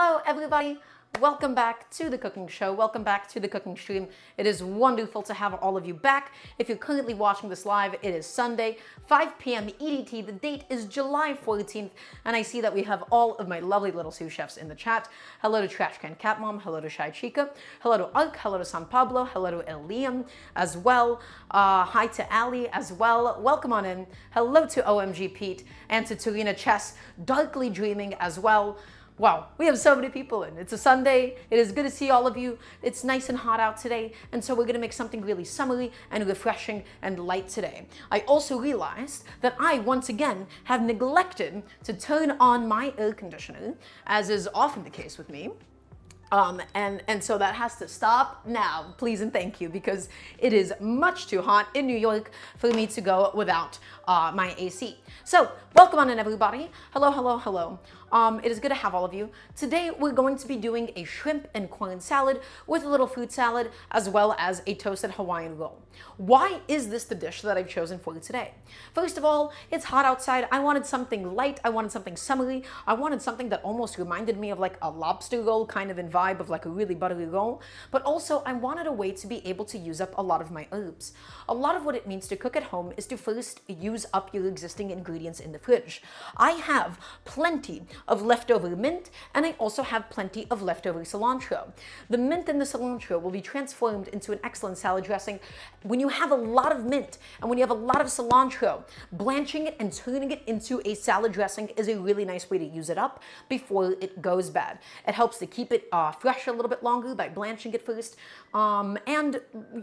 Hello everybody, welcome back to the cooking show, welcome back to the cooking stream. It is wonderful to have all of you back. If you're currently watching this live, it is Sunday, 5 p.m. EDT. The date is July 14th, and I see that we have all of my lovely little sous chefs in the chat. Hello to Trash Can Cat Mom, hello to Shy Chica, hello to Ark, hello to San Pablo, hello to Eliam as well. Hi to Ali as well, welcome on in. Hello to OMG Pete and to Turina Chess, Darkly Dreaming as well. Wow, we have so many people in. It's a Sunday. It is good to see all of you. It's nice and hot out today, and so we're gonna make something really summery and refreshing and light today. I also realized that I, once again, have neglected to turn on my air conditioner, as is often the case with me. And so that has to stop now, please and thank you, because it is much too hot in New York for me to go without my AC. So welcome on in everybody. Hello, hello, hello. It is good to have all of you. Today we're going to be doing a shrimp and corn salad with a little fruit salad as well as a toasted Hawaiian roll. Why is this the dish that I've chosen for you today? First of all, it's hot outside. I wanted something light. I wanted something summery. I wanted something that almost reminded me of like a lobster roll kind of in vibe of like a really buttery roll. But also I wanted a way to be able to use up a lot of my herbs. A lot of what it means to cook at home is to first use up your existing ingredients in the fridge. I have plenty of leftover mint, and I also have plenty of leftover cilantro. The mint and the cilantro will be transformed into an excellent salad dressing. When you have a lot of mint and when you have a lot of cilantro, blanching it and turning it into a salad dressing is a really nice way to use it up before it goes bad. It helps to keep it fresh a little bit longer by blanching it first, and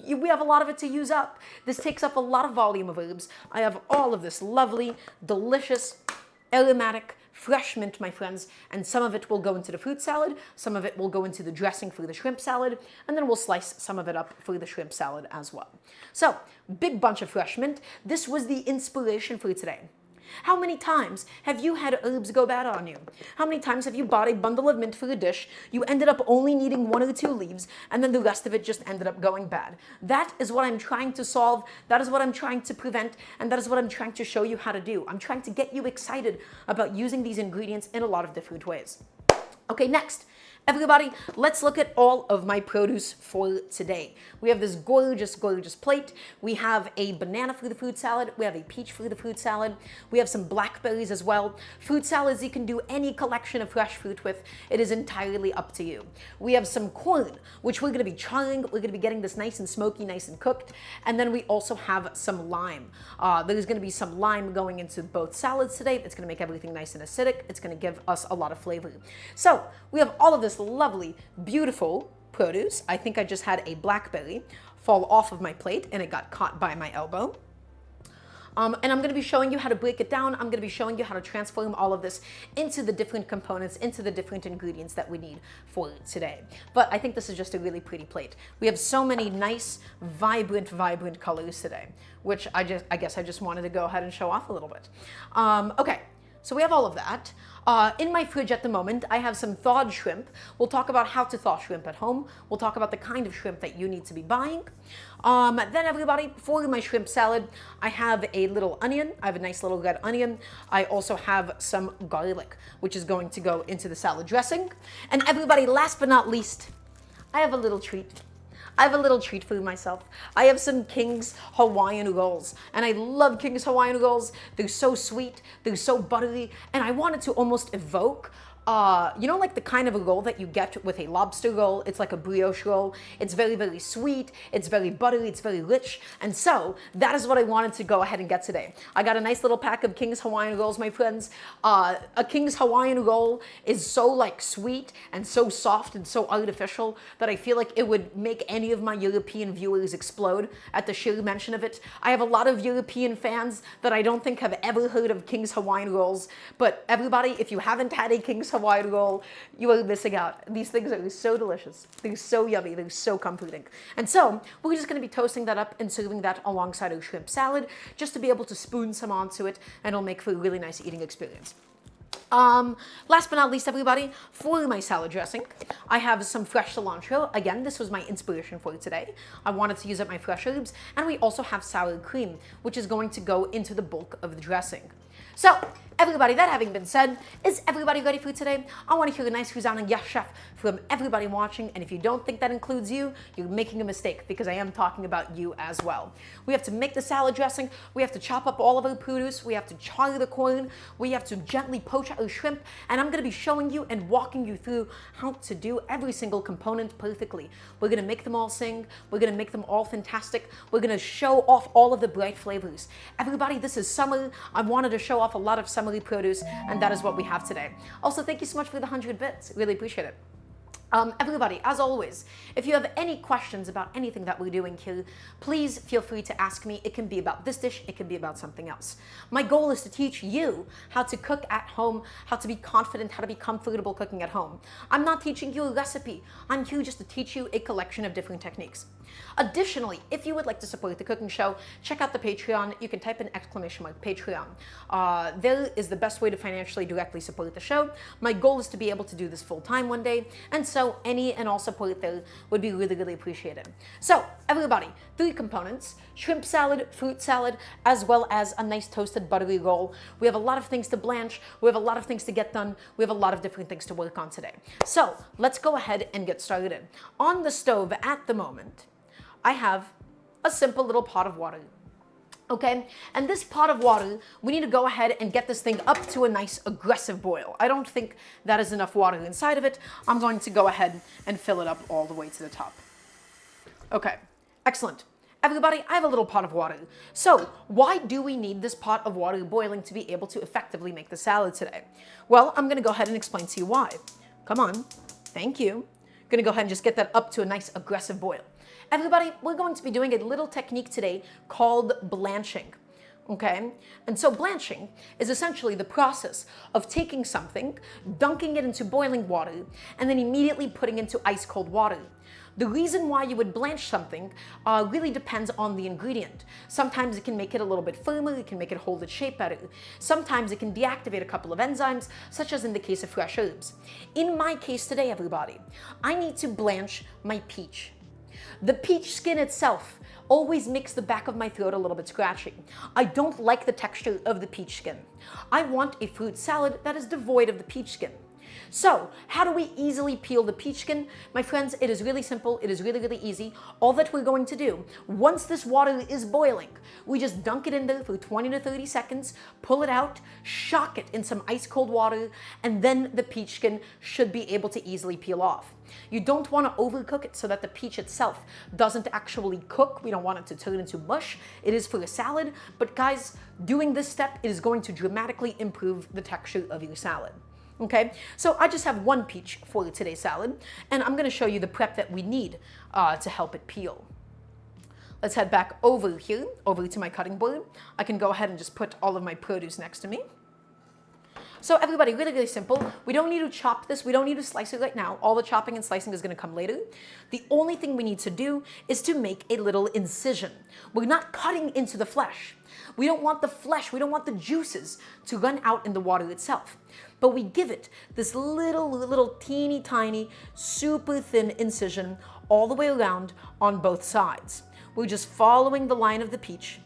we have a lot of it to use up. This takes up a lot of volume of herbs. I have all of this lovely, delicious, aromatic, fresh mint, my friends, and some of it will go into the fruit salad, some of it will go into the dressing for the shrimp salad, and then we'll slice some of it up for the shrimp salad as well. So, big bunch of fresh mint. This was the inspiration for today. How many times have you had herbs go bad on you? How many times have you bought a bundle of mint for a dish, you ended up only needing 1 or 2 leaves, and then the rest of it just ended up going bad? That is what I'm trying to solve, that is what I'm trying to prevent, and that is what I'm trying to show you how to do. I'm trying to get you excited about using these ingredients in a lot of different ways. Okay, next. Everybody, let's look at all of my produce for today. We have this gorgeous, gorgeous plate. We have a banana for the fruit salad. We have a peach for the fruit salad. We have some blackberries as well. Fruit salads, you can do any collection of fresh fruit with. It is entirely up to you. We have some corn, which we're gonna be charring. We're gonna be getting this nice and smoky, nice and cooked. And then we also have some lime. There's gonna be some lime going into both salads today. It's gonna make everything nice and acidic. It's gonna give us a lot of flavor. So we have all of this lovely, beautiful produce. I think I just had a blackberry fall off of my plate and it got caught by my elbow. And I'm going to be showing you how to break it down. I'm going to be showing you how to transform all of this into the different components, into the different ingredients that we need for today. But I think this is just a really pretty plate. We have so many nice, vibrant, vibrant colors today, which I guess I just wanted to go ahead and show off a little bit. Okay. So we have all of that. In my fridge at the moment, I have some thawed shrimp. We'll talk about how to thaw shrimp at home. We'll talk about the kind of shrimp that you need to be buying. Then everybody, for my shrimp salad, I have a little onion. I have a nice little red onion. I also have some garlic, which is going to go into the salad dressing. And everybody, last but not least, I have a little treat. I have a little treat for myself. I have some King's Hawaiian rolls, and I love King's Hawaiian rolls. They're so sweet, they're so buttery, and I wanted to almost evoke you know, like the kind of a roll that you get with a lobster roll. It's like a brioche roll. It's very, very sweet. It's very buttery. It's very rich. And so that is what I wanted to go ahead and get today. I got a nice little pack of King's Hawaiian rolls, my friends. A King's Hawaiian roll is so like sweet and so soft and so artificial that I feel like it would make any of my European viewers explode at the sheer mention of it. I have a lot of European fans that I don't think have ever heard of King's Hawaiian rolls. But everybody, if you haven't had a King's Hawaiian roll, you are missing out. These things are so delicious. They're so yummy. They're so comforting. And so we're just going to be toasting that up and serving that alongside our shrimp salad just to be able to spoon some onto it, and it'll make for a really nice eating experience. Last but not least, everybody, for my salad dressing, I have some fresh cilantro. Again, this was my inspiration for today. I wanted to use up my fresh herbs, and we also have sour cream, which is going to go into the bulk of the dressing. So, everybody, that having been said, is everybody ready for today? I want to hear a nice resounding yes, chef, from everybody watching. And if you don't think that includes you, you're making a mistake, because I am talking about you as well. We have to make the salad dressing. We have to chop up all of our produce. We have to char the corn. We have to gently poach our shrimp. And I'm going to be showing you and walking you through how to do every single component perfectly. We're going to make them all sing. We're going to make them all fantastic. We're going to show off all of the bright flavors. Everybody, this is summer. I wanted to show off a lot of summery produce, and that is what we have today. Also, thank you so much for the 100 bits. Really appreciate it. Everybody, as always, if you have any questions about anything that we're doing here, please feel free to ask me. It can be about this dish, it can be about something else. My goal is to teach you how to cook at home, how to be confident, how to be comfortable cooking at home. I'm not teaching you a recipe. I'm here just to teach you a collection of different techniques. Additionally, if you would like to support the cooking show, check out the Patreon. You can type in !Patreon. There is the best way to financially directly support the show. My goal is to be able to do this full time one day, and so any and all support there would be really, really appreciated. So everybody, 3 components: shrimp salad, fruit salad, as well as a nice toasted buttery roll. We have a lot of things to blanch. We have a lot of things to get done. We have a lot of different things to work on today. So let's go ahead and get started. On the stove at the moment, I have a simple little pot of water. Okay, and this pot of water, we need to go ahead and get this thing up to a nice aggressive boil. I don't think that is enough water inside of it. I'm going to go ahead and fill it up all the way to the top. Okay, excellent. Everybody, I have a little pot of water. So why do we need this pot of water boiling to be able to effectively make the salad today? Well, I'm gonna go ahead and explain to you why. Come on, thank you. Gonna go ahead and just get that up to a nice aggressive boil. Everybody, we're going to be doing a little technique today called blanching, okay? And so blanching is essentially the process of taking something, dunking it into boiling water, and then immediately putting into ice cold water. The reason why you would blanch something really depends on the ingredient. Sometimes it can make it a little bit firmer, it can make it hold its shape better. Sometimes it can deactivate a couple of enzymes, such as in the case of fresh herbs. In my case today, everybody, I need to blanch my peach. The peach skin itself always makes the back of my throat a little bit scratchy. I don't like the texture of the peach skin. I want a fruit salad that is devoid of the peach skin. So, how do we easily peel the peach skin? My friends, it is really simple. It is really, really easy. All that we're going to do, once this water is boiling, we just dunk it in there for 20 to 30 seconds, pull it out, shock it in some ice cold water, and then the peach skin should be able to easily peel off. You don't want to overcook it so that the peach itself doesn't actually cook. We don't want it to turn into mush. It is for a salad, but guys, doing this step is going to dramatically improve the texture of your salad. Okay, so I just have 1 peach for today's salad, and I'm going to show you the prep that we need to help it peel. Let's head back over here, over to my cutting board. I can go ahead and just put all of my produce next to me. So everybody, really, really simple. We don't need to chop this. We don't need to slice it right now. All the chopping and slicing is going to come later. The only thing we need to do is to make a little incision. We're not cutting into the flesh. We don't want the flesh, we don't want the juices to run out in the water itself. But we give it this little teeny tiny, super thin incision all the way around on both sides. We're just following the line of the peach.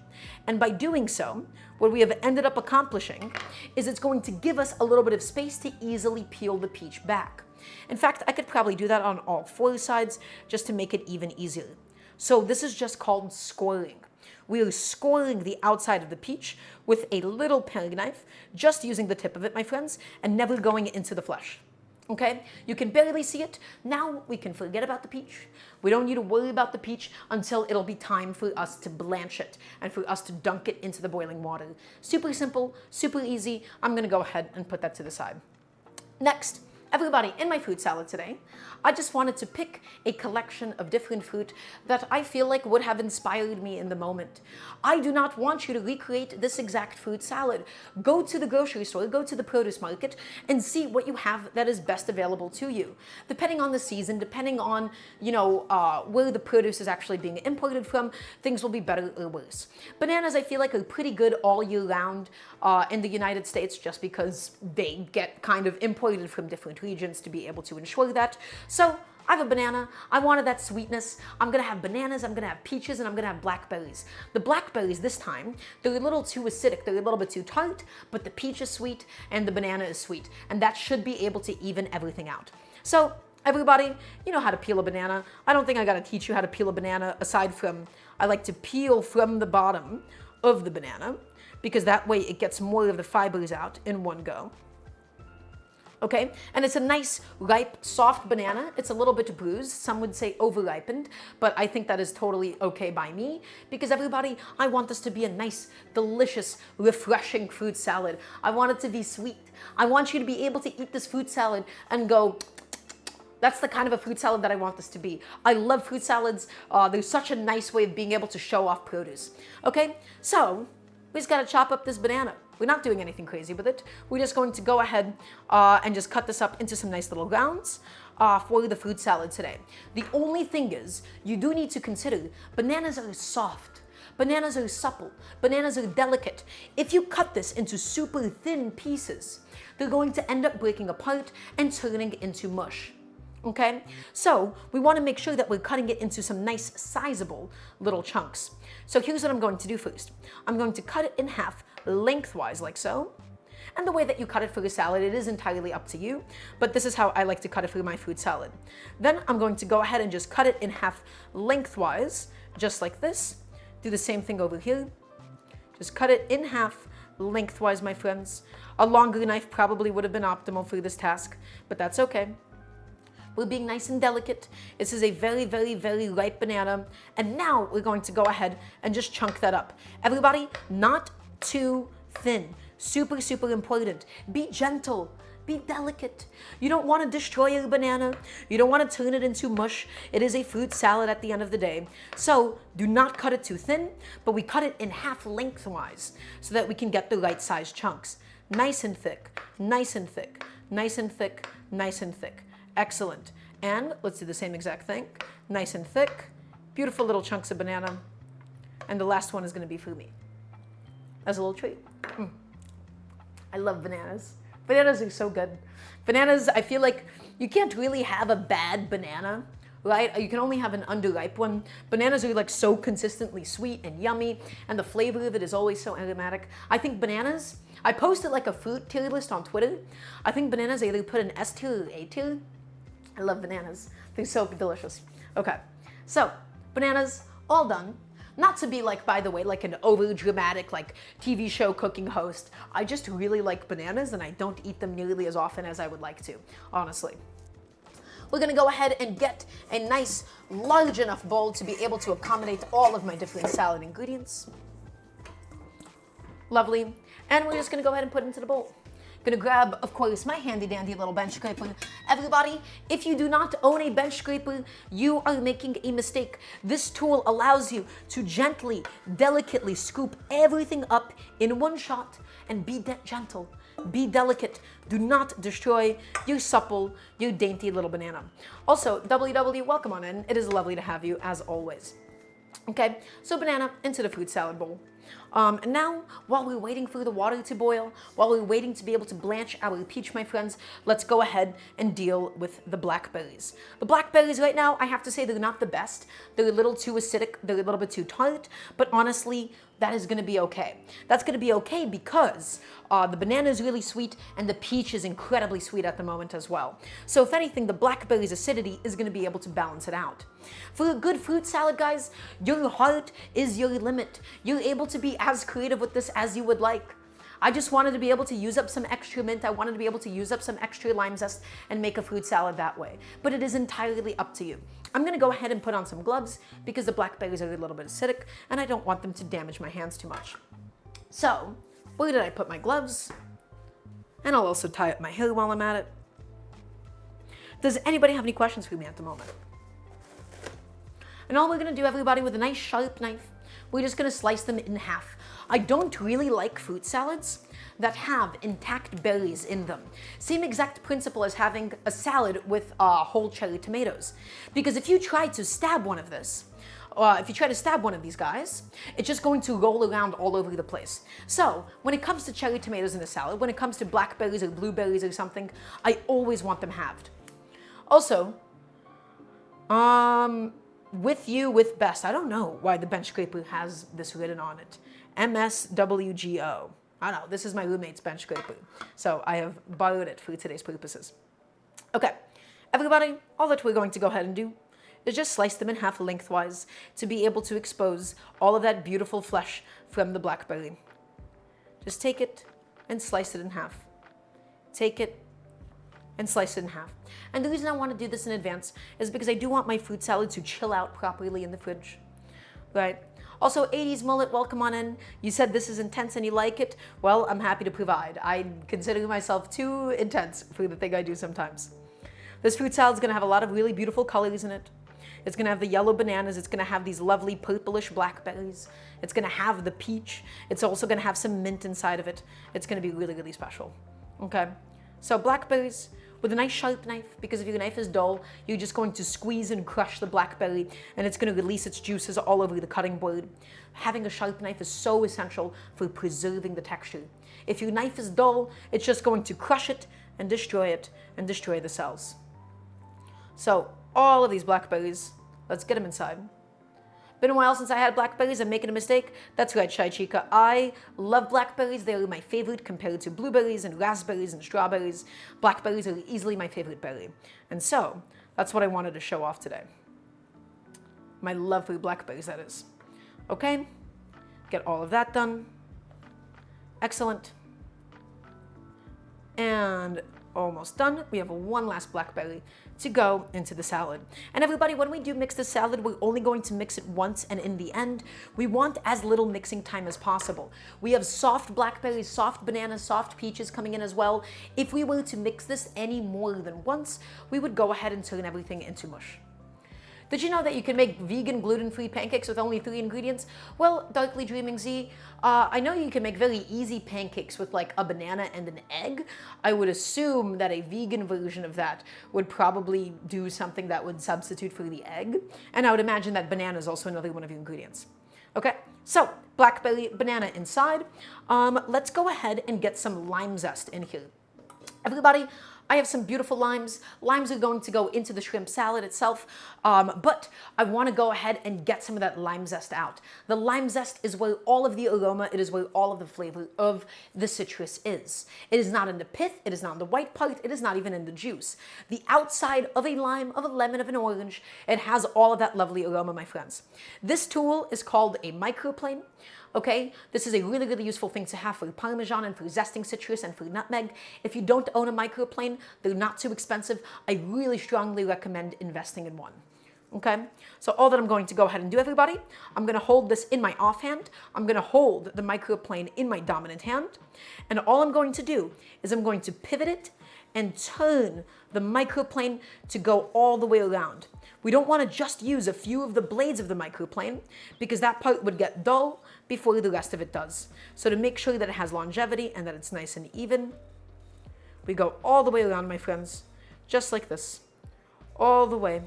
And by doing so, what we have ended up accomplishing is it's going to give us a little bit of space to easily peel the peach back. In fact, I could probably do that on all 4 sides just to make it even easier. So this is just called scoring. We are scoring the outside of the peach with a little paring knife, just using the tip of it, my friends, and never going into the flesh. Okay? You can barely see it. Now we can forget about the peach. We don't need to worry about the peach until it'll be time for us to blanch it and for us to dunk it into the boiling water. Super simple, super easy. I'm going to go ahead and put that to the side. Next, everybody, in my fruit salad today, I just wanted to pick a collection of different fruit that I feel like would have inspired me in the moment. I do not want you to recreate this exact fruit salad. Go to the grocery store, go to the produce market, and see what you have that is best available to you. Depending on the season, depending on, where the produce is actually being imported from, things will be better or worse. Bananas, I feel like, are pretty good all year round in the United States, just because they get kind of imported from different regions to be able to ensure that. So I have a banana. I wanted that sweetness. I'm gonna have bananas, I'm gonna have peaches, and I'm gonna have blackberries. The blackberries this time, they're a little too acidic. They're a little bit too tart, but the peach is sweet and the banana is sweet. And that should be able to even everything out. So everybody, you know how to peel a banana. I don't think I gotta teach you how to peel a banana aside from I like to peel from the bottom of the banana because that way it gets more of the fibers out in one go. Okay, and it's a nice, ripe, soft banana. It's a little bit bruised. Some would say over-ripened, but I think that is totally okay by me because everybody, I want this to be a nice, delicious, refreshing fruit salad. I want it to be sweet. I want you to be able to eat this fruit salad and go, that's the kind of a fruit salad that I want this to be. I love fruit salads. They're such a nice way of being able to show off produce. Okay, so we just gotta chop up this banana. We're not doing anything crazy with it. We're just going to go ahead and just cut this up into some nice little rounds for the fruit salad today. The only thing is, you do need to consider bananas are soft. Bananas are supple. Bananas are delicate. If you cut this into super thin pieces, they're going to end up breaking apart and turning into mush. Okay, so we want to make sure that we're cutting it into some nice sizable little chunks. So here's what I'm going to do first. I'm going to cut it in half lengthwise like so. And the way that you cut it for a salad, it is entirely up to you, but this is how I like to cut it for my fruit salad. Then I'm going to go ahead and just cut it in half lengthwise, just like this. Do the same thing over here. Just cut it in half lengthwise, my friends. A longer knife probably would have been optimal for this task, but that's okay. We're being nice and delicate. This is a very, very, very ripe banana. And now we're going to go ahead and just chunk that up. Everybody, not too thin. Super, super important. Be gentle. Be delicate. You don't want to destroy your banana. You don't want to turn it into mush. It is a fruit salad at the end of the day. So do not cut it too thin, but we cut it in half lengthwise so that we can get the right size chunks. Nice and thick, nice and thick, nice and thick, nice and thick. Excellent. And let's do the same exact thing. Nice and thick, beautiful little chunks of banana. And the last one is going to be for me as a little treat. I love bananas. Bananas are so good. Bananas, I feel like you can't really have a bad banana, right? You can only have an underripe one. Bananas are like so consistently sweet and yummy, and the flavor of it is always so aromatic. I think bananas, I posted like a fruit tier list on Twitter. I think bananas either put an S tier or A tier. I love bananas. They're so delicious. Okay, so bananas, all done. Not to be like, by the way, like an over dramatic like TV show cooking host. I just really like bananas and I don't eat them nearly as often as I would like to, honestly. We're gonna go ahead and get a nice large enough bowl to be able to accommodate all of my different salad ingredients. Lovely. And we're just gonna go ahead and put it into the bowl. Gonna grab, of course, my handy dandy little bench scraper. Everybody, if you do not own a bench scraper, you are making a mistake. This tool allows you to gently, delicately scoop everything up in one shot and be gentle, be delicate. Do not destroy your supple, your dainty little banana. Also, WW, welcome on in. It is lovely to have you as always. Okay, so banana into the fruit salad bowl. And now, while we're waiting for the water to boil, while we're waiting to be able to blanch our peach, my friends, let's go ahead and deal with the blackberries. The blackberries right now, I have to say they're not the best. They're a little too acidic, they're a little bit too tart, but honestly, that is gonna be okay. That's gonna be okay because the banana is really sweet and the peach is incredibly sweet at the moment as well. So if anything, the blackberry's acidity is gonna be able to balance it out. For a good fruit salad, guys, your heart is your limit. You're able to be as creative with this as you would like. I just wanted to be able to use up some extra mint. I wanted to be able to use up some extra lime zest and make a fruit salad that way. But it is entirely up to you. I'm gonna go ahead and put on some gloves because the blackberries are a little bit acidic and I don't want them to damage my hands too much. So, where did I put my gloves? And I'll also tie up my hair while I'm at it. Does anybody have any questions for me at the moment? And all we're gonna do, everybody, with a nice sharp knife, we're just gonna slice them in half. I don't really like fruit salads that have intact berries in them. Same exact principle as having a salad with whole cherry tomatoes. Because if you try to stab one of this, if you try to stab one of these guys, it's just going to roll around all over the place. So when it comes to cherry tomatoes in a salad, when it comes to blackberries or blueberries or something, I always want them halved. Also, With best. I don't know why the bench scraper has this written on it. MSWGO. I don't know. This is my roommate's bench scraper. So I have borrowed it for today's purposes. Okay, everybody, all that we're going to go ahead and do is just slice them in half lengthwise to be able to expose all of that beautiful flesh from the blackberry. Just take it and slice it in half. Take it and slice it in half. And the reason I want to do this in advance is because I do want my fruit salad to chill out properly in the fridge, right? Also, 80s mullet, welcome on in. You said this is intense and you like it. Well, I'm happy to provide. I consider myself too intense for the thing I do sometimes. This fruit salad is going to have a lot of really beautiful colors in it. It's going to have the yellow bananas. It's going to have these lovely purplish blackberries. It's going to have the peach. It's also going to have some mint inside of it. It's going to be really, really special. Okay, so blackberries with a nice sharp knife, because if your knife is dull, you're just going to squeeze and crush the blackberry and it's going to release its juices all over the cutting board. Having a sharp knife is so essential for preserving the texture. If your knife is dull, it's just going to crush it and destroy the cells. So all of these blackberries, let's get them inside. Been a while since I had blackberries. I'm making a mistake. That's right, Shai Chica. I love blackberries. They are my favorite compared to blueberries and raspberries and strawberries. Blackberries are easily my favorite berry. And so that's what I wanted to show off today. My love for blackberries, that is. Okay, get all of that done. Excellent. And almost done. We have one last blackberry to go into the salad. And everybody, when we do mix the salad, we're only going to mix it once, and in the end, we want as little mixing time as possible. We have soft blackberries, soft bananas, soft peaches coming in as well. If we were to mix this any more than once, we would go ahead and turn everything into mush. Did you know that you can make vegan gluten-free pancakes with only 3 ingredients? Well, Darkly Dreaming Z, I know you can make very easy pancakes with like a banana and an egg. I would assume that a vegan version of that would probably do something that would substitute for the egg. And I would imagine that banana is also another one of your ingredients. Okay, so blackberry, banana inside. Let's go ahead and get some lime zest in here. Everybody, I have some beautiful limes. Limes are going to go into the shrimp salad itself, but I want to go ahead and get some of that lime zest out. The lime zest is where all of the aroma, it is where all of the flavor of the citrus is. It is not in the pith, it is not in the white part, it is not even in the juice. The outside of a lime, of a lemon, of an orange, it has all of that lovely aroma, my friends. This tool is called a microplane. Okay, this is a really, really useful thing to have for Parmesan and for zesting citrus and for nutmeg. If you don't own a microplane, they're not too expensive. I really strongly recommend investing in one. Okay, so all that I'm going to go ahead and do, everybody, I'm going to hold this in my offhand. I'm going to hold the microplane in my dominant hand. And all I'm going to do is I'm going to pivot it and turn the microplane to go all the way around. We don't want to just use a few of the blades of the microplane because that part would get dull before the rest of it does. So to make sure that it has longevity and that it's nice and even, we go all the way around, my friends, just like this, all the way,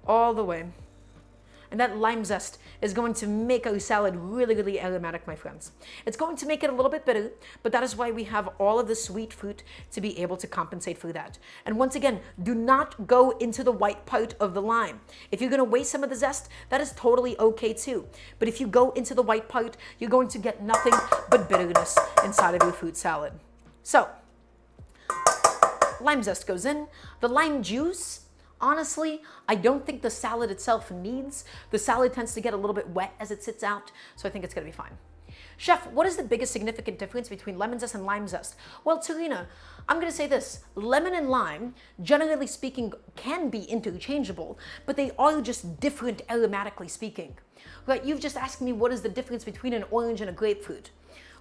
all the way. And that lime zest is going to make our salad really, really aromatic, my friends. It's going to make it a little bit bitter, but that is why we have all of the sweet fruit to be able to compensate for that. And once again, do not go into the white part of the lime. If you're going to waste some of the zest, that is totally okay too. But if you go into the white part, you're going to get nothing but bitterness inside of your fruit salad. So, lime zest goes in. The lime juice, honestly, I don't think the salad itself needs. The salad tends to get a little bit wet as it sits out, so I think it's going to be fine. Chef, what is the biggest significant difference between lemon zest and lime zest? Well, Tarina, I'm going to say this. Lemon and lime, generally speaking, can be interchangeable, but they are just different aromatically speaking. Right? You've just asked me what is the difference between an orange and a grapefruit.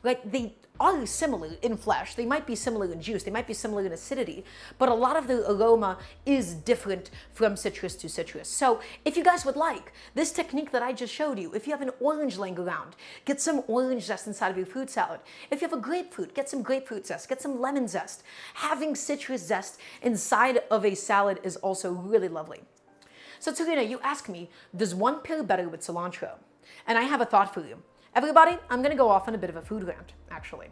Right? They are similar in flesh. They might be similar in juice. They might be similar in acidity, but a lot of the aroma is different from citrus to citrus. So if you guys would like this technique that I just showed you, if you have an orange laying around, get some orange zest inside of your fruit salad. If you have a grapefruit, get some grapefruit zest, get some lemon zest. Having citrus zest inside of a salad is also really lovely. So Tarina, you ask me, does one pair better with cilantro? And I have a thought for you. Everybody, I'm going to go off on a bit of a food rant, actually.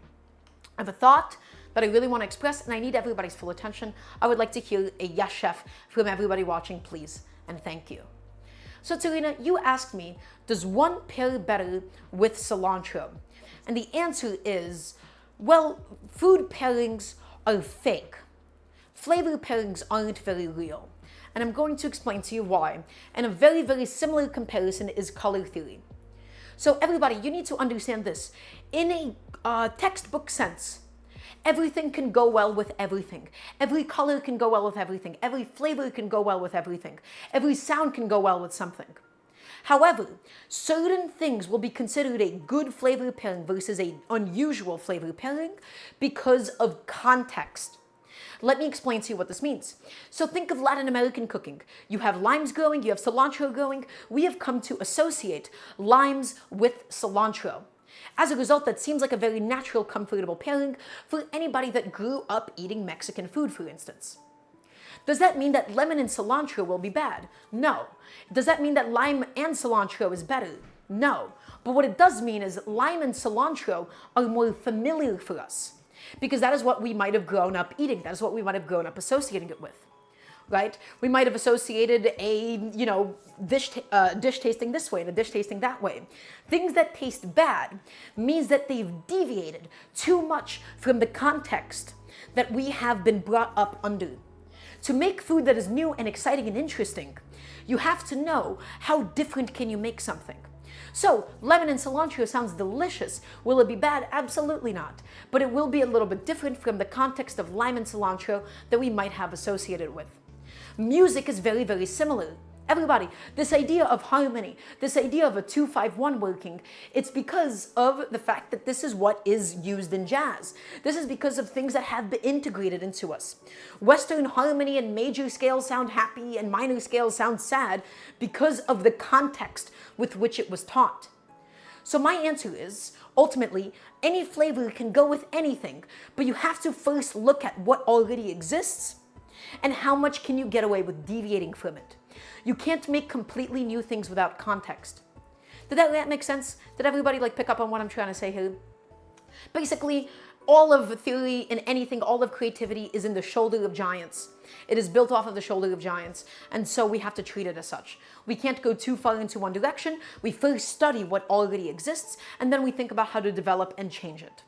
I have a thought that I really want to express, and I need everybody's full attention. I would like to hear a yes, chef, from everybody watching, please. and thank you. So Tarina, you asked me, does one pair better with cilantro? And the answer is, well, food pairings are fake. Flavor pairings aren't very real. And I'm going to explain to you why. And a very, very similar comparison is color theory. So everybody, you need to understand this. In a textbook sense, everything can go well with everything. Every color can go well with everything. Every flavor can go well with everything. Every sound can go well with something. However, certain things will be considered a good flavor pairing versus an unusual flavor pairing because of context. Let me explain to you what this means. So think of Latin American cooking. You have limes growing, you have cilantro growing. We have come to associate limes with cilantro. As a result, that seems like a very natural, comfortable pairing for anybody that grew up eating Mexican food, for instance. Does that mean that lemon and cilantro will be bad? No. Does that mean that lime and cilantro is better? No. But what it does mean is lime and cilantro are more familiar for us because that is what we might have grown up eating. That is what we might have grown up associating it with, right? We might have associated a, dish tasting this way and a dish tasting that way. Things that taste bad means that they've deviated too much from the context that we have been brought up under. To make food that is new and exciting and interesting, you have to know how different can you make something. So, lemon and cilantro sounds delicious. Will it be bad? Absolutely not. But it will be a little bit different from the context of lime and cilantro that we might have associated with. Music is very, very similar. Everybody, this idea of harmony, this idea of a 2-5-1 working, it's because of the fact that this is what is used in jazz. This is because of things that have been integrated into us. Western harmony and major scales sound happy and minor scales sound sad because of the context with which it was taught. So my answer is, ultimately, any flavor can go with anything, but you have to first look at what already exists and how much can you get away with deviating from it. You can't make completely new things without context. Did that make sense? Did everybody pick up on what I'm trying to say here? Basically, all of theory and anything, all of creativity is in the shoulder of giants. It is built off of the shoulder of giants, and so we have to treat it as such. We can't go too far into one direction. We first study what already exists, and then we think about how to develop and change it.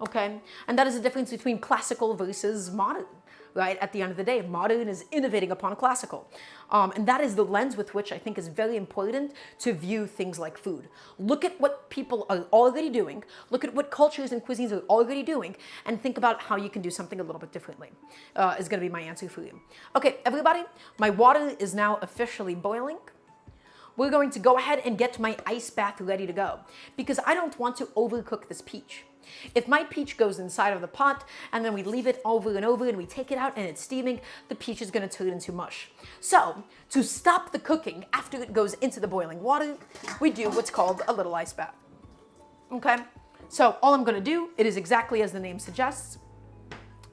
Okay? And that is the difference between classical versus modern. Right? At the end of the day, modern is innovating upon classical. And that is the lens with which I think is very important to view things like food. Look at what people are already doing, look at what cultures and cuisines are already doing, and think about how you can do something a little bit differently, is gonna be my answer for you. Okay, everybody, my water is now officially boiling. We're going to go ahead and get my ice bath ready to go because I don't want to overcook this peach. If my peach goes inside of the pot and then we leave it over and over and we take it out and it's steaming, the peach is going to turn into mush. So, to stop the cooking after it goes into the boiling water, we do what's called a little ice bath. Okay? So, all I'm going to do, it is exactly as the name suggests.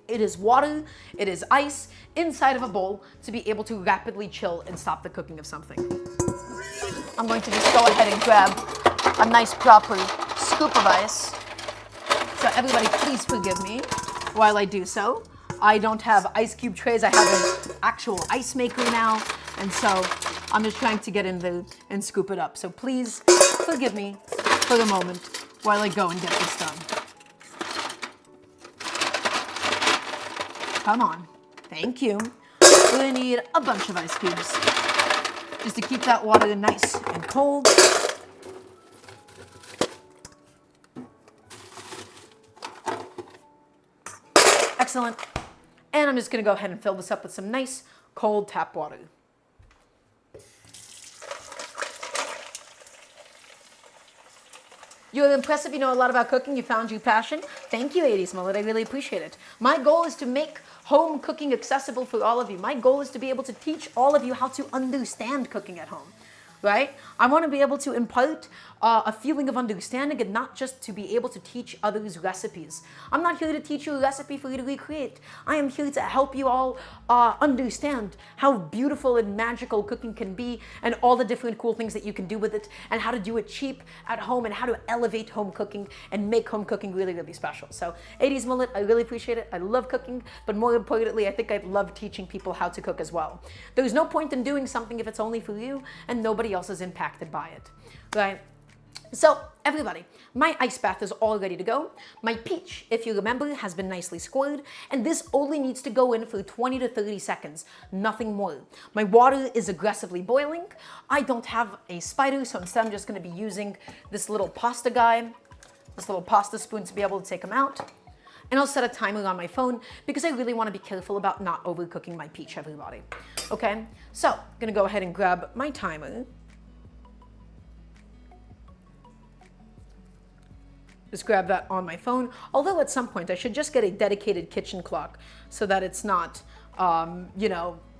It is water, it is ice inside of a bowl to be able to rapidly chill and stop the cooking of something. I'm going to just go ahead and grab a nice proper scoop of ice. So everybody, please forgive me while I do so. I don't have ice cube trays. I have an actual ice maker now. And so I'm just trying to get in there and scoop it up. So please forgive me for the moment while I go and get this done. Come on. Thank you. We're gonna need a bunch of ice cubes just to keep that water nice and cold. Excellent. And I'm just going to go ahead and fill this up with some nice cold tap water. You're impressive. You know a lot about cooking. You found your passion. Thank you, 80s Mullet. I really appreciate it. My goal is to make home cooking accessible for all of you. My goal is to be able to teach all of you how to understand cooking at home. right? I want to be able to impart a feeling of understanding and not just to be able to teach others recipes. I'm not here to teach you a recipe for you to recreate. I am here to help you all understand how beautiful and magical cooking can be and all the different cool things that you can do with it and how to do it cheap at home and how to elevate home cooking and make home cooking really, really special. So 80s Mullet, I really appreciate it. I love cooking, but more importantly, I think I love teaching people how to cook as well. There's no point in doing something if it's only for you and nobody else is impacted by it, right? So everybody, my ice bath is all ready to go. My peach, if you remember, has been nicely squared, and this only needs to go in for 20 to 30 seconds, nothing more. My water is aggressively boiling. I don't have a spider, so instead I'm just gonna be using this little pasta guy, this little pasta spoon to be able to take them out. And I'll set a timer on my phone because I really wanna be careful about not overcooking my peach, everybody. Okay, so I'm gonna go ahead and grab my timer. Just grab that on my phone. Although at some point I should just get a dedicated kitchen clock so that it's not,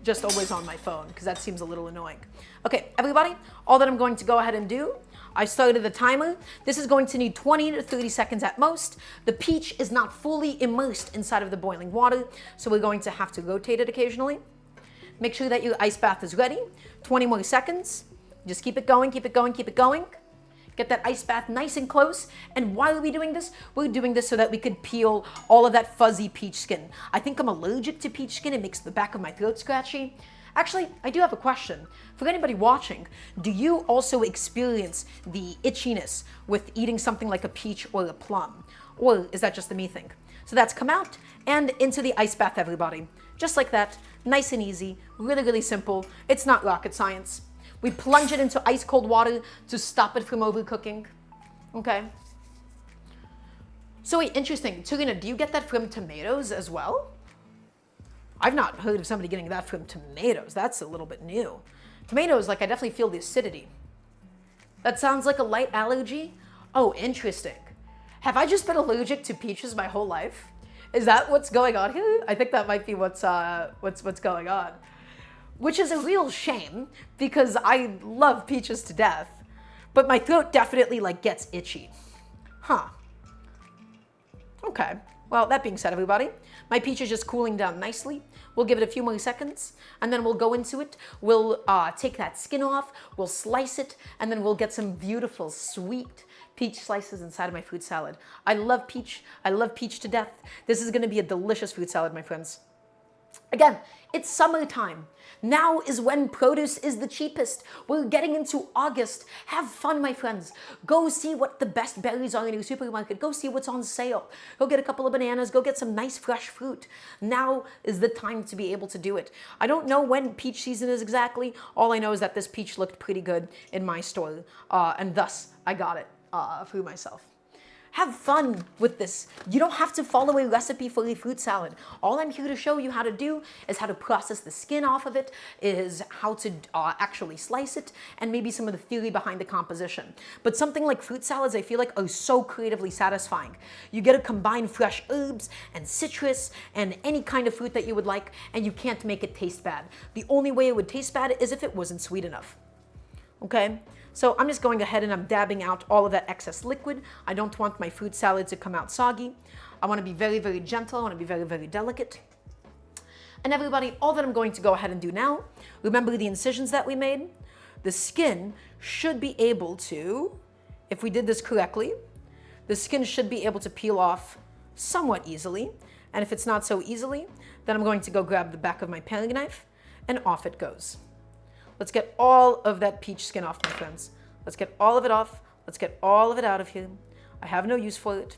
just always on my phone because that seems a little annoying. Okay, everybody, all that I'm going to go ahead and do, I started the timer. This is going to need 20 to 30 seconds at most. The peach is not fully immersed inside of the boiling water, so we're going to have to rotate it occasionally. Make sure that your ice bath is ready. 20 more seconds. Just keep it going, keep it going, keep it going. Get that ice bath nice and close. And why are we doing this? We're doing this so that we could peel all of that fuzzy peach skin. I think I'm allergic to peach skin. It makes the back of my throat scratchy. Actually, I do have a question. For anybody watching, do you also experience the itchiness with eating something like a peach or a plum? Or is that just a me thing? So that's come out and into the ice bath, everybody. Just like that, nice and easy, really, really simple. It's not rocket science. We plunge it into ice cold water to stop it from overcooking. Okay. So wait, interesting. Turina, do you get that from tomatoes as well? I've not heard of somebody getting that from tomatoes. That's a little bit new. Tomatoes, like I definitely feel the acidity. That sounds like a light allergy. Oh, interesting. Have I just been allergic to peaches my whole life? Is that what's going on here? I think that might be what's going on. Which is a real shame because I love peaches to death, but my throat definitely gets itchy. Huh. Okay. Well, that being said, everybody, my peach is just cooling down nicely. We'll give it a few more seconds and then we'll go into it. We'll take that skin off, we'll slice it, and then we'll get some beautiful, sweet peach slices inside of my fruit salad. I love peach. I love peach to death. This is gonna be a delicious fruit salad, my friends. Again, it's summertime. Now is when produce is the cheapest. We're getting into August. Have fun, my friends. Go see what the best berries are in your supermarket. Go see what's on sale. Go get a couple of bananas. Go get some nice fresh fruit. Now is the time to be able to do it. I don't know when peach season is exactly. All I know is that this peach looked pretty good in my store, and thus I got it for myself. Have fun with this. You don't have to follow a recipe for a fruit salad. All I'm here to show you how to do is how to process the skin off of it, is how to actually slice it, and maybe some of the theory behind the composition. But something like fruit salads, I feel like are so creatively satisfying. You get to combine fresh herbs and citrus and any kind of fruit that you would like, and you can't make it taste bad. The only way it would taste bad is if it wasn't sweet enough. Okay? So I'm just going ahead and I'm dabbing out all of that excess liquid. I don't want my fruit salad to come out soggy. I want to be very, very gentle. I want to be very, very delicate. And everybody, all that I'm going to go ahead and do now, remember the incisions that we made? The skin should be able to, if we did this correctly, the skin should be able to peel off somewhat easily. And if it's not so easily, then I'm going to go grab the back of my paring knife and off it goes. Let's get all of that peach skin off, my friends. Let's get all of it off. Let's get all of it out of here. I have no use for it.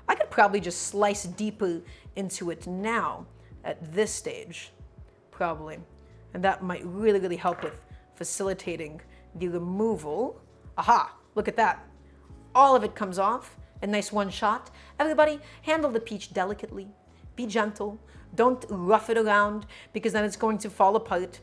I could probably just slice deeper into it now at this stage, probably. And that might really, really help with facilitating the removal. Aha, look at that. All of it comes off, a nice one shot. Everybody, handle the peach delicately. Be gentle. Don't rough it around because then it's going to fall apart.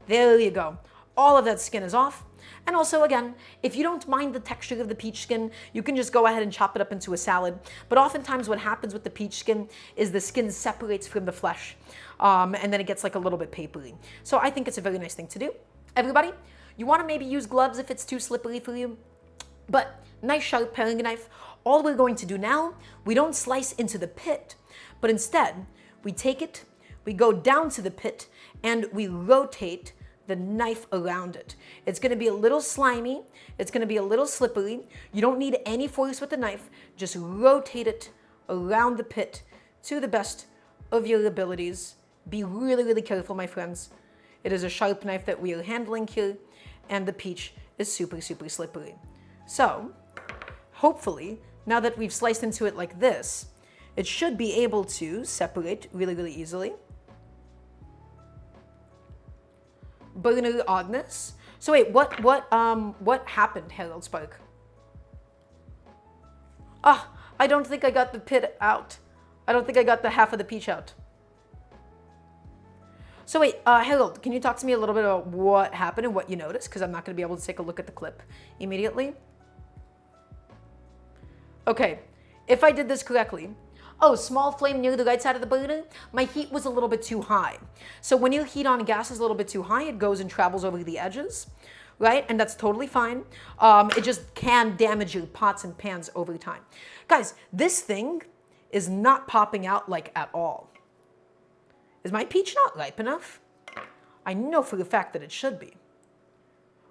There you go. All of that skin is off. And also, again, if you don't mind the texture of the peach skin, you can just go ahead and chop it up into a salad. But oftentimes what happens with the peach skin is the skin separates from the flesh, and then it gets a little bit papery. So I think it's a very nice thing to do. Everybody, you want to maybe use gloves if it's too slippery for you, but nice sharp paring knife. All we're going to do now, we don't slice into the pit, but instead we take it, we go down to the pit, and we rotate the knife around it. It's going to be a little slimy, it's going to be a little slippery. You don't need any force with the knife, just rotate it around the pit to the best of your abilities. Be really, really careful, my friends. It is a sharp knife that we are handling here, and the peach is super, super slippery. So, hopefully, now that we've sliced into it like this, it should be able to separate really, really easily. Burner oddness. So wait, what happened, Harold Spark? Ah, I don't think I got the pit out. I don't think I got the half of the peach out. So wait, Harold, can you talk to me a little bit about what happened and what you noticed? Because I'm not going to be able to take a look at the clip immediately. Okay, if I did this correctly. Oh, small flame near the right side of the burner. My heat was a little bit too high. So when your heat on gas is a little bit too high, it goes and travels over the edges, right? And that's totally fine. It just can damage your pots and pans over time. Guys, this thing is not popping out like at all. Is my peach not ripe enough? I know for the fact that it should be.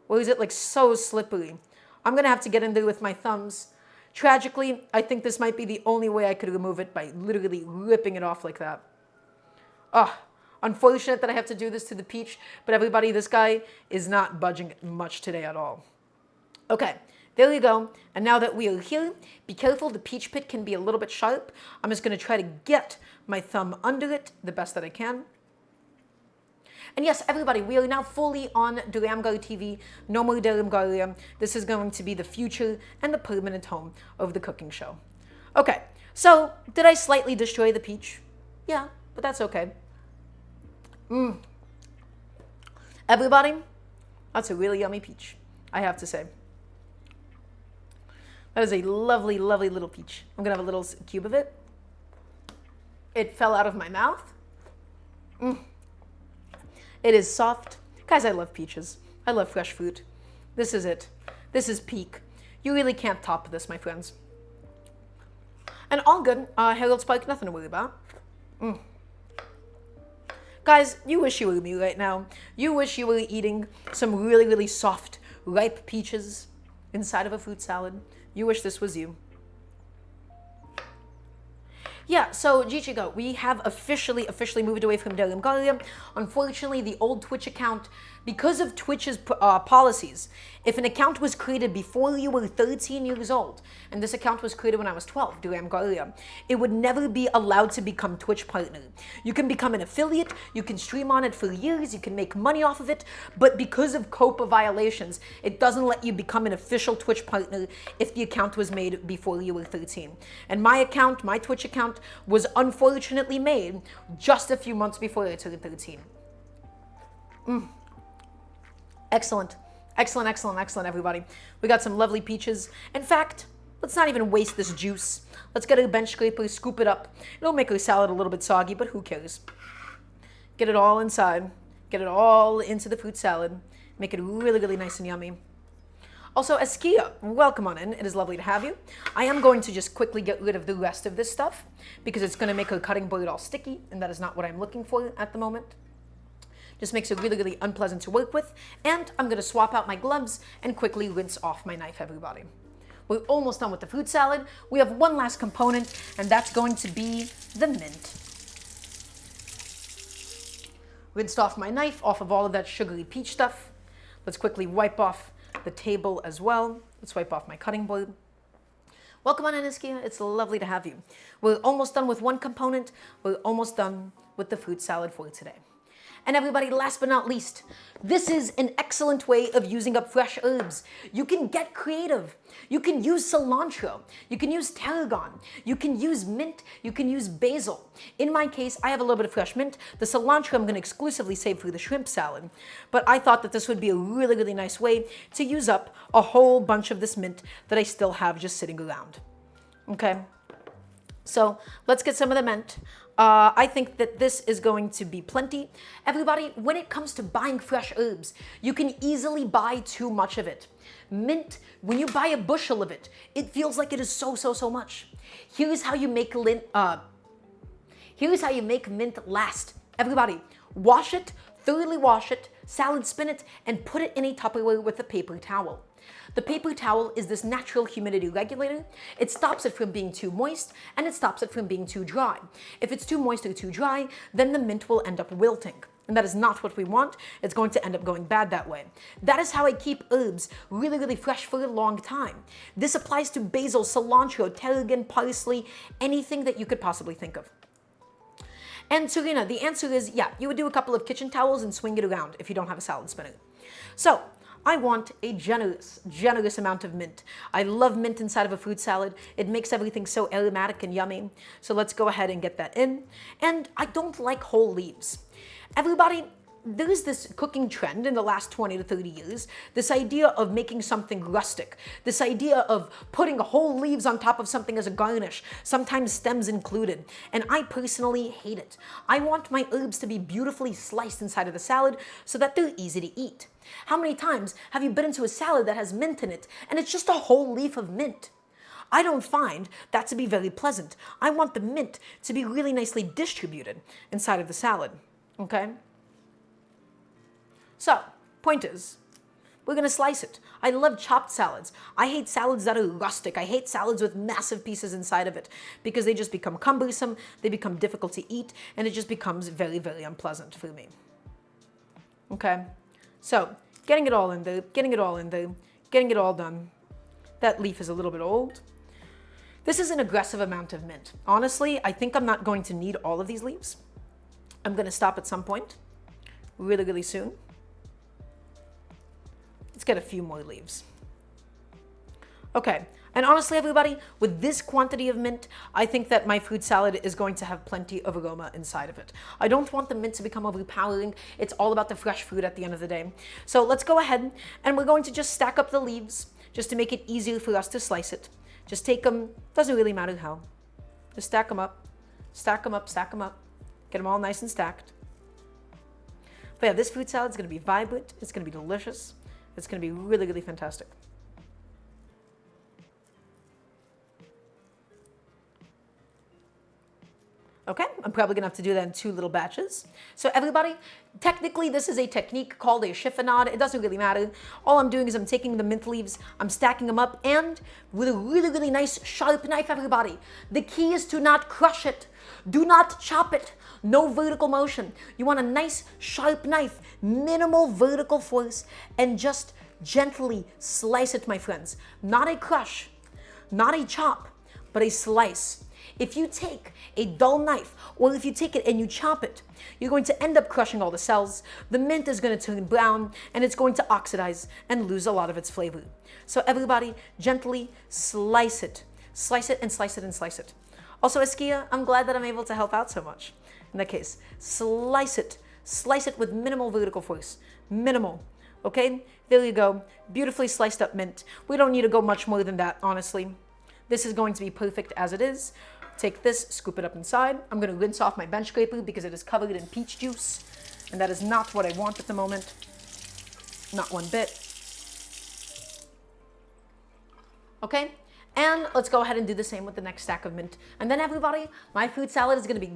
Or is it like so slippery? I'm gonna have to get in there with my thumbs. Tragically, I think this might be the only way I could remove it, by literally ripping it off like that. Unfortunate that I have to do this to the peach, but everybody, this guy is not budging much today at all. Okay, there we go. And now that we are here, be careful, the peach pit can be a little bit sharp. I'm just gonna try to get my thumb under it the best that I can. And yes, everybody, we are now fully on Daramgar TV. No more Daramgar. This is going to be the future and the permanent home of the cooking show. Okay, so did I slightly destroy the peach? Yeah, but that's okay. Everybody, that's a really yummy peach, I have to say. That is a lovely, lovely little peach. I'm gonna have a little cube of it. It fell out of my mouth. It is soft. Guys, I love peaches. I love fresh fruit. This is it. This is peak. You really can't top this, my friends. And all good. Harold Spike, nothing to worry about. Guys, you wish you were me right now. You wish you were eating some really, really soft, ripe peaches inside of a fruit salad. You wish this was you. Yeah, so Jichigo, we have officially moved away from Daramgar. Unfortunately, the old Twitch account, because of Twitch's policies, if an account was created before you were 13 years old, and this account was created when I was 12, Daramgar, it would never be allowed to become Twitch partner. You can become an affiliate, you can stream on it for years, you can make money off of it, but because of COPA violations, it doesn't let you become an official Twitch partner if the account was made before you were 13. And my account, my Twitch account, was unfortunately made just a few months before I turned 13. Excellent. Excellent, excellent, excellent, everybody. We got some lovely peaches. In fact, let's not even waste this juice. Let's get a bench scraper, scoop it up. It'll make our salad a little bit soggy, but who cares? Get it all inside. Get it all into the fruit salad. Make it really, really nice and yummy. Also, Eskia, welcome on in. It is lovely to have you. I am going to just quickly get rid of the rest of this stuff because it's going to make our cutting board all sticky, and that is not what I'm looking for at the moment. Just makes it really, really unpleasant to work with. And I'm going to swap out my gloves and quickly rinse off my knife, everybody. We're almost done with the fruit salad. We have one last component, and that's going to be the mint. Rinsed off my knife, off of all of that sugary peach stuff. Let's quickly wipe off the table as well. Let's wipe off my cutting board. Welcome on in, Iskia. It's lovely to have you. We're almost done with one component. We're almost done with the fruit salad for today. And everybody, last but not least, this is an excellent way of using up fresh herbs. You can get creative. You can use cilantro. You can use tarragon. You can use mint. You can use basil. In my case, I have a little bit of fresh mint. The cilantro I'm going to exclusively save for the shrimp salad. But I thought that this would be a really, really nice way to use up a whole bunch of this mint that I still have just sitting around. Okay? So let's get some of the mint. I think that this is going to be plenty. Everybody, when it comes to buying fresh herbs, you can easily buy too much of it. Mint, when you buy a bushel of it, it feels like it is so much. Here's how you make mint last. Everybody, wash it, thoroughly wash it, salad spin it, and put it in a Tupperware with a paper towel. The paper towel is this natural humidity regulator. It stops it from being too moist, and it stops it from being too dry. If it's too moist or too dry, then the mint will end up wilting. And that is not what we want. It's going to end up going bad that way. That is how I keep herbs really fresh for a long time. This applies to basil, cilantro, tarragon, parsley, anything that you could possibly think of. And Serena, the answer is, yeah, you would do a couple of kitchen towels and swing it around if you don't have a salad spinner. So, I want a generous amount of mint. I love mint inside of a fruit salad. It makes everything so aromatic and yummy. So let's go ahead and get that in. And I don't like whole leaves. Everybody, there is this cooking trend in the last 20 to 30 years, this idea of making something rustic, this idea of putting whole leaves on top of something as a garnish, sometimes stems included, and I personally hate it. I want my herbs to be beautifully sliced inside of the salad so that they're easy to eat. How many times have you been into a salad that has mint in it, and it's just a whole leaf of mint? I don't find that to be very pleasant. I want the mint to be really nicely distributed inside of the salad, okay? So, point is, we're going to slice it. I love chopped salads. I hate salads that are rustic. I hate salads with massive pieces inside of it because they just become cumbersome, they become difficult to eat, and it just becomes very unpleasant for me. Okay? So, getting it all in there, getting it all done. That leaf is a little bit old. This is an aggressive amount of mint. Honestly, I think I'm not going to need all of these leaves. I'm going to stop at some point, really soon. Let's get a few more leaves. Okay, and honestly, everybody, with this quantity of mint, I think that my fruit salad is going to have plenty of aroma inside of it. I don't want the mint to become overpowering. It's all about the fresh fruit at the end of the day. So let's go ahead, and we're going to just stack up the leaves, just to make it easier for us to slice it. Just take them, doesn't really matter how. Just stack them up, stack them up, stack them up. Get them all nice and stacked. But yeah, this fruit salad is going to be vibrant, it's going to be delicious. It's going to be really fantastic. Okay, I'm probably going to have to do that in 2 little batches. So everybody, technically this is a technique called a chiffonade. It doesn't really matter. All I'm doing is I'm taking the mint leaves, I'm stacking them up, and with a really nice sharp knife, everybody. The key is to not crush it. Do not chop it. No vertical motion. You want a nice sharp knife, minimal vertical force, and just gently slice it, my friends. Not a crush, not a chop, but a slice. If you take a dull knife, or if you take it and you chop it, you're going to end up crushing all the cells. The mint is going to turn brown, and it's going to oxidize and lose a lot of its flavor. So everybody, gently slice it. Slice it and slice it and slice it. Also, Eskia, I'm glad that I'm able to help out so much. In that case, slice it. Slice it with minimal vertical force. Minimal. Okay? There you go. Beautifully sliced up mint. We don't need to go much more than that, honestly. This is going to be perfect as it is. Take this, scoop it up inside. I'm going to rinse off my bench scraper because it is covered in peach juice. And that is not what I want at the moment. Not one bit. Okay? And let's go ahead and do the same with the next stack of mint. And then everybody, my fruit salad is going to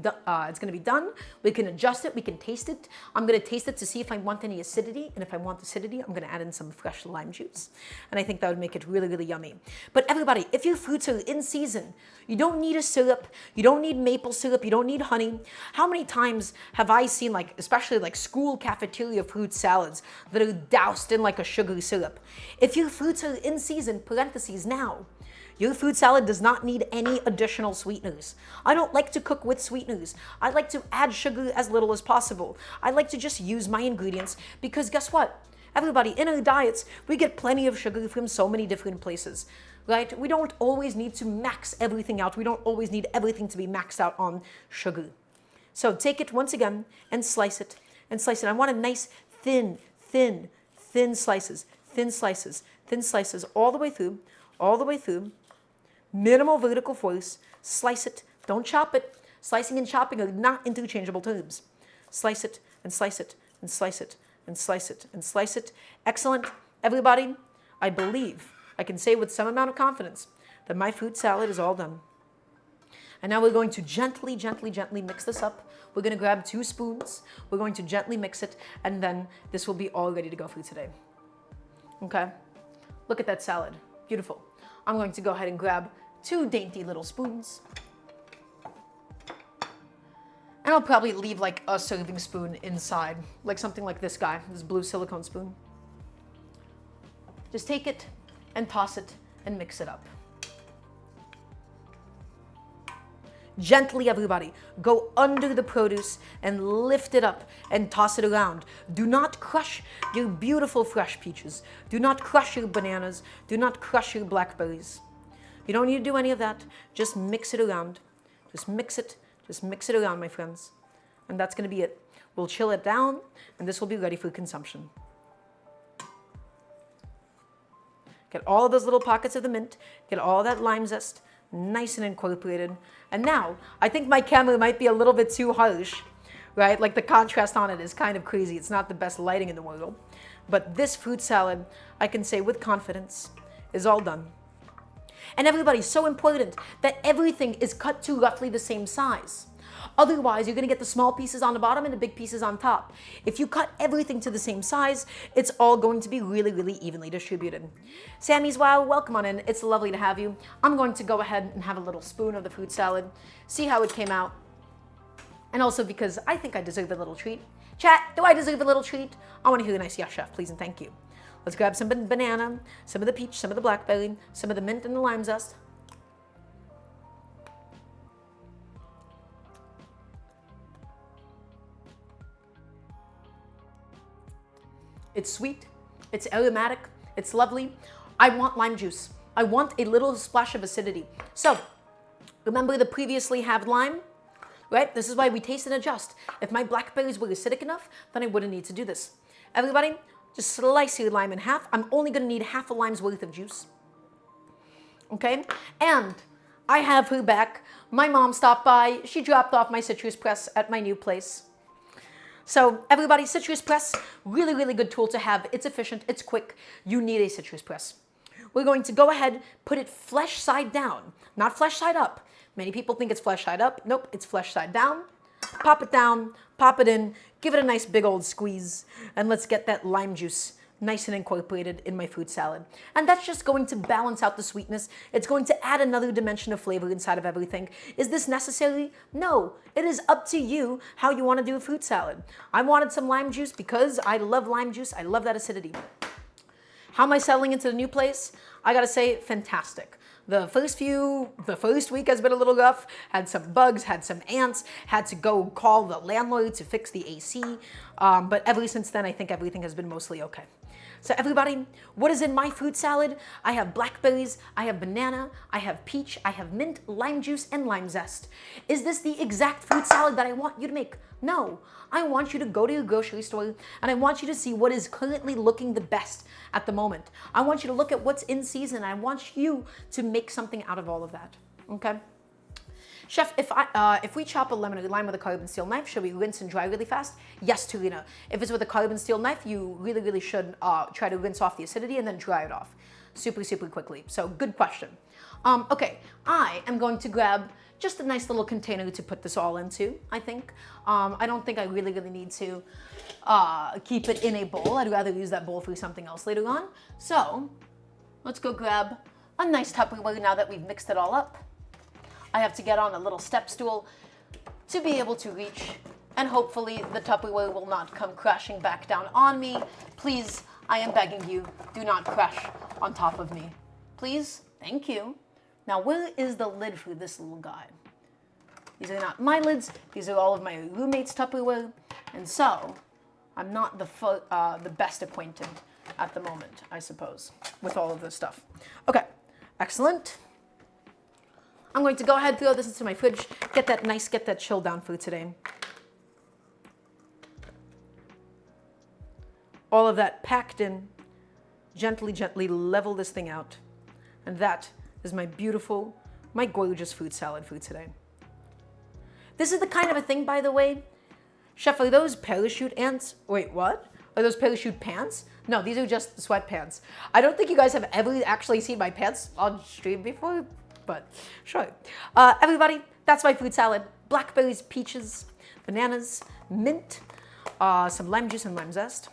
be done. We can adjust it. We can taste it. I'm going to taste it to see if I want any acidity. And if I want acidity, I'm going to add in some fresh lime juice. And I think that would make it really yummy. But everybody, if your fruits are in season, you don't need a syrup. You don't need maple syrup. You don't need honey. How many times have I seen, like, especially like school cafeteria fruit salads that are doused in like a sugar syrup? If your fruits are in season, parentheses now, your fruit salad does not need any additional sweeteners. I don't like to cook with sweeteners. I like to add sugar as little as possible. I like to just use my ingredients because guess what? Everybody, in our diets, we get plenty of sugar from so many different places, right? We don't always need to max everything out. We don't always need everything to be maxed out on sugar. So take it once again and slice it and slice it. I want a nice thin slices, all the way through. Minimal vertical force, slice it, don't chop it, Slicing and chopping are not interchangeable terms. Slice it and slice it and slice it and slice it and slice it. Excellent. Everybody, I believe I can say with some amount of confidence that my fruit salad is all done. And now we're going to gently, gently, gently mix this up. We're going to grab 2 spoons. We're going to gently mix it, and then this will be all ready to go for today. Okay? Look at that salad. Beautiful. I'm going to go ahead and grab 2 dainty little spoons. And I'll probably leave like a serving spoon inside, like something like this guy, this blue silicone spoon. Just take it and toss it and mix it up. Gently, everybody, go under the produce and lift it up and toss it around. Do not crush your beautiful fresh peaches. Do not crush your bananas. Do not crush your blackberries. You don't need to do any of that. Just mix it around. Just mix it around, my friends. And that's going to be it. We'll chill it down, and this will be ready for consumption. Get all of those little pockets of the mint. Get all that lime zest nice and incorporated. And now, I think my camera might be a little bit too harsh, right? Like the contrast on it is kind of crazy. It's not the best lighting in the world. But this fruit salad, I can say with confidence, is all done. And everybody, so important that everything is cut to roughly the same size. Otherwise, you're going to get the small pieces on the bottom and the big pieces on top. If you cut everything to the same size, it's all going to be really, really evenly distributed. Sammy's Wow, welcome on in. It's lovely to have you. I'm going to go ahead and have a little spoon of the fruit salad, see how it came out. And also because I think I deserve a little treat. Chat, do I deserve a little treat? I want to hear a nice yes, chef, please and thank you. Let's grab some banana, some of the peach, some of the blackberry, some of the mint and the lime zest. It's sweet, it's aromatic, it's lovely. I want lime juice. I want a little splash of acidity. So, remember the previously halved lime? Right? This is why we taste and adjust. If my blackberries were acidic enough, then I wouldn't need to do this. Everybody, just slice your lime in half. I'm only gonna need half a lime's worth of juice. Okay? And I have her back. My mom stopped by. She dropped off my citrus press at my new place. So everybody, citrus press, really, really good tool to have. It's efficient, it's quick. You need a citrus press. We're going to go ahead, put it flesh side down, not flesh side up. Many people think it's flesh side up. Nope, it's flesh side down. Pop it down, pop it in, give it a nice big old squeeze, and let's get that lime juice nice and incorporated in my fruit salad. And that's just going to balance out the sweetness. It's going to add another dimension of flavor inside of everything. Is this necessary? No. It is up to you how you want to do a fruit salad. I wanted some lime juice because I love lime juice. I love that acidity. How am I settling into the new place? I gotta say, fantastic. The first week has been a little rough. Had some bugs, had some ants, had to go call the landlord to fix the AC. But ever since then, I think everything has been mostly okay. So everybody, what is in my fruit salad? I have blackberries, I have banana, I have peach, I have mint, lime juice, and lime zest. Is this the exact fruit salad that I want you to make? No. I want you to go to your grocery store and I want you to see what is currently looking the best at the moment. I want you to look at what's in season. I want you to make something out of all of that. Okay? Chef, if we chop a lemon or lime with a carbon steel knife, should we rinse and dry really fast? Yes, Turina. If it's with a carbon steel knife, you really, really should try to rinse off the acidity and then dry it off super, super quickly. So good question. Okay, I am going to grab just a nice little container to put this all into, I think. I don't think I really, really need to keep it in a bowl. I'd rather use that bowl for something else later on. So let's go grab a nice Tupperware now that we've mixed it all up. I have to get on a little step stool to be able to reach, and hopefully the Tupperware will not come crashing back down on me. Please, I am begging you, do not crash on top of me. Please, thank you. Now, where is the lid for this little guy? These are not my lids, these are all of my roommates' Tupperware, and so I'm not the best acquainted at the moment, I suppose, with all of this stuff. Okay, excellent. I'm going to go ahead, throw this into my fridge, get that chill down for today. All of that packed in, gently, gently level this thing out. And that is my beautiful, my gorgeous fruit salad for today. This is the kind of a thing, by the way. Chef, are those parachute ants? Wait, what? Are those parachute pants? No, these are just sweatpants. I don't think you guys have ever actually seen my pants on stream before, but sure. Everybody, that's my fruit salad. Blackberries, peaches, bananas, mint, some lime juice and lime zest.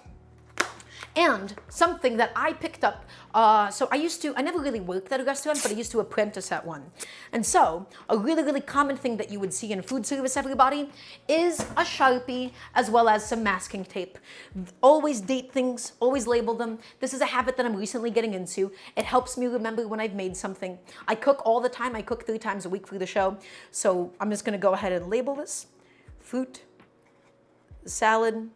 And something that I picked up, so I never really worked at a restaurant, but I used to apprentice at one. And so a really, really common thing that you would see in food service, everybody, is a Sharpie as well as some masking tape. Always date things, always label them. This is a habit that I'm recently getting into. It helps me remember when I've made something. I cook all the time. I cook 3 times a week for the show. So I'm just gonna go ahead and label this. Fruit, salad,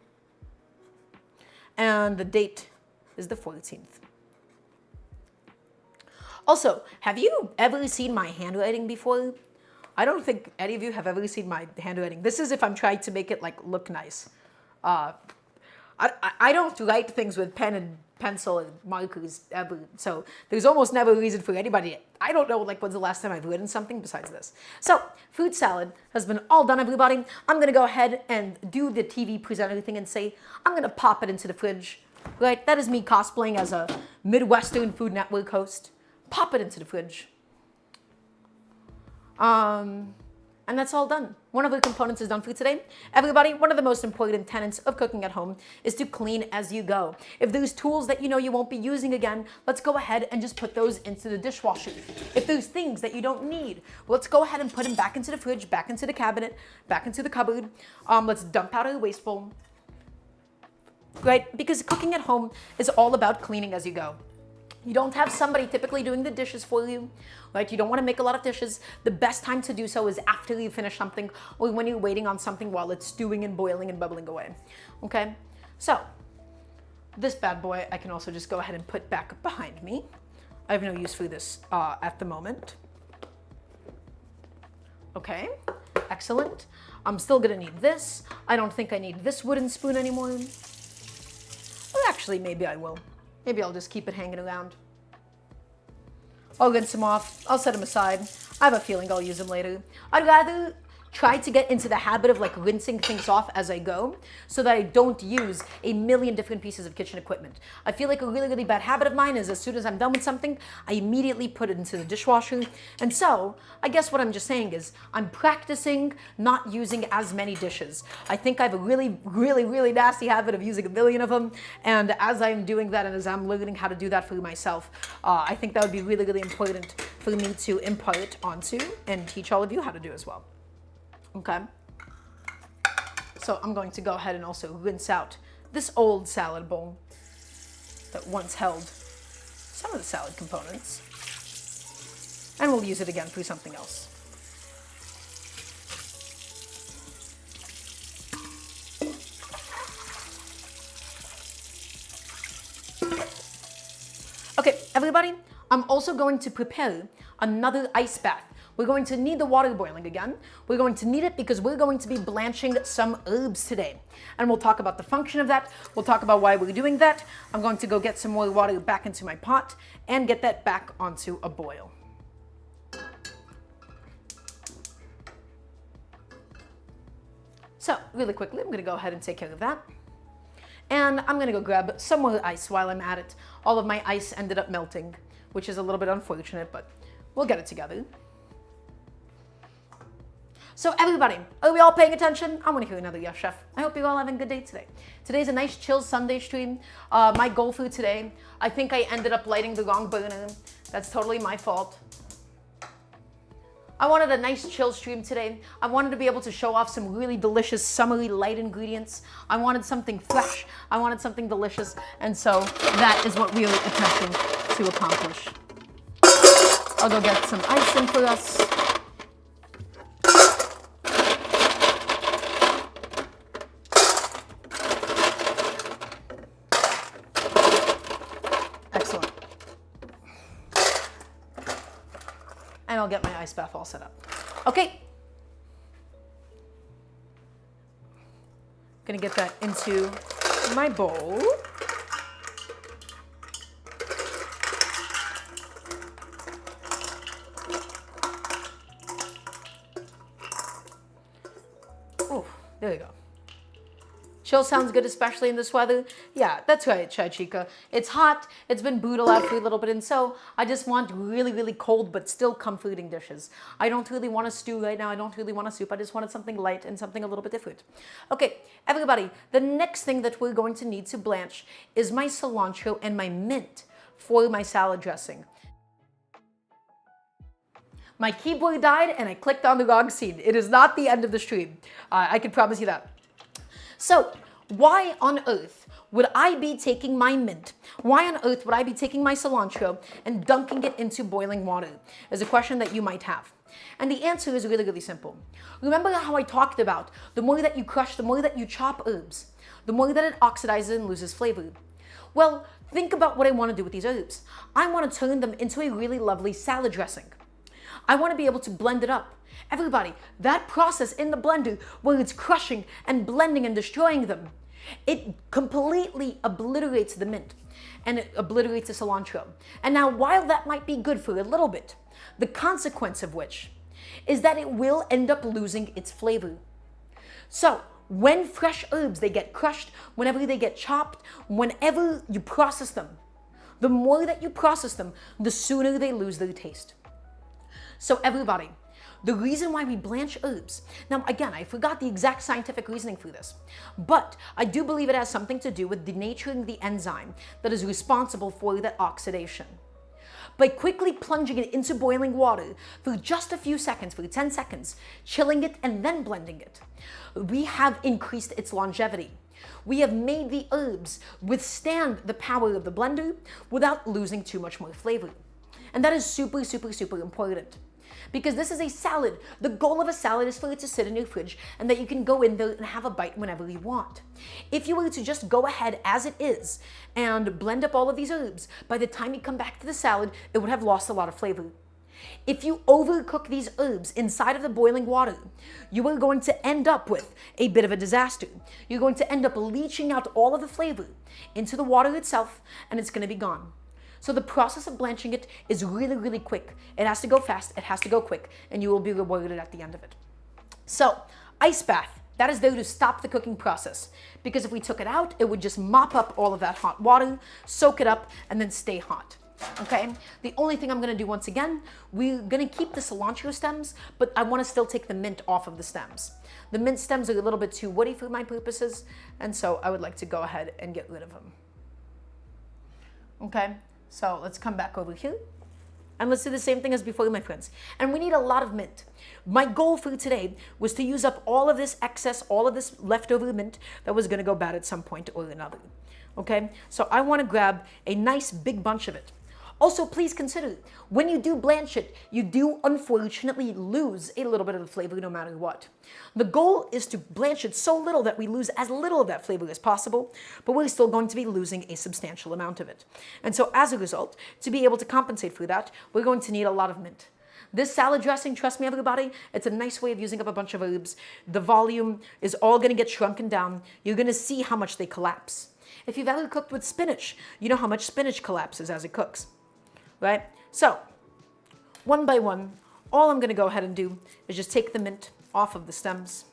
and the date is the 14th. Also, have you ever seen my handwriting before? I don't think any of you have ever seen my handwriting. This is if I'm trying to make it like look nice. I don't write things with pen and pencil and markers ever, so there's almost never a reason for anybody. I don't know like when's the last time I've written something besides this. So fruit salad has been all done, everybody. I'm gonna go ahead and do the TV presenter thing and say I'm gonna pop it into the fridge. Right, that is me cosplaying as a Midwestern Food Network host. Pop it into the fridge. And that's all done. One of the components is done for today. Everybody, one of the most important tenets of cooking at home is to clean as you go. If there's tools that you know you won't be using again, let's go ahead and just put those into the dishwasher. If there's things that you don't need, let's go ahead and put them back into the fridge, back into the cabinet, back into the cupboard. Let's dump out of the waste bowl. Right? Because cooking at home is all about cleaning as you go. You don't have somebody typically doing the dishes for you, right? You don't want to make a lot of dishes. The best time to do so is after you finish something or when you're waiting on something while it's stewing and boiling and bubbling away, okay? So this bad boy, I can also just go ahead and put back behind me. I have no use for this at the moment. Okay, excellent. I'm still gonna need this. I don't think I need this wooden spoon anymore. Well, actually, maybe I will. Maybe I'll just keep it hanging around. I'll rinse them off. I'll set them aside. I have a feeling I'll use them later. I'd rather try to get into the habit of like rinsing things off as I go so that I don't use a million different pieces of kitchen equipment. I feel like a really, really bad habit of mine is as soon as I'm done with something, I immediately put it into the dishwasher. And so I guess what I'm just saying is I'm practicing not using as many dishes. I think I have a really, really, really nasty habit of using a million of them. And as I'm doing that and as I'm learning how to do that for myself, I think that would be really, really important for me to impart onto and teach all of you how to do as well. Okay, so I'm going to go ahead and also rinse out this old salad bowl that once held some of the salad components, and we'll use it again for something else. Okay, everybody, I'm also going to prepare another ice bath. We're going to need the water boiling again. We're going to need it because we're going to be blanching some herbs today. And we'll talk about the function of that. We'll talk about why we're doing that. I'm going to go get some more water back into my pot and get that back onto a boil. So really quickly, I'm going to go ahead and take care of that. And I'm going to go grab some more ice while I'm at it. All of my ice ended up melting, which is a little bit unfortunate, but we'll get it together. So everybody, are we all paying attention? I want to hear another yes, chef. I hope you're all having a good day today. Today's a nice chill Sunday stream. My goal for today, I think I ended up lighting the wrong burner. That's totally my fault. I wanted a nice chill stream today. I wanted to be able to show off some really delicious summery light ingredients. I wanted something fresh. I wanted something delicious. And so that is what we are attempting to accomplish. I'll go get some ice in for us. Excellent. And I'll get my ice bath all set up. Okay. Gonna get that into my bowl. There you go. Chill sounds good, especially in this weather. Yeah, that's right, Chai Chica. It's hot, it's been brutal out for a little bit, and so I just want really, really cold but still comforting dishes. I don't really want a stew right now, I don't really want a soup, I just wanted something light and something a little bit different. Okay, everybody, the next thing that we're going to need to blanch is my cilantro and my mint for my salad dressing. My keyboard died and I clicked on the wrong scene. It is not the end of the stream. I can promise you that. So, why on earth would I be taking my mint? Why on earth would I be taking my cilantro and dunking it into boiling water? Is a question that you might have. And the answer is really, really simple. Remember how I talked about the more that you crush, the more that you chop herbs, the more that it oxidizes and loses flavor. Well, think about what I want to do with these herbs. I want to turn them into a really lovely salad dressing. I want to be able to blend it up. Everybody, that process in the blender where it's crushing and blending and destroying them, it completely obliterates the mint and it obliterates the cilantro. And now, while that might be good for a little bit, the consequence of which is that it will end up losing its flavor. So, when fresh herbs, they get crushed, whenever they get chopped, whenever you process them, the more that you process them, the sooner they lose their taste. So everybody, the reason why we blanch herbs, now again, I forgot the exact scientific reasoning for this, but I do believe it has something to do with denaturing the enzyme that is responsible for that oxidation. By quickly plunging it into boiling water for just a few seconds, for 10 seconds, chilling it and then blending it, we have increased its longevity. We have made the herbs withstand the power of the blender without losing too much more flavor. And that is super, super, super important. Because this is a salad. The goal of a salad is for it to sit in your fridge and that you can go in there and have a bite whenever you want. If you were to just go ahead as it is and blend up all of these herbs, by the time you come back to the salad, it would have lost a lot of flavor. If you overcook these herbs inside of the boiling water, you are going to end up with a bit of a disaster. You're going to end up leaching out all of the flavor into the water itself, and it's going to be gone. So the process of blanching it is really, really quick. It has to go fast, it has to go quick, and you will be rewarded at the end of it. So, ice bath, that is there to stop the cooking process. Because if we took it out, it would just mop up all of that hot water, soak it up, and then stay hot. Okay? The only thing I'm gonna do once again, we're gonna keep the cilantro stems, but I wanna still take the mint off of the stems. The mint stems are a little bit too woody for my purposes, and so I would like to go ahead and get rid of them. Okay? So let's come back over here and let's do the same thing as before, my friends. And we need a lot of mint. My goal for today was to use up all of this excess, all of this leftover mint that was gonna go bad at some point or another. Okay, so I wanna grab a nice big bunch of it. Also, please consider, when you do blanch it, you do unfortunately lose a little bit of the flavor no matter what. The goal is to blanch it so little that we lose as little of that flavor as possible, but we're still going to be losing a substantial amount of it. And so as a result, to be able to compensate for that, we're going to need a lot of mint. This salad dressing, trust me everybody, it's a nice way of using up a bunch of herbs. The volume is all gonna get shrunken down. You're gonna see how much they collapse. If you've ever cooked with spinach, you know how much spinach collapses as it cooks. Right? So, one by one, all I'm going to go ahead and do is just take the mint off of the stems,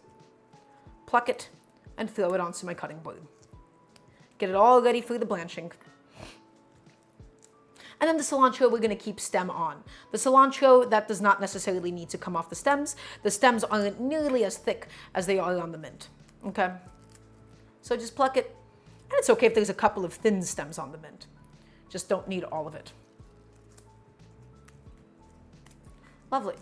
pluck it, and throw it onto my cutting board. Get it all ready for the blanching. And then the cilantro, we're going to keep stem on. The cilantro, that does not necessarily need to come off the stems. The stems aren't nearly as thick as they are on the mint. Okay? So just pluck it. And it's okay if there's a couple of thin stems on the mint. Just don't need all of it. Lovely.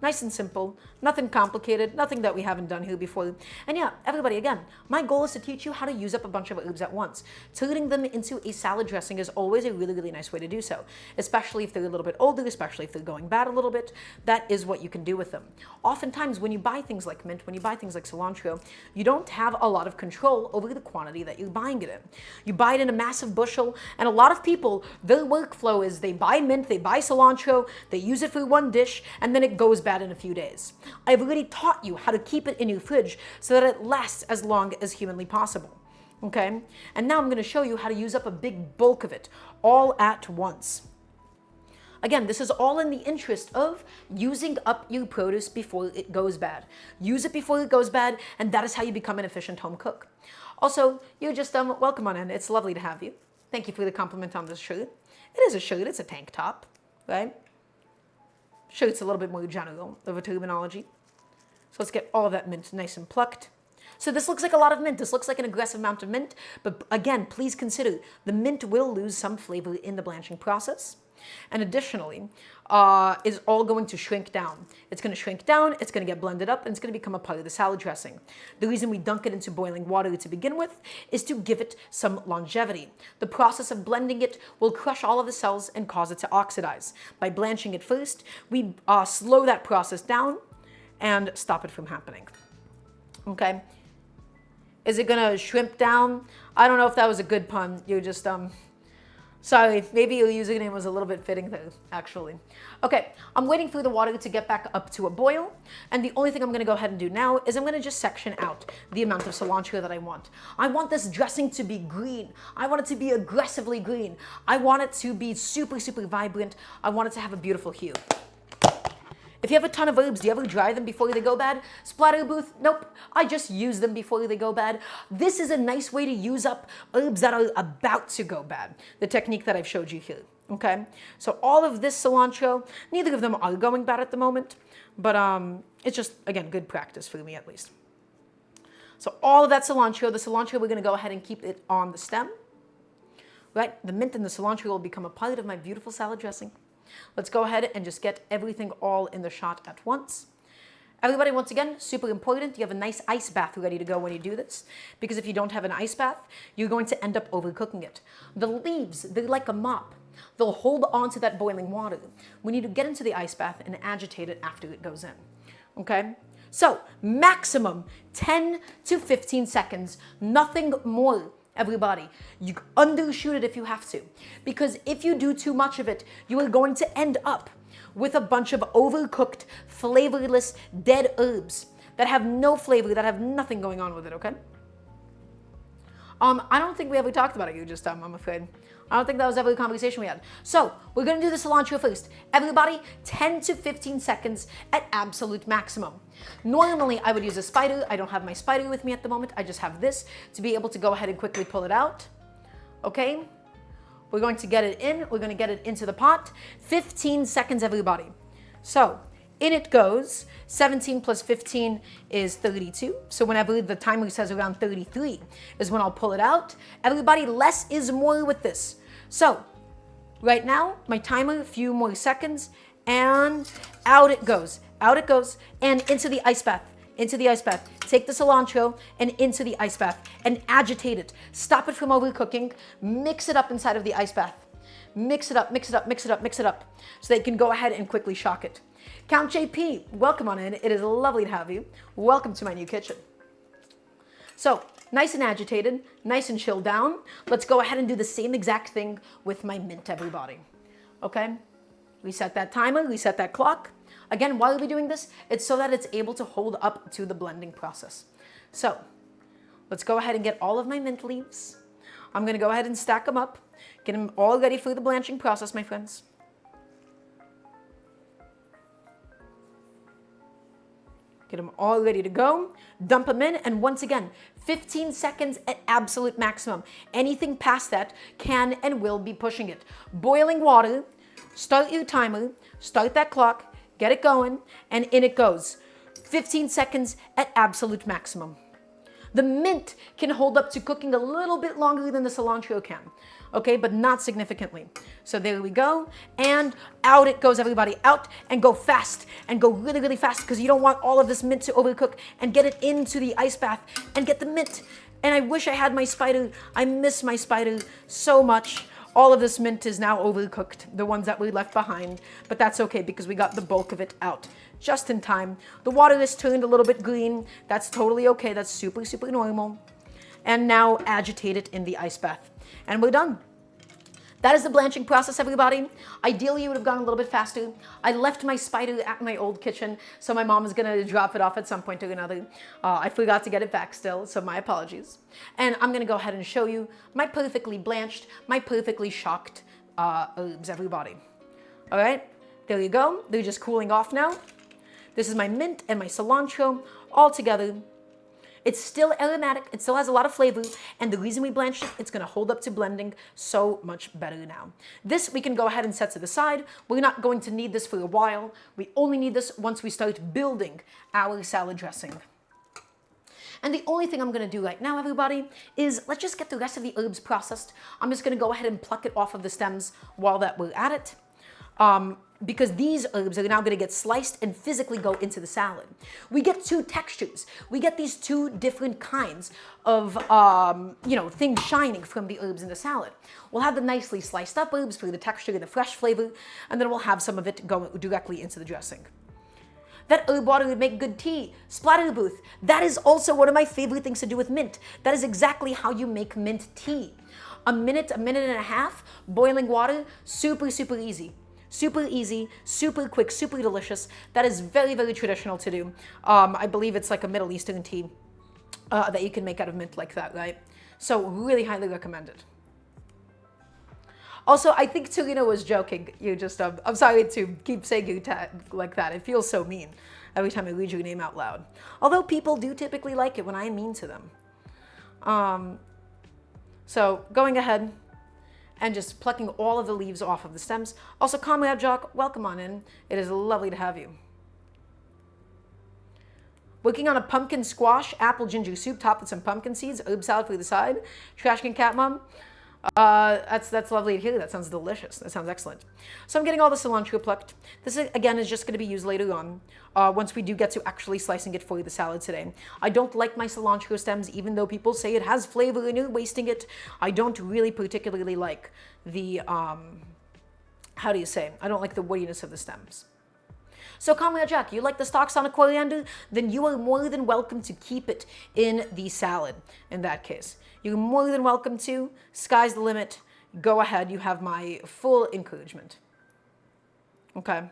Nice and simple, nothing complicated, nothing that we haven't done here before. And yeah, everybody, again, my goal is to teach you how to use up a bunch of herbs at once. Turning them into a salad dressing is always a really, really nice way to do so, especially if they're a little bit older, especially if they're going bad a little bit. That is what you can do with them. Oftentimes, when you buy things like mint, when you buy things like cilantro, you don't have a lot of control over the quantity that you're buying it in. You buy it in a massive bushel, and a lot of people, their workflow is they buy mint, they buy cilantro, they use it for one dish, and then it goes bad in a few days. I've already taught you how to keep it in your fridge so that it lasts as long as humanly possible. Okay? And now I'm going to show you how to use up a big bulk of it all at once. Again, this is all in the interest of using up your produce before it goes bad. Use it before it goes bad, and that is how you become an efficient home cook. Also, you're just welcome on in. It's lovely to have you. Thank you for the compliment on this shirt. It is a shirt, it's a tank top, right? Shirt's a little bit more general of a terminology. So let's get all of that mint nice and plucked. So this looks like a lot of mint. This looks like an aggressive amount of mint. But again, please consider the mint will lose some flavor in the blanching process. And additionally, is all going to shrink down. It's going to shrink down, it's going to get blended up, and it's going to become a part of the salad dressing. The reason we dunk it into boiling water to begin with is to give it some longevity. The process of blending it will crush all of the cells and cause it to oxidize. By blanching it first, we slow that process down and stop it from happening. Okay? Is it gonna shrimp down? I don't know if that was a good pun. You just, sorry, maybe your username was a little bit fitting there, actually. Okay, I'm waiting for the water to get back up to a boil, and the only thing I'm gonna go ahead and do now is I'm gonna just section out the amount of cilantro that I want. I want this dressing to be green. I want it to be aggressively green. I want it to be super, super vibrant. I want it to have a beautiful hue. If you have a ton of herbs, do you ever dry them before they go bad? Splatter booth? Nope. I just use them before they go bad. This is a nice way to use up herbs that are about to go bad. The technique that I've showed you here. Okay? So all of this cilantro, neither of them are going bad at the moment, but it's just, again, good practice for me at least. So all of that cilantro, the cilantro, we're going to go ahead and keep it on the stem. Right? The mint and the cilantro will become a part of my beautiful salad dressing. Let's go ahead and just get everything all in the shot at once. Everybody, once again, super important, you have a nice ice bath ready to go when you do this, because if you don't have an ice bath, you're going to end up overcooking it. The leaves, they're like a mop. They'll hold on to that boiling water. We need to get into the ice bath and agitate it after it goes in. Okay? So, maximum 10 to 15 seconds, nothing more. Everybody, you undershoot it if you have to, because if you do too much of it, you are going to end up with a bunch of overcooked, flavorless, dead herbs that have no flavor, that have nothing going on with it, okay? I don't think we ever talked about it, I'm afraid. I don't think that was ever a conversation we had. So, we're gonna do the cilantro first. Everybody, 10 to 15 seconds at absolute maximum. Normally, I would use a spider. I don't have my spider with me at the moment. I just have this to be able to go ahead and quickly pull it out. Okay? We're going to get it in. We're gonna get it into the pot. 15 seconds, everybody. So, in it goes. 17 plus 15 is 32. So whenever the timer says around 33 is when I'll pull it out. Everybody, less is more with this. So right now, my timer, a few more seconds, and out it goes. Out it goes, and into the ice bath. Into the ice bath. Take the cilantro and into the ice bath and agitate it. Stop it from overcooking. Mix it up inside of the ice bath. Mix it up, mix it up, mix it up, mix it up, so that you can go ahead and quickly shock it. Count JP, welcome on in. It is lovely to have you. Welcome to my new kitchen. So, nice and agitated, nice and chilled down. Let's go ahead and do the same exact thing with my mint, everybody. Okay? Reset that timer, reset that clock. Again, why are we doing this? It's so that it's able to hold up to the blending process. So, let's go ahead and get all of my mint leaves. I'm gonna go ahead and stack them up. Get them all ready for the blanching process, my friends. Get them all ready to go. Dump them in, and once again, 15 seconds at absolute maximum. Anything past that can and will be pushing it. Boiling water, start your timer, start that clock, get it going, and in it goes. 15 seconds at absolute maximum. The mint can hold up to cooking a little bit longer than the cilantro can, okay, but not significantly. So there we go, and out it goes, everybody. Out, and go fast, and go really, really fast, because you don't want all of this mint to overcook, and get it into the ice bath, and get the mint. And I wish I had my spider. I miss my spider so much. All of this mint is now overcooked, the ones that we left behind, but that's okay because we got the bulk of it out just in time. The water is turned a little bit green. That's totally okay. That's super, super normal. And now agitate it in the ice bath. And we're done. That is the blanching process, everybody. Ideally, you would have gone a little bit faster. I left my spider at my old kitchen, so my mom is gonna drop it off at some point or another. I forgot to get it back still, so my apologies. And I'm gonna go ahead and show you my perfectly blanched, my perfectly shocked herbs, everybody. All right, there you go. They're just cooling off now. This is my mint and my cilantro all together. It's still aromatic, it still has a lot of flavor, and the reason we blanched it, it's gonna hold up to blending so much better now. This we can go ahead and set to the side. We're not going to need this for a while. We only need this once we start building our salad dressing. And the only thing I'm gonna do right now, everybody, is let's just get the rest of the herbs processed. I'm just gonna go ahead and pluck it off of the stems while that we're at it. Because these herbs are now going to get sliced and physically go into the salad. We get two textures. We get these two different kinds of, things shining from the herbs in the salad. We'll have the nicely sliced up herbs for the texture and the fresh flavor, and then we'll have some of it go directly into the dressing. That herb water would make good tea. Splatter booth. That is also one of my favorite things to do with mint. That is exactly how you make mint tea. A minute and a half, boiling water, super, super easy. Super easy, super quick, super delicious. That is very, very traditional to do. I believe it's like a Middle Eastern tea that you can make out of mint like that, right? So really highly recommended. Also, I think Torino was joking. I'm sorry to keep saying you like that. It feels so mean every time I read your name out loud. Although people do typically like it when I am mean to them. So going ahead and just plucking all of the leaves off of the stems. Also, Comrade Jock, welcome on in. It is lovely to have you. Working on a pumpkin squash, apple ginger soup topped with some pumpkin seeds, herb salad for the side. Trash can cat mom. That's lovely to hear. That sounds delicious. That sounds excellent. So I'm getting all the cilantro plucked. This again is just going to be used later on once we do get to actually slicing it for the salad today. I don't like my cilantro stems, even though people say it has flavor and you're wasting it. I don't really particularly like the how do you say? I don't like the woodiness of the stems. So Comrade Jack, you like the stalks on a coriander? Then you are more than welcome to keep it in the salad in that case. You're more than welcome to. Sky's the limit. Go ahead. You have my full encouragement. Okay.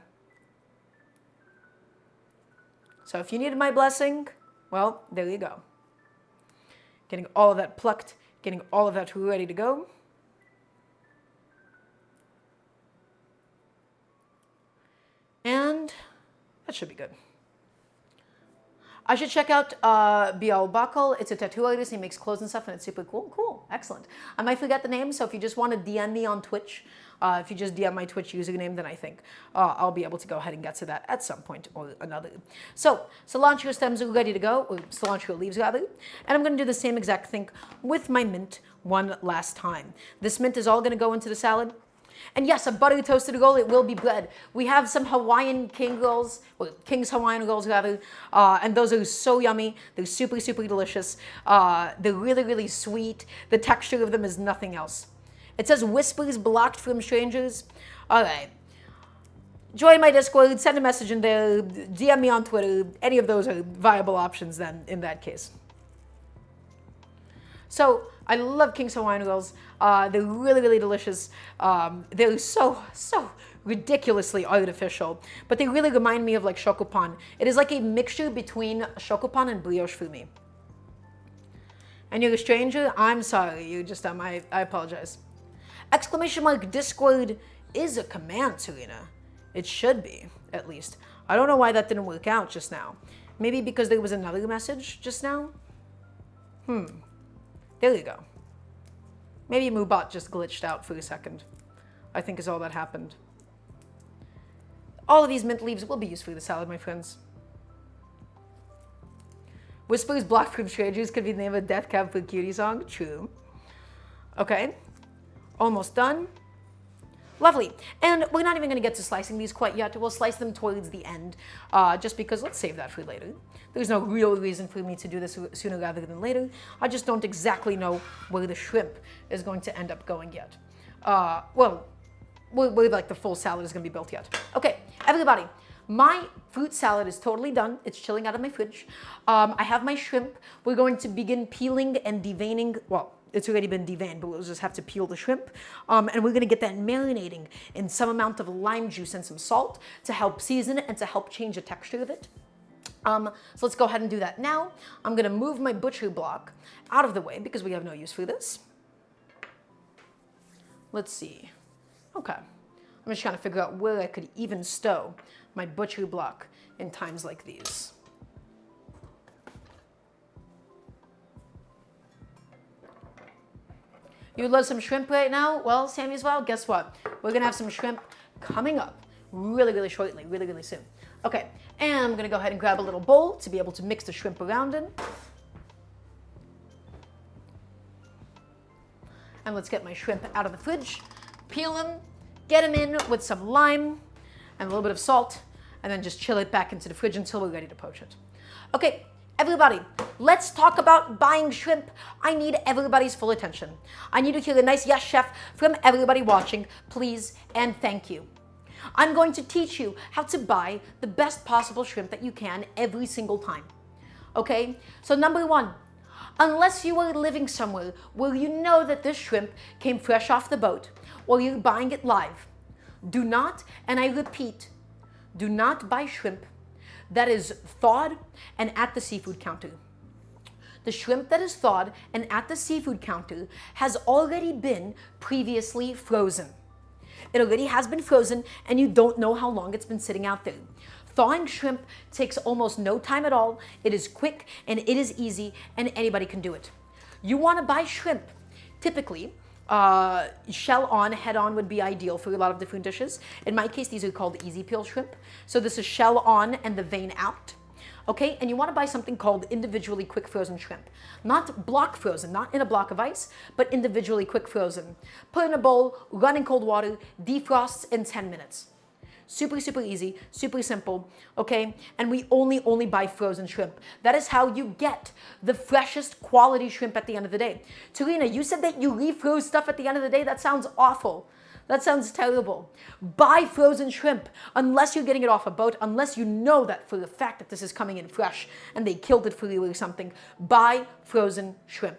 So if you needed my blessing, well, there you go. Getting all of that plucked, getting all of that ready to go. And that should be good. I should check out Bial Bakal. It's a tattoo artist. He makes clothes and stuff, and it's super cool. Cool. Excellent. I might forget the name, so if you just want to DM me on Twitch, if you just DM my Twitch username, then I think I'll be able to go ahead and get to that at some point or another. So cilantro stems are ready to go, or cilantro leaves rather, and I'm going to do the same exact thing with my mint one last time. This mint is all going to go into the salad. And yes, a buttery toasted roll, it will be bread. We have some Hawaiian king rolls, or King's Hawaiian rolls rather, and those are so yummy. They're super, super delicious. They're really, really sweet. The texture of them is nothing else. It says whispers blocked from strangers. All right. Join my Discord, send a message in there, DM me on Twitter. Any of those are viable options then in that case. So I love King's Hawaiian rolls. They're really, really delicious. They're so ridiculously artificial, but they really remind me of like shokupan. It is like a mixture between shokupan and brioche for me. And you're a stranger? I'm sorry. You just, I apologize. Exclamation mark Discord is a command, Serena. It should be, at least. I don't know why that didn't work out just now. Maybe because there was another message just now? There you go. Maybe Mubot just glitched out for a second. I think is all that happened. All of these mint leaves will be used for the salad, my friends. Whispers blocked from strangers could be the name of a Death Cab for Cutie song. True. Okay. Almost done. Lovely. And we're not even going to get to slicing these quite yet. We'll slice them towards the end, just because let's save that for later. There's no real reason for me to do this sooner rather than later. I just don't exactly know where the shrimp is going to end up going yet. Where like the full salad is going to be built yet. Okay, everybody. My fruit salad is totally done. It's chilling out of my fridge. I have my shrimp. We're going to begin peeling and deveining. Well, it's already been deveined, but we'll just have to peel the shrimp. And we're going to get that marinating in some amount of lime juice and some salt to help season it and to help change the texture of it. So let's go ahead and do that now. I'm going to move my butcher block out of the way because we have no use for this. Let's see. Okay. I'm just trying to figure out where I could even stow my butchery block in times like these. You would love some shrimp right now? Well, Sammy as well, guess what? We're gonna have some shrimp coming up really, really shortly, really, really soon. Okay, and I'm gonna go ahead and grab a little bowl to be able to mix the shrimp around in. And let's get my shrimp out of the fridge, peel them, get them in with some lime and a little bit of salt, and then just chill it back into the fridge until we're ready to poach it. Okay, everybody, let's talk about buying shrimp. I need everybody's full attention. I need to hear a nice yes, chef, from everybody watching, please and thank you. I'm going to teach you how to buy the best possible shrimp that you can every single time. Okay, so number one, unless you are living somewhere where you know that this shrimp came fresh off the boat or you're buying it live, do not, and I repeat, do not buy shrimp that is thawed and at the seafood counter. The shrimp that is thawed and at the seafood counter has already been previously frozen. It already has been frozen and you don't know how long it's been sitting out there. Thawing shrimp takes almost no time at all. It is quick and it is easy and anybody can do it. You want to buy shrimp. Typically, shell on, head on would be ideal for a lot of different dishes. In my case, these are called easy peel shrimp. So this is shell on and the vein out. Okay, and you want to buy something called individually quick frozen shrimp. Not block frozen, not in a block of ice, but individually quick frozen. Put in a bowl, run in cold water, defrosts in 10 minutes. Super, super easy, super simple, okay? And we only buy frozen shrimp. That is how you get the freshest quality shrimp at the end of the day. Tarina, you said that you refroze stuff at the end of the day? That sounds awful. That sounds terrible. Buy frozen shrimp unless you're getting it off a boat, unless you know that for the fact that this is coming in fresh and they killed it for you or something. Buy frozen shrimp.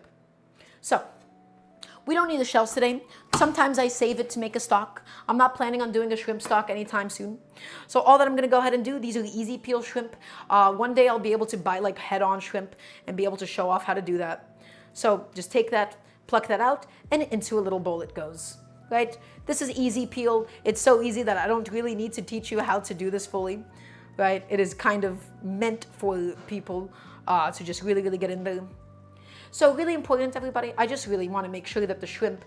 So, we don't need the shells today. Sometimes I save it to make a stock. I'm not planning on doing a shrimp stock anytime soon. So all that I'm gonna go ahead and do, these are the easy peel shrimp. One day I'll be able to buy like head-on shrimp and be able to show off how to do that. So just take that, pluck that out, and into a little bowl it goes, right? This is easy peel. It's so easy that I don't really need to teach you how to do this fully, right? It is kind of meant for people to just really, really get in there. So really important, everybody. I just really want to make sure that the shrimp,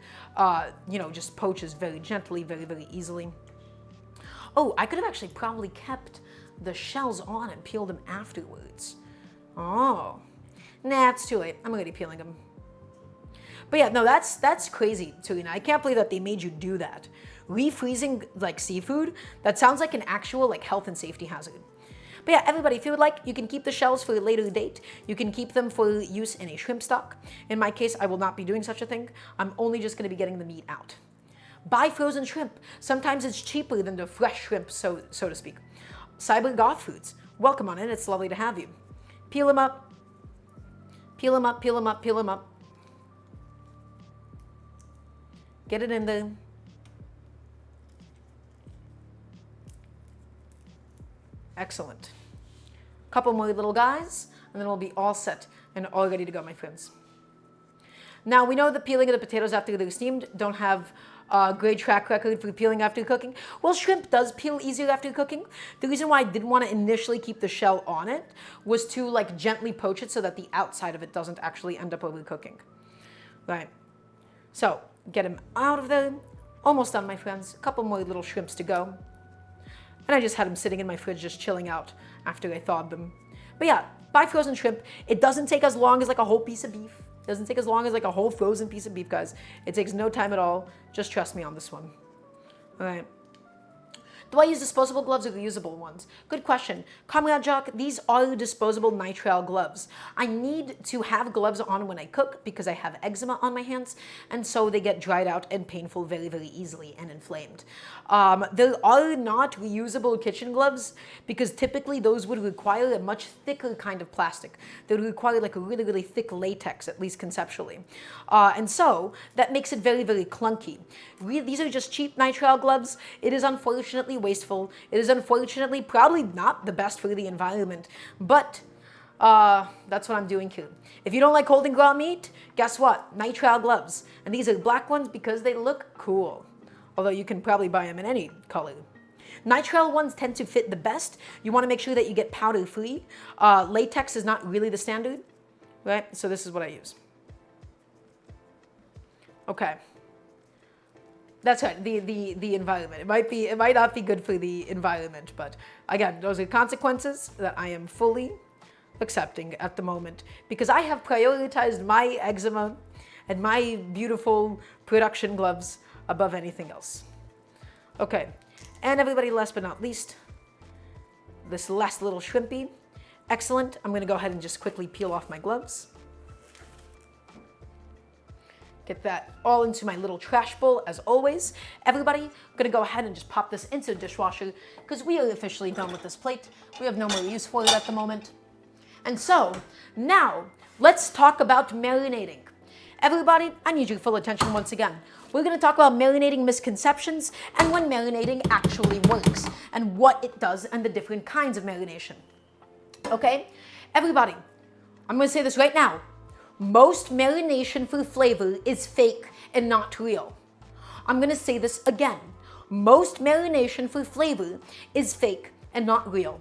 just poaches very gently, very, very easily. Oh, I could have actually probably kept the shells on and peeled them afterwards. Oh, nah, it's too late. I'm already peeling them. But yeah, no, that's crazy, Tarina. I can't believe that they made you do that. Refreezing like seafood, that sounds like an actual like health and safety hazard. But yeah, everybody, if you would like, you can keep the shells for a later date. You can keep them for use in a shrimp stock. In my case, I will not be doing such a thing. I'm only just going to be getting the meat out. Buy frozen shrimp. Sometimes it's cheaper than the fresh shrimp, so to speak. Cyber Goth Foods, welcome on in. It's lovely to have you. Peel them up. Peel them up, peel them up, peel them up. Get it in there. Excellent. Couple more little guys, and then we'll be all set and all ready to go, my friends. Now, we know the peeling of the potatoes after they're steamed don't have a great track record for peeling after cooking. Well, shrimp does peel easier after cooking. The reason why I didn't want to initially keep the shell on it was to like gently poach it so that the outside of it doesn't actually end up overcooking. Right. So, get them out of there. Almost done, my friends. A couple more little shrimps to go. And I just had them sitting in my fridge just chilling out after I thawed them. But yeah, buy frozen shrimp. It doesn't take as long as like a whole piece of beef. It doesn't take as long as like a whole frozen piece of beef, guys. It takes no time at all. Just trust me on this one. All right. Do I use disposable gloves or reusable ones? Good question. Comrade Jock, these are disposable nitrile gloves. I need to have gloves on when I cook because I have eczema on my hands, and so they get dried out and painful very, very easily and inflamed. There are not reusable kitchen gloves because typically those would require a much thicker kind of plastic. They would require like a really, really thick latex, at least conceptually. And so that makes it very, very clunky. These are just cheap nitrile gloves. It is unfortunately wasteful. It is unfortunately probably not the best for the environment, but that's what I'm doing here. If you don't like holding raw meat, guess what? Nitrile gloves. And these are black ones because they look cool. although you can probably buy them in any color. Nitrile ones tend to fit the best. You want to make sure that you get powder free. Latex is not really the standard, right? So this is what I use. Okay. That's right, the environment. It might not be good for the environment, but again, those are consequences that I am fully accepting at the moment because I have prioritized my eczema and my beautiful production gloves above anything else. Okay, and everybody, last but not least, this last little shrimpy. Excellent. I'm gonna go ahead and just quickly peel off my gloves. Get that all into my little trash bowl as always. Everybody, I'm gonna go ahead and just pop this into the dishwasher because we are officially done with this plate. We have no more use for it at the moment. And so, now, let's talk about marinating. Everybody, I need your full attention once again. We're gonna talk about marinating misconceptions and when marinating actually works and what it does and the different kinds of marination. Okay? Everybody, I'm gonna say this right now. Most marination for flavor is fake and not real. I'm gonna say this again. Most marination for flavor is fake and not real.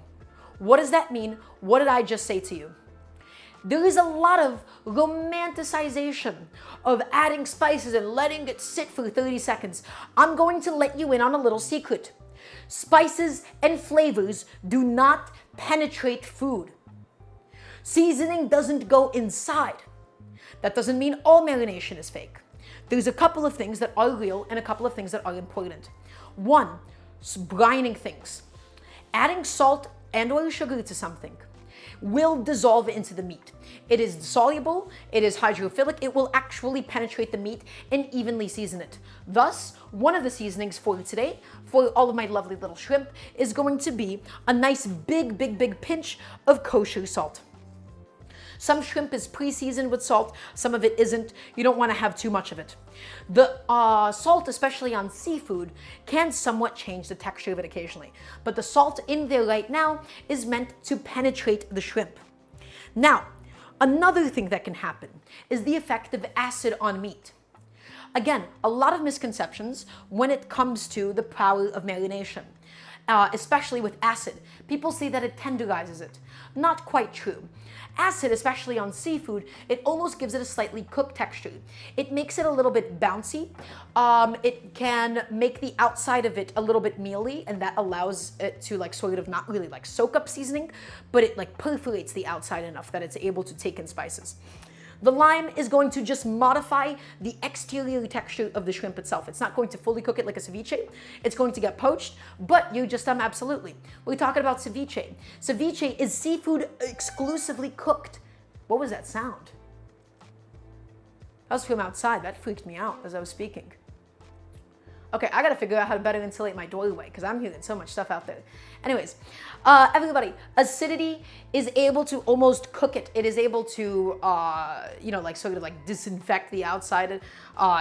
What does that mean? What did I just say to you? There is a lot of romanticization of adding spices and letting it sit for 30 seconds. I'm going to let you in on a little secret. Spices and flavors do not penetrate food. Seasoning doesn't go inside. That doesn't mean all marination is fake. There's a couple of things that are real and a couple of things that are important. One, brining things. Adding salt and or sugar to something will dissolve into the meat. It is soluble, it is hydrophilic, it will actually penetrate the meat and evenly season it. Thus, one of the seasonings for today, for all of my lovely little shrimp, is going to be a nice big pinch of kosher salt. Some shrimp is pre-seasoned with salt, some of it isn't. You don't want to have too much of it. The salt, especially on seafood, can somewhat change the texture of it occasionally. But the salt in there right now is meant to penetrate the shrimp. Now, another thing that can happen is the effect of acid on meat. Again, a lot of misconceptions when it comes to the power of marination. Especially with acid. People say that it tenderizes it. Not quite true. Acid, especially on seafood, it almost gives it a slightly cooked texture. It makes it a little bit bouncy. It can make the outside of it a little bit mealy, and that allows it to sort of not really soak up seasoning, but it perforates the outside enough that it's able to take in spices. The lime is going to just modify the exterior texture of the shrimp itself. It's not going to fully cook it like a ceviche. It's going to get poached, but you just absolutely. We're talking about ceviche. Ceviche is seafood exclusively cooked. What was that sound? That was from outside. That freaked me out as I was speaking. Okay, I gotta figure out how to better insulate my doorway because I'm hearing so much stuff out there. Anyways, everybody, acidity is able to almost cook it. It is able to, sort of disinfect the outside.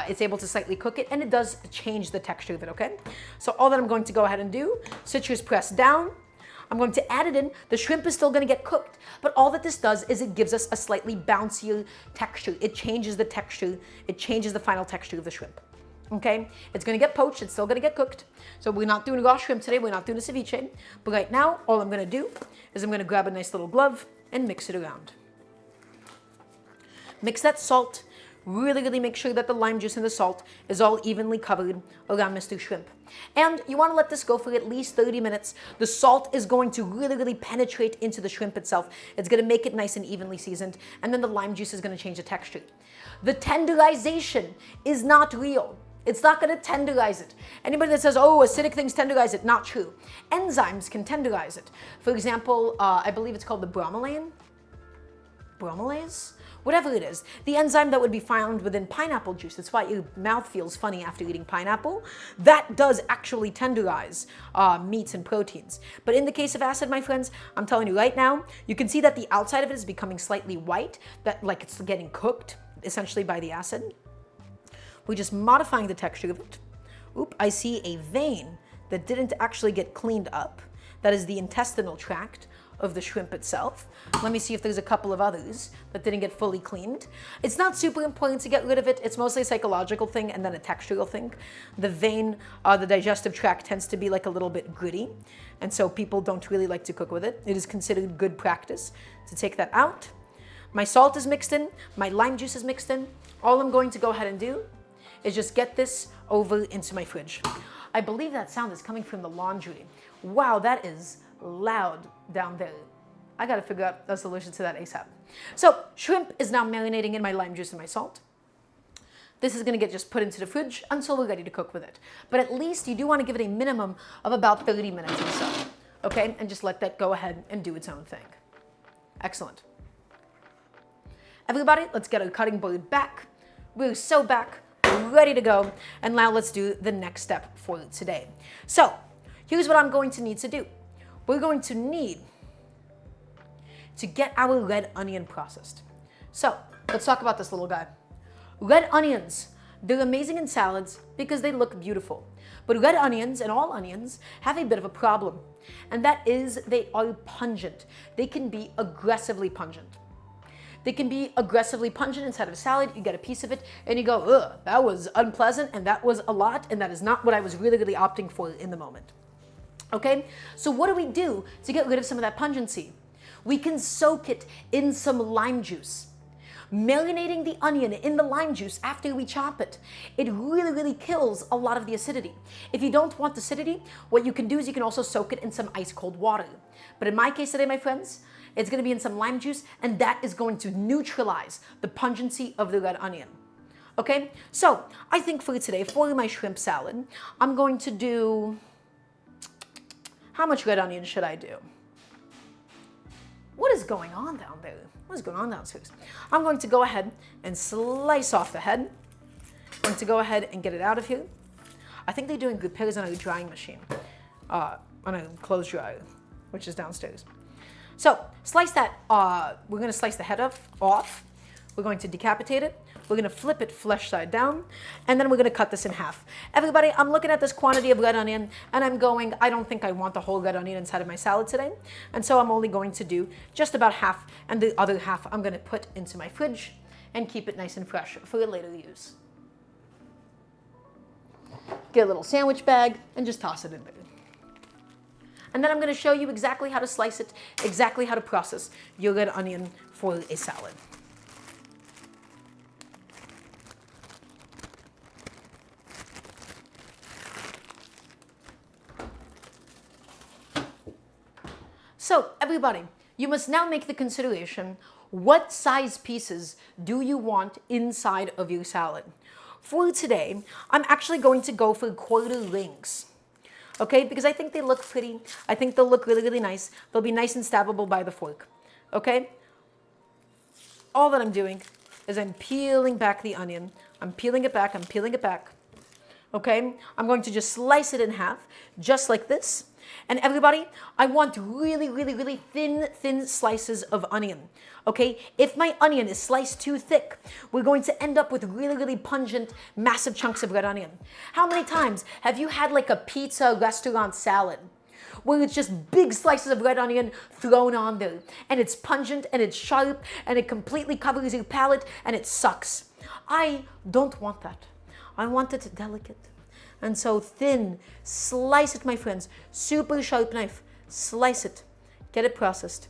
It's able to slightly cook it, and it does change the texture of it, okay? So all that I'm going to go ahead and do, citrus pressed down. I'm going to add it in. The shrimp is still going to get cooked, but all that this does is it gives us a slightly bouncier texture. It changes the texture. It changes the final texture of the shrimp. Okay, it's gonna get poached, it's still gonna get cooked. So we're not doing raw shrimp today, we're not doing a ceviche. But right now, all I'm gonna do is I'm gonna grab a nice little glove and mix it around. Mix that salt, really make sure that the lime juice and the salt is all evenly covered around Mr. Shrimp. And you wanna let this go for at least 30 minutes. The salt is going to really penetrate into the shrimp itself. It's gonna make it nice and evenly seasoned, and then the lime juice is gonna change the texture. The tenderization is not real. It's not going to tenderize it. Anybody that says, oh, acidic things tenderize it, not true. Enzymes can tenderize it. For example, I believe it's called the bromelain. Bromelase? Whatever it is. The enzyme that would be found within pineapple juice. That's why your mouth feels funny after eating pineapple. That does actually tenderize meats and proteins. But in the case of acid, my friends, I'm telling you right now, you can see that the outside of it is becoming slightly white, that like it's getting cooked, essentially by the acid. We're just modifying the texture of it. Oop, I see a vein that didn't actually get cleaned up. That is the intestinal tract. of the shrimp itself. Let me see if there's a couple of others that didn't get fully cleaned. It's not super important to get rid of it. It's mostly a psychological thing and then a textural thing. The vein, the digestive tract tends to be like a little bit gritty, and so people don't really like to cook with it. It is considered good practice to take that out. My salt is mixed in, my lime juice is mixed in. All I'm going to go ahead and do is just get this over into my fridge. I believe that sound is coming from the laundry. Wow, that is loud down there. I gotta figure out a solution to that ASAP. So shrimp is now marinating in my lime juice and my salt. This is gonna get just put into the fridge until we're ready to cook with it. But at least you do wanna give it a minimum of about 30 minutes or so, okay? And just let that go ahead and do its own thing. Excellent. Everybody, let's get our cutting board back. We're so back, ready to go. And now let's do the next step for today. So here's what I'm going to need to do. We're going to need to get our red onion processed. So let's talk about this little guy. Red onions, they're amazing in salads because they look beautiful. But red onions and all onions have a bit of a problem. And that is they are pungent. They can be aggressively pungent. They can be aggressively pungent inside of a salad. You get a piece of it and you go, ugh, that was unpleasant and that was a lot and that is not what I was really opting for in the moment. Okay, so what do we do to get rid of some of that pungency? We can soak it in some lime juice. Marinating the onion in the lime juice after we chop it, it really kills a lot of the acidity. If you don't want acidity, what you can do is you can also soak it in some ice cold water. But in my case today, my friends, it's gonna be in some lime juice, and that is going to neutralize the pungency of the red onion. Okay, so I think for today, for my shrimp salad, I'm going to do, how much red onion should I do? What is going on down there? What is going on downstairs? I'm going to go ahead and slice off the head. I'm going to go ahead and get it out of here. I think they're doing repairs on a drying machine, on a clothes dryer, which is downstairs. So slice that, we're going to slice the head off. We're going to decapitate it. We're going to flip it flesh side down, and then we're going to cut this in half. Everybody, I'm looking at this quantity of red onion, and I'm going, I don't think I want the whole red onion inside of my salad today, and so I'm only going to do just about half, and the other half I'm going to put into my fridge and keep it nice and fresh for a later use. Get a little sandwich bag and just toss it in there. And then I'm going to show you exactly how to slice it, exactly how to process your red onion for a salad. So everybody, you must now make the consideration, what size pieces do you want inside of your salad? For today, I'm actually going to go for quarter rings. Okay, because I think they look pretty. I think they'll look really nice. They'll be nice and stabbable by the fork. Okay? All that I'm doing is I'm peeling back the onion. I'm peeling it back, I'm peeling it back. Okay? I'm going to just slice it in half, just like this. And everybody, I want really thin slices of onion. Okay? If my onion is sliced too thick, we're going to end up with really pungent, massive chunks of red onion. How many times have you had like a pizza restaurant salad where it's just big slices of red onion thrown on there, and it's pungent and it's sharp and it completely covers your palate and it sucks? I don't want that. I want it delicate. And so thin, slice it, my friends. Super sharp knife, slice it, get it processed.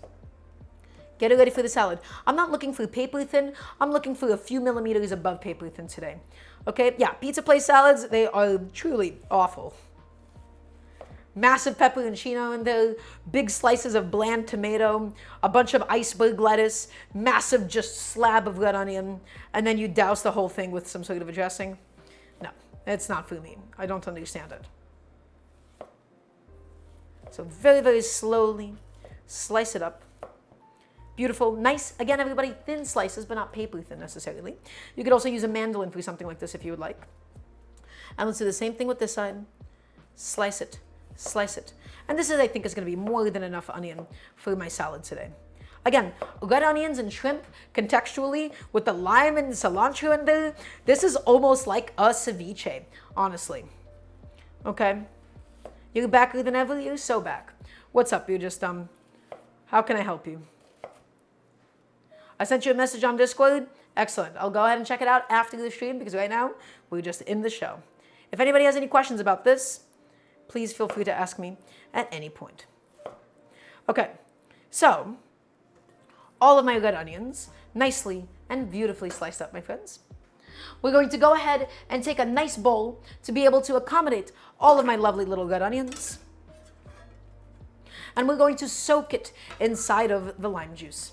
Get it ready for the salad. I'm not looking for paper thin, I'm looking for a few millimeters above paper thin today. Okay, yeah, pizza place salads, they are truly awful. Massive pepperoncino in there, big slices of bland tomato, a bunch of iceberg lettuce, massive just slab of red onion, and then you douse the whole thing with some sort of a dressing. No, it's not for me. I don't understand it. So very slowly slice it up. Beautiful, nice, again everybody, thin slices, but not paper thin necessarily. You could also use a mandolin for something like this if you would like. And let's do the same thing with this side. Slice it, slice it. And this is, I think, is gonna be more than enough onion for my salad today. Again, red onions and shrimp, contextually, with the lime and cilantro in there, this is almost like a ceviche, honestly. Okay? You're backer than ever? You're so back. What's up? You're just, How can I help you? I sent you a message on Discord. Excellent. I'll go ahead and check it out after the stream because right now we're just in the show. If anybody has any questions about this, please feel free to ask me at any point. Okay, so all of my red onions, nicely and beautifully sliced up, my friends. We're going to go ahead and take a nice bowl to be able to accommodate all of my lovely little red onions. And we're going to soak it inside of the lime juice.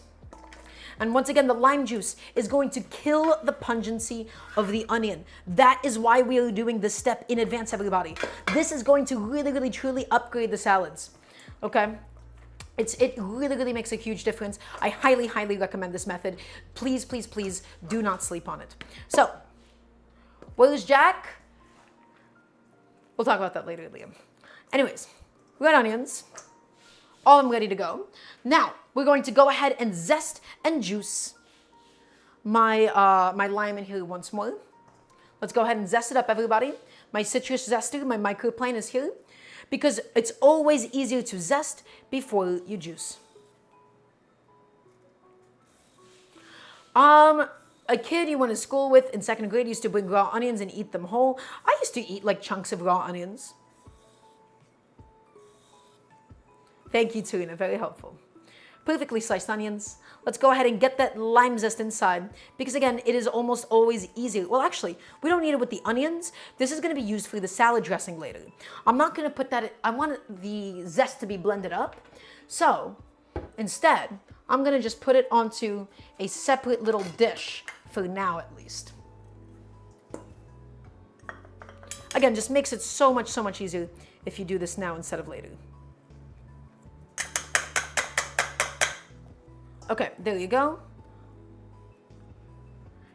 And once again, the lime juice is going to kill the pungency of the onion. That is why we are doing this step in advance, everybody. This is going to really, really, truly upgrade the salads. Okay? It really, really makes a huge difference. I highly, highly recommend this method. Please, please, please do not sleep on it. So, where's Jack? We'll talk about that later, Liam. Anyways, red onions. All I'm ready to go. Now, we're going to go ahead and zest and juice my, my lime in here once more. Let's go ahead and zest it up, everybody. My citrus zester, my microplane is here because it's always easier to zest before you juice. A kid you went to school with in second grade used to bring raw onions and eat them whole. I used to eat like chunks of raw onions. Thank you, Tarina, very helpful. Perfectly sliced onions. Let's go ahead and get that lime zest inside because again, it is almost always easier. Well, actually, we don't need it with the onions. This is gonna be used for the salad dressing later. I'm not gonna put that, I want the zest to be blended up. So instead, I'm gonna just put it onto a separate little dish for now at least. Again, just makes it so much easier if you do this now instead of later. Okay, there you go.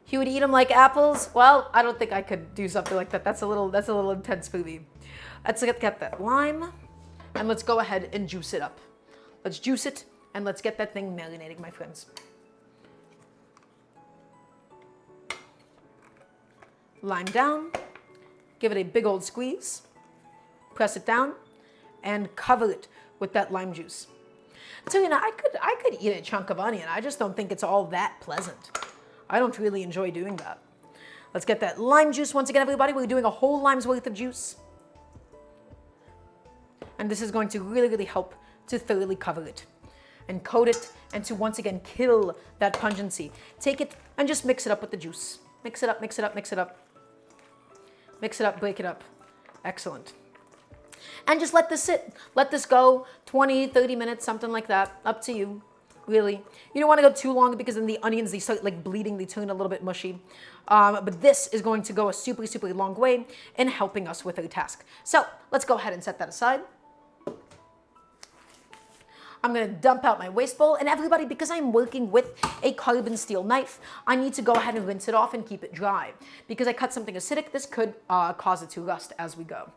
He would eat them like apples. Well, I don't think I could do something like that. That's a little intense for me. Let's get that lime and let's go ahead and juice it up. Let's juice it and let's get that thing marinating, my friends. Lime down, give it a big old squeeze, press it down and cover it with that lime juice. So, you know, I could eat a chunk of onion. I just don't think it's all that pleasant. I don't really enjoy doing that. Let's get that lime juice once again, everybody. We're doing a whole lime's worth of juice. And this is going to really, really help to thoroughly cover it and coat it and to once again kill that pungency. Take it and just mix it up with the juice. Mix it up, mix it up, mix it up. Mix it up, break it up. Excellent. And just let this sit. Let this go 20, 30 minutes, something like that. Up to you, really. You don't want to go too long because then the onions, they start like bleeding, they turn a little bit mushy. But this is going to go a super, super long way in helping us with our task. So let's go ahead and set that aside. I'm going to dump out my waste bowl. And everybody, because I'm working with a carbon steel knife, I need to go ahead and rinse it off and keep it dry. Because I cut something acidic, this could cause it to rust as we go.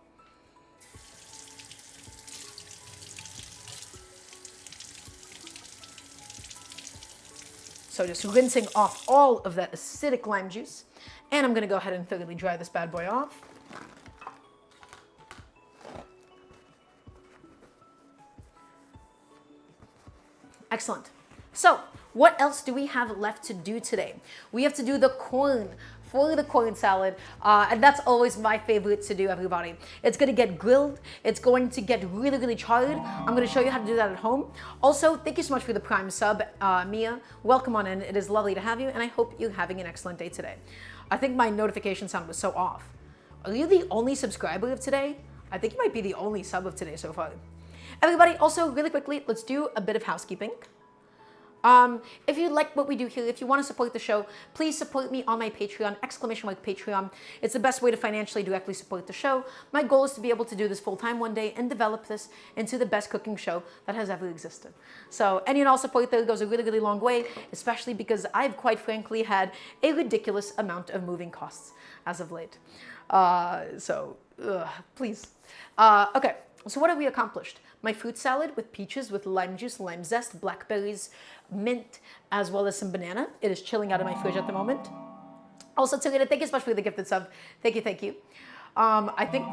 So just rinsing off all of that acidic lime juice. And I'm going to go ahead and thoroughly dry this bad boy off. Excellent. So what else do we have left to do today? We have to do the corn for the corn salad, and that's always my favorite to do, everybody. It's going to get grilled. It's going to get really, really charred. I'm going to show you how to do that at home. Also, thank you so much for the Prime sub, Mia. Welcome on in. It is lovely to have you, and I hope you're having an excellent day today. I think my notification sound was so off. Are you the only subscriber of today? I think you might be the only sub of today so far. Everybody, also, really quickly, let's do a bit of housekeeping. If you like what we do here, if you want to support the show, please support me on my Patreon, !Patreon. It's the best way to financially directly support the show. My goal is to be able to do this full-time one day and develop this into the best cooking show that has ever existed. So any and all support there goes a really, really long way, especially because I've quite frankly had a ridiculous amount of moving costs as of late. Please. Okay, so what have we accomplished? My fruit salad with peaches, with lime juice, lime zest, blackberries, mint, as well as some banana. It is chilling out of my fridge at the moment. Also, Tarina, thank you so much for the gifted sub. Thank you, thank you. I think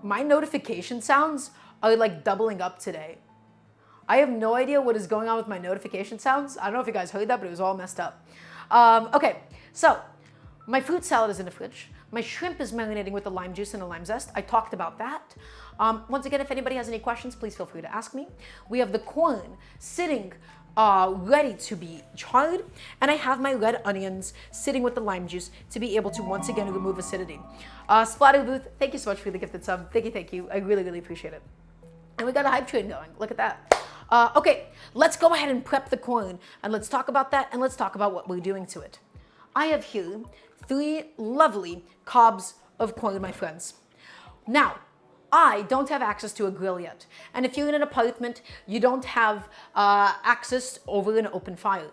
my notification sounds are like doubling up today. I have no idea what is going on with my notification sounds. I don't know if you guys heard that, but it was all messed up. Okay, so my fruit salad is in the fridge. My shrimp is marinating with the lime juice and the lime zest. I talked about that. Once again, if anybody has any questions, please feel free to ask me. We have the corn sitting ready to be charred, and I have my red onions sitting with the lime juice to be able to once again remove acidity. Splatter Booth, thank you so much for the gifted sub. Thank you. I really, really appreciate it. And we got a hype train going. Look at that. Okay, let's go ahead and prep the corn, and let's talk about that, and let's talk about what we're doing to it. I have here 3 lovely cobs of corn, my friends. Now, I don't have access to a grill yet. And if you're in an apartment, you don't have access over an open fire.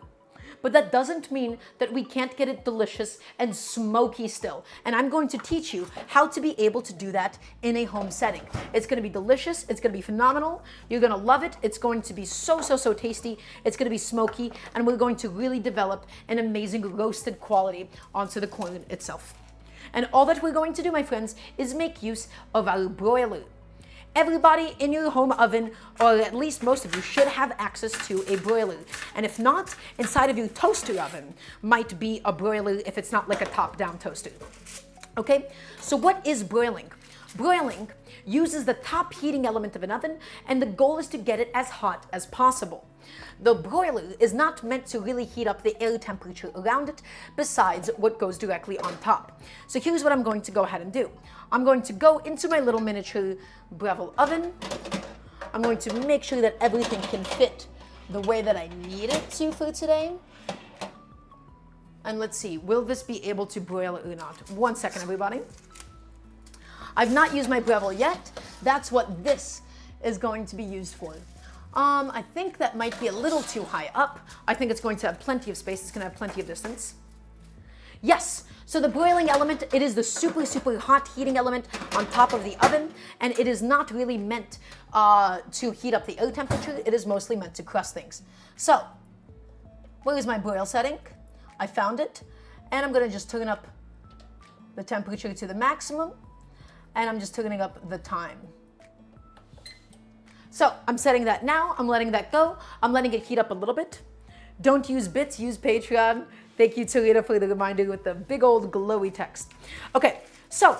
But that doesn't mean that we can't get it delicious and smoky still. And I'm going to teach you how to be able to do that in a home setting. It's gonna be delicious, it's gonna be phenomenal, you're gonna love it, it's going to be so tasty, it's gonna be smoky, and we're going to really develop an amazing roasted quality onto the corn itself. And all that we're going to do, my friends, is make use of our broiler. Everybody in your home oven, or at least most of you, should have access to a broiler. And if not, inside of your toaster oven might be a broiler if it's not like a top-down toaster. Okay, so what is broiling? Broiling uses the top heating element of an oven, and the goal is to get it as hot as possible. The broiler is not meant to really heat up the air temperature around it, besides what goes directly on top. So here's what I'm going to go ahead and do. I'm going to go into my little miniature Breville oven. I'm going to make sure that everything can fit the way that I need it to for today. And let's see, will this be able to broil or not? 1 second, everybody. I've not used my Breville yet. That's what this is going to be used for. I think that might be a little too high up. I think it's going to have plenty of space. It's going to have plenty of distance. Yes, so the broiling element, it is the super hot heating element on top of the oven, and it is not really meant to heat up the air temperature. It is mostly meant to crust things. So, where is my broil setting? I found it, and I'm going to just turn up the temperature to the maximum, and I'm just turning up the time. So I'm setting that now, I'm letting that go, I'm letting it heat up a little bit. Don't use bits, use Patreon. Thank you, Tarita, for the reminder with the big old glowy text. Okay, so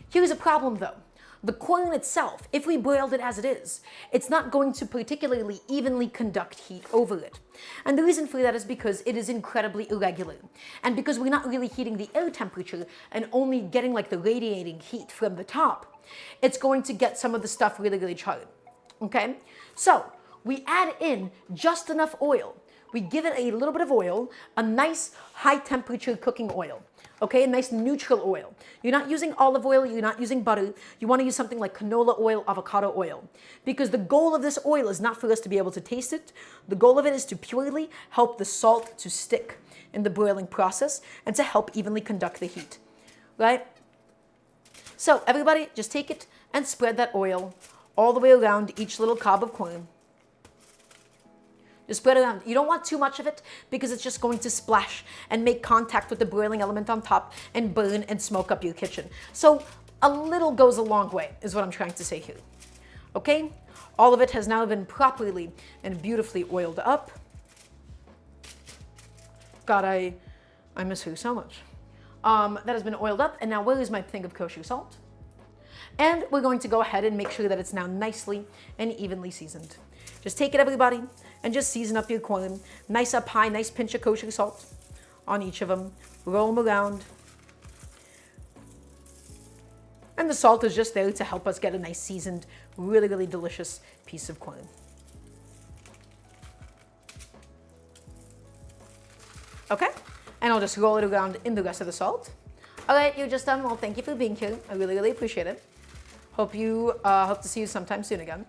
here's a problem though. The corn itself, if we boiled it as it is, it's not going to particularly evenly conduct heat over it. And the reason for that is because it is incredibly irregular. And because we're not really heating the air temperature and only getting like the radiating heat from the top, it's going to get some of the stuff really charred. Okay, so we add in just enough oil. We give it a little bit of oil, a nice high temperature cooking oil, okay, a nice neutral oil. You're not using olive oil, you're not using butter. You want to use something like canola oil, avocado oil, because the goal of this oil is not for us to be able to taste it. The goal of it is to purely help the salt to stick in the boiling process and to help evenly conduct the heat, right? So everybody just take it and spread that oil all the way around each little cob of corn. Just spread it around. You don't want too much of it because it's just going to splash and make contact with the broiling element on top and burn and smoke up your kitchen. So a little goes a long way is what I'm trying to say here. Okay? All of it has now been properly and beautifully oiled up. God, I miss her so much. That has been oiled up, and now where is my thing of kosher salt? And we're going to go ahead and make sure that it's now nicely and evenly seasoned. Just take it, everybody, and just season up your corn. Nice up high, nice pinch of kosher salt on each of them. Roll them around. And the salt is just there to help us get a nice seasoned, really delicious piece of corn. Okay, and I'll just roll it around in the rest of the salt. All right, you're just done. Well, thank you for being here. I really appreciate it. Hope to see you sometime soon again.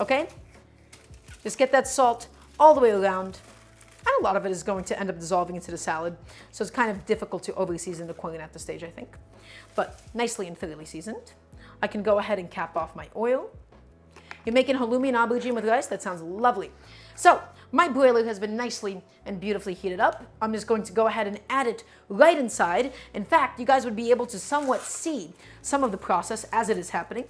Okay? Just get that salt all the way around. And a lot of it is going to end up dissolving into the salad. So it's kind of difficult to over-season the corn at this stage, I think. But nicely and thoroughly seasoned. I can go ahead and cap off my oil. You're making halloumi and aubergine with rice? That sounds lovely. So my broiler has been nicely and beautifully heated up. I'm just going to go ahead and add it right inside. In fact, you guys would be able to somewhat see some of the process as it is happening.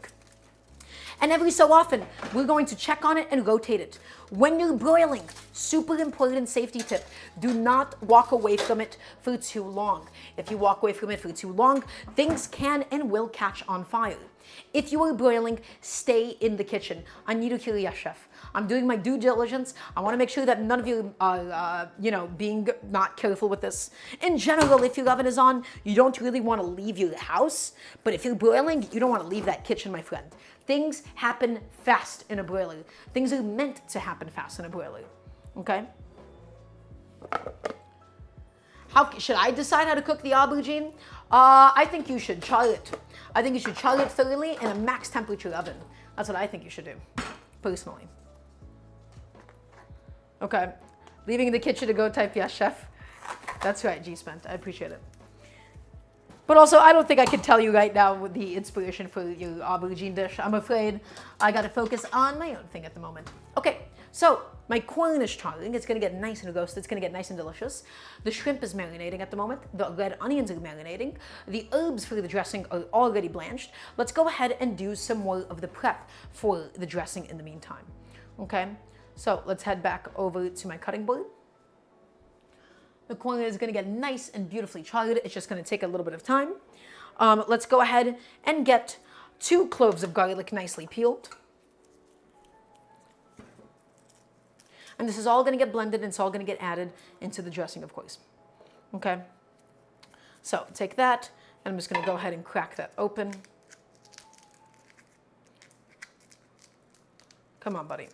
And every so often, we're going to check on it and rotate it. When you're broiling, super important safety tip, do not walk away from it for too long. If you walk away from it for too long, things can and will catch on fire. If you are broiling, stay in the kitchen. I need to hear yes, chef. I'm doing my due diligence. I want to make sure that none of you are, being not careful with this. In general, if your oven is on, you don't really want to leave your house. But if you're broiling, you don't want to leave that kitchen, my friend. Things happen fast in a broiler. Things are meant to happen fast in a broiler. Okay? Should I decide how to cook the aubergine? I think you should char it. I think you should char it thoroughly in a max temperature oven. That's what I think you should do, personally. Okay, leaving the kitchen to go type yes, chef. That's right, G-Spent, I appreciate it. But also, I don't think I can tell you right now with the inspiration for your aubergine dish. I'm afraid I gotta focus on my own thing at the moment. Okay, so my corn is charring. It's gonna get nice and roasted. It's gonna get nice and delicious. The shrimp is marinating at the moment. The red onions are marinating. The herbs for the dressing are already blanched. Let's go ahead and do some more of the prep for the dressing in the meantime. Okay, so let's head back over to my cutting board. The corn is gonna get nice and beautifully charred. It's just gonna take a little bit of time. Let's go ahead and get 2 cloves of garlic nicely peeled. And this is all going to get blended and it's all going to get added into the dressing, of course. Okay? So take that, and I'm just going to go ahead and crack that open. Come on, buddy.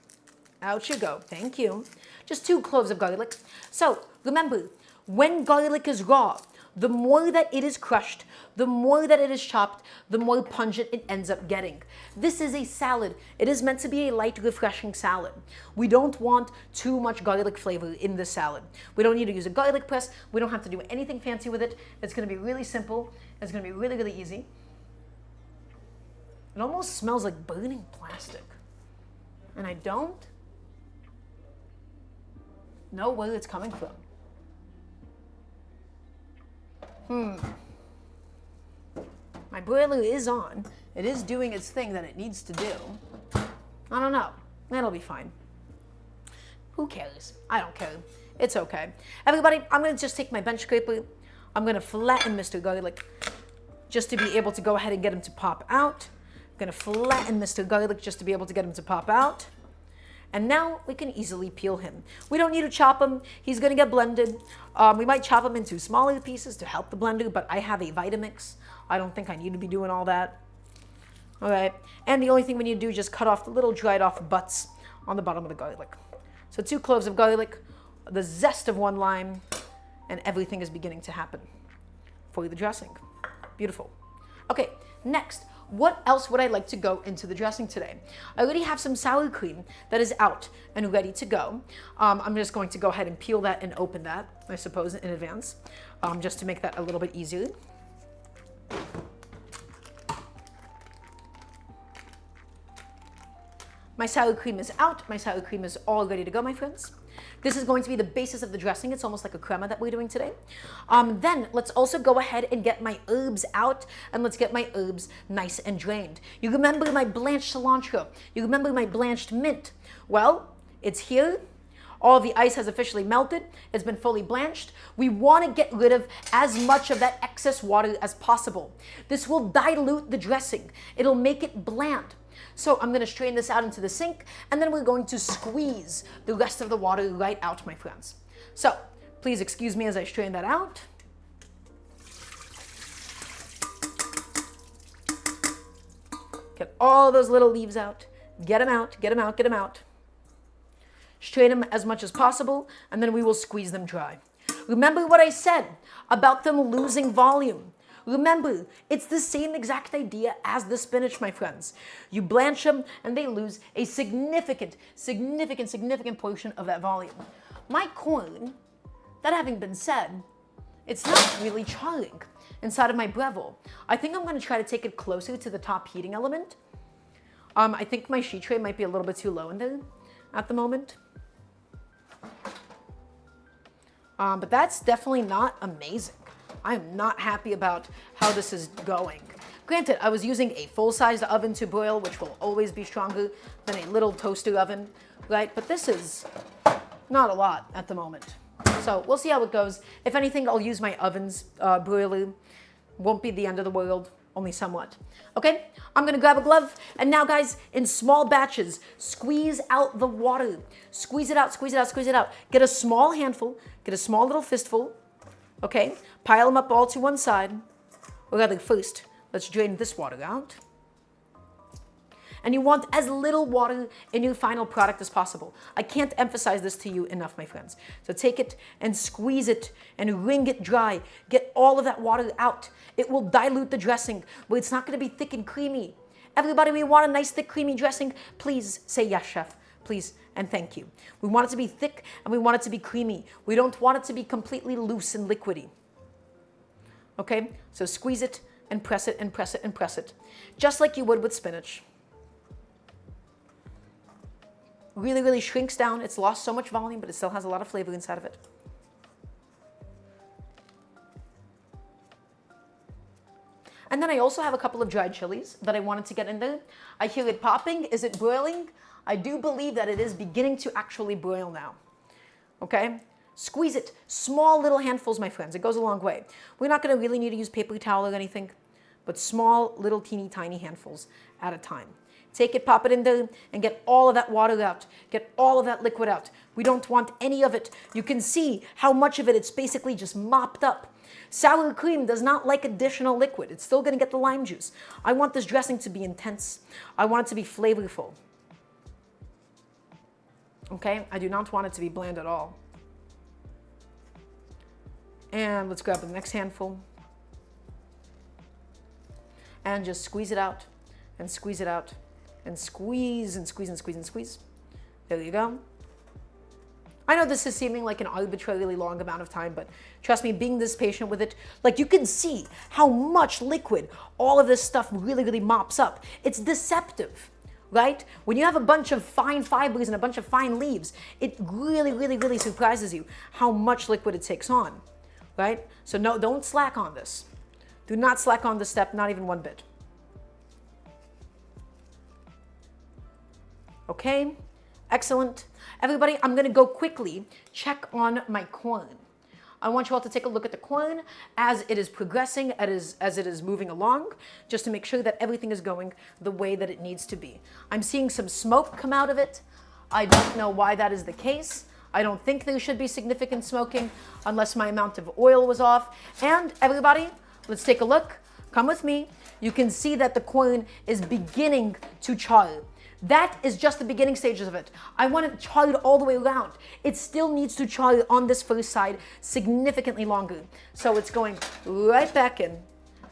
Out you go. Thank you. Just 2 cloves of garlic. So remember, when garlic is raw, the more that it is crushed, the more that it is chopped, the more pungent it ends up getting. This is a salad. It is meant to be a light, refreshing salad. We don't want too much garlic flavor in this salad. We don't need to use a garlic press. We don't have to do anything fancy with it. It's going to be really simple. It's going to be really, really easy. It almost smells like burning plastic. And I don't know where it's coming from. My broiler is on. It is doing its thing that it needs to do. I don't know. It'll be fine. Who cares? I don't care. It's okay. Everybody, I'm going to just take my bench scraper. I'm going to flatten Mr. Garlic just to be able to go ahead and get him to pop out. I'm going to flatten Mr. Garlic just to be able to get him to pop out. And now we can easily peel him. We don't need to chop him. He's going to get blended. We might chop him into smaller pieces to help the blender, but I have a Vitamix. I don't think I need to be doing all that. All right. And the only thing we need to do is just cut off the little dried off butts on the bottom of the garlic. So 2 cloves of garlic, the zest of 1 lime, and everything is beginning to happen for the dressing. Beautiful. Okay, next. What else would I like to go into the dressing today? I already have some sour cream that is out and ready to go. I'm just going to go ahead and peel that and open that, I suppose, in advance, just to make that a little bit easier. My sour cream is out. My sour cream is all ready to go, my friends. This is going to be the basis of the dressing. It's almost like a crema that we're doing today. Then let's also go ahead and get my herbs out, and let's get my herbs nice and drained. You remember my blanched cilantro. You remember my blanched mint. Well, it's here. All the ice has officially melted. It's been fully blanched. We want to get rid of as much of that excess water as possible. This will dilute the dressing. It'll make it bland. So I'm going to strain this out into the sink, and then we're going to squeeze the rest of the water right out, my friends. So please excuse me as I strain that out. Get all those little leaves out. Get them out, get them out, get them out. Strain them as much as possible, and then we will squeeze them dry. Remember what I said about them losing volume. Remember, it's the same exact idea as the spinach, my friends. You blanch them and they lose a significant portion of that volume. My corn, that having been said, it's not really charring inside of my Breville. I think I'm going to try to take it closer to the top heating element. I think my sheet tray might be a little bit too low in there at the moment. But that's definitely not amazing. I'm not happy about how this is going. Granted, I was using a full-sized oven to broil, which will always be stronger than a little toaster oven, right? But this is not a lot at the moment. So we'll see how it goes. If anything, I'll use my oven's broiler. Won't be the end of the world, only somewhat. Okay, I'm gonna grab a glove, and now guys, in small batches, squeeze out the water. Squeeze it out, squeeze it out, squeeze it out. Get a small handful, get a small little fistful, okay? Pile them up all to one side. Or rather, first, let's drain this water out. And you want as little water in your final product as possible. I can't emphasize this to you enough, my friends. So take it and squeeze it and wring it dry. Get all of that water out. It will dilute the dressing, but it's not going to be thick and creamy. Everybody, we want a nice, thick, creamy dressing. Please say yes, chef. Please and thank you. We want it to be thick and we want it to be creamy. We don't want it to be completely loose and liquidy. Okay? So squeeze it and press it and press it and press it. Just like you would with spinach. Really, really shrinks down. It's lost so much volume, but it still has a lot of flavor inside of it. And then I also have a couple of dried chilies that I wanted to get in there. I hear it popping. Is it boiling? I do believe that it is beginning to actually boil now. Okay? Squeeze it. Small little handfuls, my friends. It goes a long way. We're not going to really need to use paper towel or anything, but small, little, teeny, tiny handfuls at a time. Take it, pop it in there, and get all of that water out. Get all of that liquid out. We don't want any of it. You can see how much of it it's basically just mopped up. Sour cream does not like additional liquid. It's still going to get the lime juice. I want this dressing to be intense. I want it to be flavorful. Okay? I do not want it to be bland at all. And let's grab the next handful. And just squeeze it out, and squeeze it out. And squeeze and squeeze and squeeze and squeeze. There you go. I know this is seeming like an arbitrarily long amount of time, but trust me, being this patient with it, like you can see how much liquid all of this stuff really, really mops up. It's deceptive, right? When you have a bunch of fine fibers and a bunch of fine leaves, it really, really, really surprises you how much liquid it takes on, right? So no, don't slack on this. Do not slack on this step, not even one bit. Okay, excellent. Everybody, I'm gonna go quickly check on my corn. I want you all to take a look at the corn as it is progressing, as it is moving along, just to make sure that everything is going the way that it needs to be. I'm seeing some smoke come out of it. I don't know why that is the case. I don't think there should be significant smoking unless my amount of oil was off. And everybody, let's take a look. Come with me. You can see that the corn is beginning to char. That is just the beginning stages of it. I want it charred all the way around. It still needs to char on this first side significantly longer. So it's going right back in.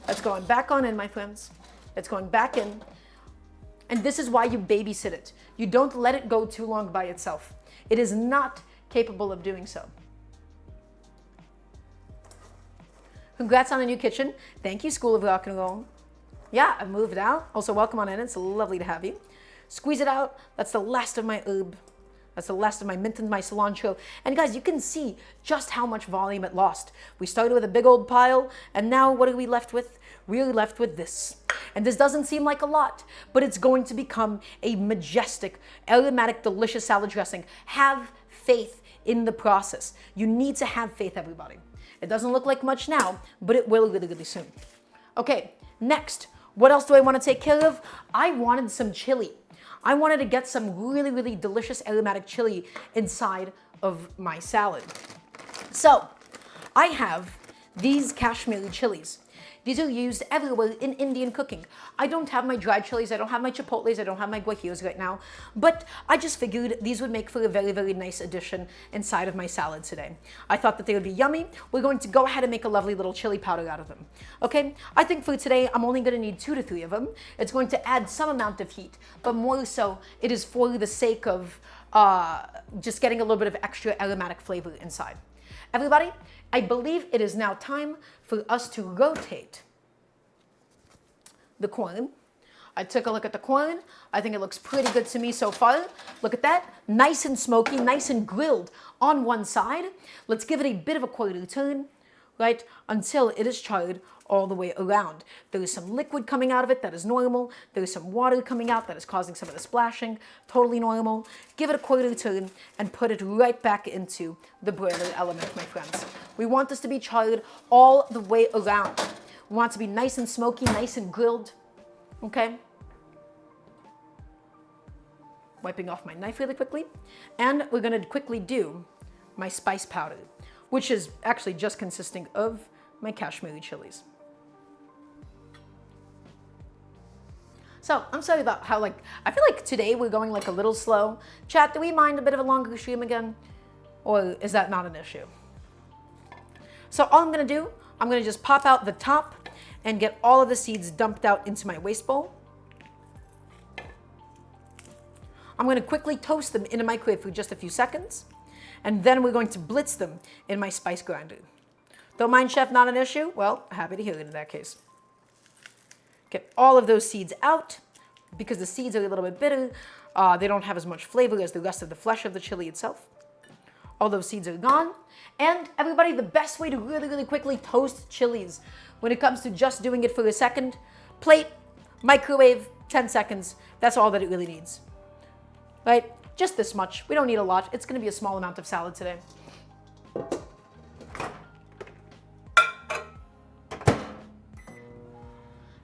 It's going back on in, my friends. It's going back in. And this is why you babysit it. You don't let it go too long by itself. It is not capable of doing so. Congrats on a new kitchen. Thank you, School of Rock and Roll. Yeah, I've moved out. Also, welcome on in. It's lovely to have you. Squeeze it out. That's the last of my herb. That's the last of my mint and my cilantro. And guys, you can see just how much volume it lost. We started with a big old pile, and now what are we left with? We're left with this. And this doesn't seem like a lot, but it's going to become a majestic, aromatic, delicious salad dressing. Have faith in the process. You need to have faith, everybody. It doesn't look like much now, but it will really, really soon. Okay, next, what else do I want to take care of? I wanted some chili. I wanted to get some really, really delicious aromatic chili inside of my salad. So I have these Kashmiri chilies. These are used everywhere in Indian cooking. I don't have my dried chilies, I don't have my chipotles, I don't have my guajiros right now, but I just figured these would make for a very, very nice addition inside of my salad today. I thought that they would be yummy. We're going to go ahead and make a lovely little chili powder out of them. Okay, I think for today, I'm only gonna need 2 to 3 of them. It's going to add some amount of heat, but more so, it is for the sake of just getting a little bit of extra aromatic flavor inside. Everybody, I believe it is now time for us to rotate the corn. I took a look at the corn. I think it looks pretty good to me so far. Look at that, nice and smoky, nice and grilled on one side. Let's give it a bit of a quarter turn, right, until it is charred all the way around. There is some liquid coming out of it that is normal. There is some water coming out that is causing some of the splashing, totally normal. Give it a quarter turn and put it right back into the broiler element, my friends. We want this to be charred all the way around. We want it to be nice and smoky, nice and grilled, okay? Wiping off my knife really quickly. And we're gonna quickly do my spice powder, which is actually just consisting of my Kashmiri chilies. So I'm sorry about how I feel like today we're going a little slow. Chat, do we mind a bit of a longer stream again? Or is that not an issue? So all I'm gonna do, I'm gonna just pop out the top and get all of the seeds dumped out into my waste bowl. I'm going to quickly toast them in a microwave for just a few seconds, and then we're going to blitz them in my spice grinder. Don't mind, chef, not an issue? Well, happy to hear it in that case. Get all of those seeds out, because the seeds are a little bit bitter. They don't have as much flavor as the rest of the flesh of the chili itself. All those seeds are gone. And everybody, the best way to really, really quickly toast chilies when it comes to just doing it for a second, plate, microwave, 10 seconds. That's all that it really needs. Right? Just this much. We don't need a lot. It's going to be a small amount of salad today.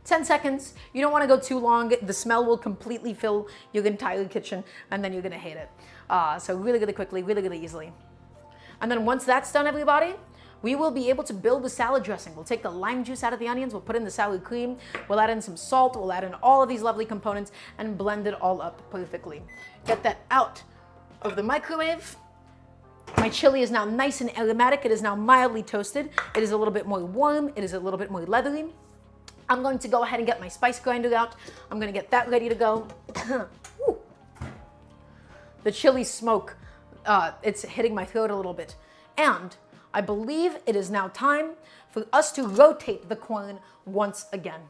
Ten seconds. You don't want to go too long. The smell will completely fill your entire kitchen, and then you're going to hate it. So really, really quickly, really, really easily. And then once that's done, everybody, we will be able to build the salad dressing. We'll take the lime juice out of the onions, we'll put in the sour cream, we'll add in some salt, we'll add in all of these lovely components and blend it all up perfectly. Get that out of the microwave. My chili is now nice and aromatic. It is now mildly toasted. It is a little bit more warm. It is a little bit more leathery. I'm going to go ahead and get my spice grinder out. I'm going to get that ready to go. The chili smoke, it's hitting my throat a little bit. And I believe it is now time for us to rotate the corn once again.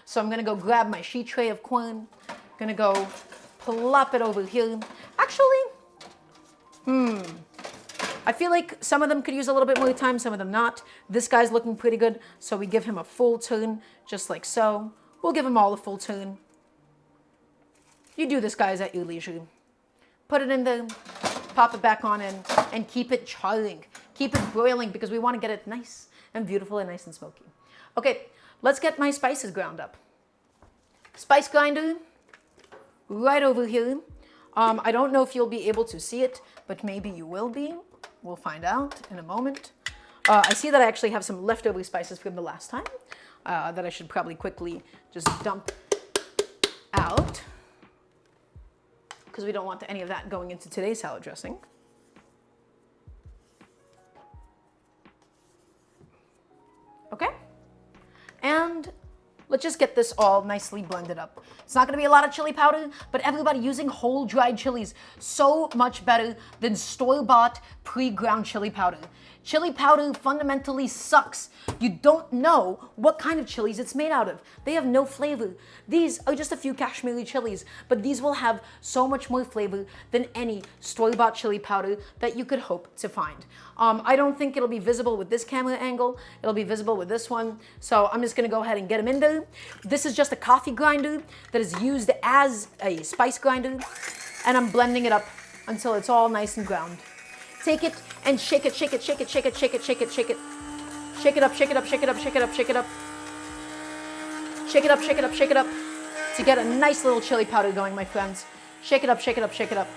So I'm going to go grab my sheet tray of corn. Going to go plop it over here. Actually, I feel like some of them could use a little bit more time, some of them not. This guy's looking pretty good, so we give him a full turn, just like so. We'll give him all a full turn. You do this, guys, at your leisure. Put it in there, pop it back on in, and keep it charring. Keep it broiling because we want to get it nice and beautiful and nice and smoky. Okay, let's get my spices ground up. Spice grinder, right over here. I don't know if you'll be able to see it, but maybe you will be. We'll find out in a moment. I see that I actually have some leftover spices from the last time that I should probably quickly just dump out because we don't want any of that going into today's salad dressing. Okay, and let's just get this all nicely blended up. It's not gonna be a lot of chili powder, but everybody using whole dried chilies, so much better than store-bought pre-ground chili powder. Chili powder fundamentally sucks. You don't know what kind of chilies it's made out of. They have no flavor. These are just a few Kashmiri chilies, but these will have so much more flavor than any store-bought chili powder that you could hope to find. I don't think it'll be visible with this camera angle. It'll be visible with this one. So I'm just gonna go ahead and get them in there. This is just a coffee grinder that is used as a spice grinder, and I'm blending it up until it's all nice and ground. Take it and shake it, shake it, shake it, shake it, shake it, shake it, shake it. Shake it up, shake it up, shake it up, shake it up, shake it up. Shake it up, shake it up, shake it up. To get a nice little chili powder going, my friends. Shake it up, shake it up, shake it up.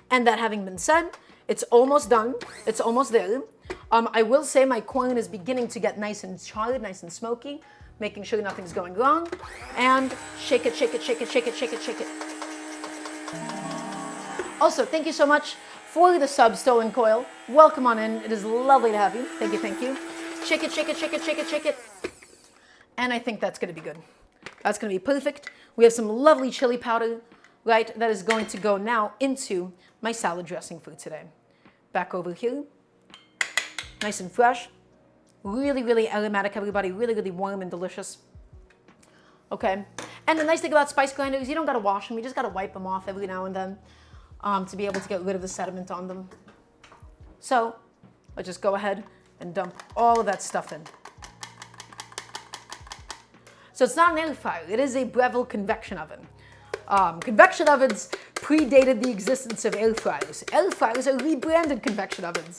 And that having been said, it's almost done. It's almost there. I will say my corn is beginning to get nice and charred, nice and smoky, making sure nothing's going wrong. And shake it, shake it, shake it, shake it, shake it, shake it. Also, thank you so much for the sub, Stolen Coil. Welcome on in. It is lovely to have you. Thank you, thank you. Shake it, shake it, shake it, shake it, shake it. And I think that's going to be good. That's going to be perfect. We have some lovely chili powder, right, that is going to go now into my salad dressing for today. Back over here. Nice and fresh. Really, really aromatic, everybody. Really, really warm and delicious. Okay. And the nice thing about spice grinders is you don't got to wash them. You just got to wipe them off every now and then to be able to get rid of the sediment on them. So let's just go ahead and dump all of that stuff in. So it's not an air fryer, it is a Breville convection oven. Convection ovens predated the existence of air fryers. Air fryers are rebranded convection ovens.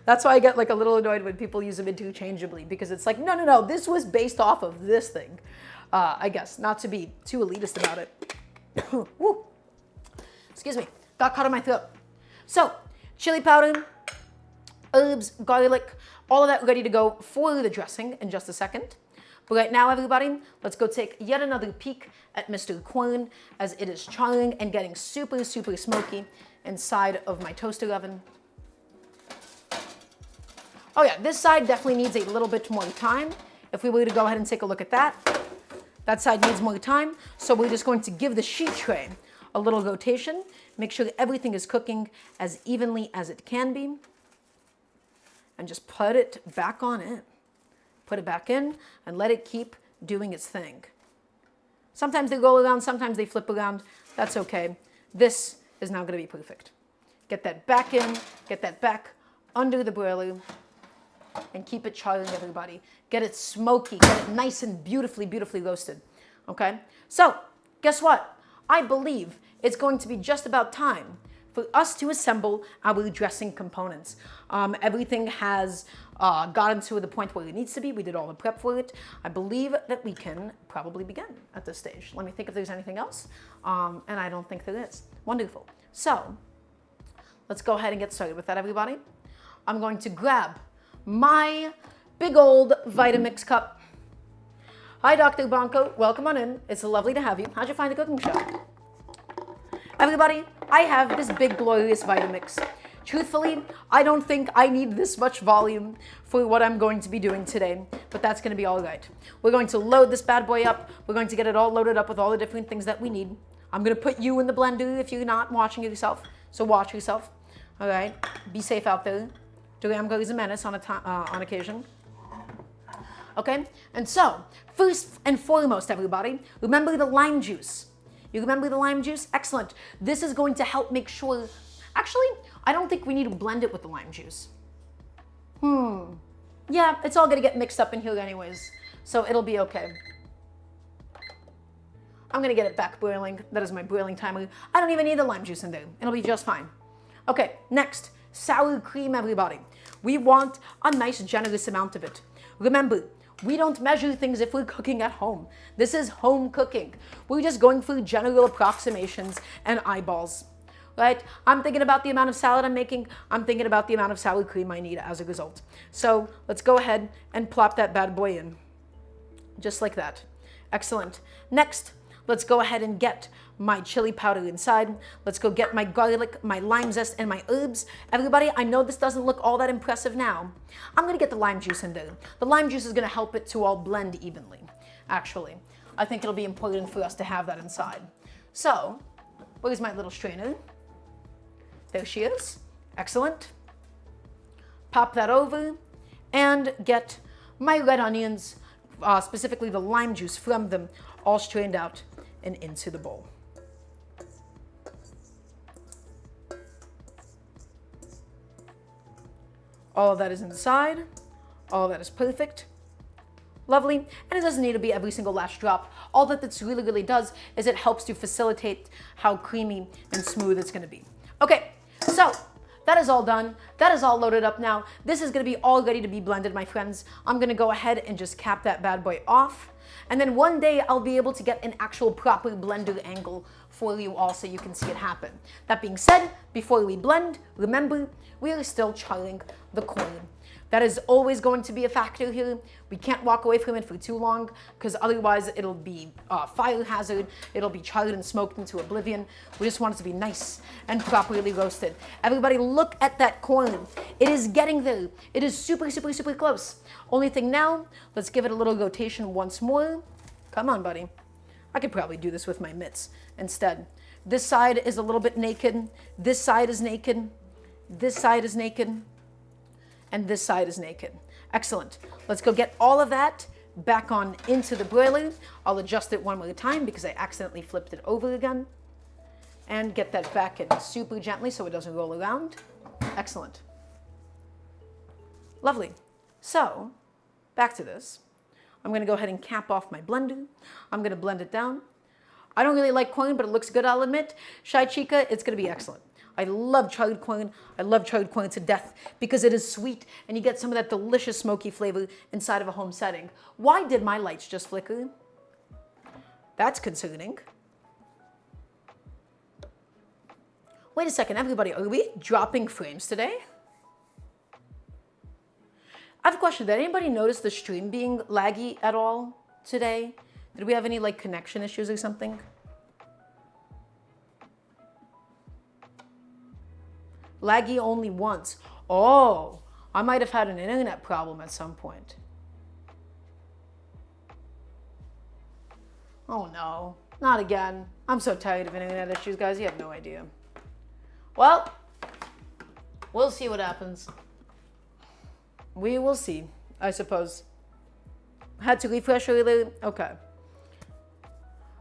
That's why I get like a little annoyed when people use them interchangeably, because it's like, no, this was based off of this thing. I guess, not to be too elitist about it. Woo. Excuse me, got caught in my throat. So, chili powder, herbs, garlic, all of that ready to go for the dressing in just a second. But right now, everybody, let's go take yet another peek at Mr. Corn as it is charring and getting super, super smoky inside of my toaster oven. Oh yeah, this side definitely needs a little bit more time. If we were to go ahead and take a look at that, that side needs more time. So we're just going to give the sheet tray a little rotation, make sure that everything is cooking as evenly as it can be, and just put it back on in. Put it back in and let it keep doing its thing. Sometimes they roll around, sometimes they flip around. That's okay. This is now going to be perfect. Get that back in, get that back under the broiler, and keep it charring, everybody. Get it smoky, get it nice and beautifully, beautifully roasted. Okay? So, guess what? I believe it's going to be just about time for us to assemble our dressing components. Everything has gotten to the point where it needs to be. We did all the prep for it. I believe that we can probably begin at this stage. Let me think if there's anything else. And I don't think there is. Wonderful. So, let's go ahead and get started with that, everybody. I'm going to grab my big old Vitamix cup. Hi, Dr. Bronco. Welcome on in. It's lovely to have you. How'd you find the cooking show? Everybody, I have this big, glorious Vitamix. Truthfully, I don't think I need this much volume for what I'm going to be doing today, but that's going to be all right. We're going to load this bad boy up. We're going to get it all loaded up with all the different things that we need. I'm going to put you in the blender if you're not watching yourself, so watch yourself. All right? Be safe out there. Daramgar is a menace on occasion. Okay? And so, first and foremost, everybody, remember the lime juice. You remember the lime juice? Excellent. This is going to help make sure... Actually, I don't think we need to blend it with the lime juice. Yeah, it's all going to get mixed up in here anyways, so it'll be okay. I'm going to get it back boiling. That is my boiling timer. I don't even need the lime juice in there. It'll be just fine. Okay, next, sour cream, everybody. We want a nice, generous amount of it. Remember, we don't measure things if we're cooking at home. This is home cooking. We're just going for general approximations and eyeballs, right? I'm thinking about the amount of salad I'm making. I'm thinking about the amount of sour cream I need as a result. So let's go ahead and plop that bad boy in, just like that. Excellent. Next, let's go ahead and get my chili powder inside. Let's go get my garlic, my lime zest, and my herbs. Everybody, I know this doesn't look all that impressive now. I'm gonna get the lime juice in there. The lime juice is gonna help it to all blend evenly, actually. I think it'll be important for us to have that inside. So, where's my little strainer? There she is. Excellent. Pop that over and get my red onions, specifically the lime juice from them, all strained out and into the bowl. All of that is inside. All of that is perfect. Lovely. And it doesn't need to be every single last drop. All that this really, really does is it helps to facilitate how creamy and smooth it's going to be. Okay, so that is all done. That is all loaded up now. This is going to be all ready to be blended, my friends. I'm going to go ahead and just cap that bad boy off. And then one day I'll be able to get an actual proper blender angle for you all so you can see it happen. That being said, before we blend, remember, we are still charring the corn. That is always going to be a factor here. We can't walk away from it for too long because otherwise it'll be a fire hazard. It'll be charred and smoked into oblivion. We just want it to be nice and properly roasted. Everybody look at that corn. It is getting there. It is super, super, super close. Only thing now, let's give it a little rotation once more. Come on, buddy. I could probably do this with my mitts instead. This side is a little bit naked. This side is naked. This side is naked. And this side is naked. Excellent. Let's go get all of that back on into the broiler. I'll adjust it one more time because I accidentally flipped it over again. And get that back in super gently so it doesn't roll around. Excellent. Lovely. So, back to this. I'm going to go ahead and cap off my blender. I'm going to blend it down. I don't really like corn, but it looks good, I'll admit. Shy Chica, it's going to be excellent. I love charred corn. I love charred corn to death because it is sweet and you get some of that delicious smoky flavor inside of a home setting. Why did my lights just flicker? That's concerning. Wait a second, everybody, are we dropping frames today? I have a question. Did anybody notice the stream being laggy at all today? Did we have any like connection issues or something? Laggy only once. Oh, I might have had an internet problem at some point. Oh no, not again. I'm so tired of internet issues, guys. You have no idea. Well, we'll see what happens. We will see, I suppose. Had to refresh earlier? Okay.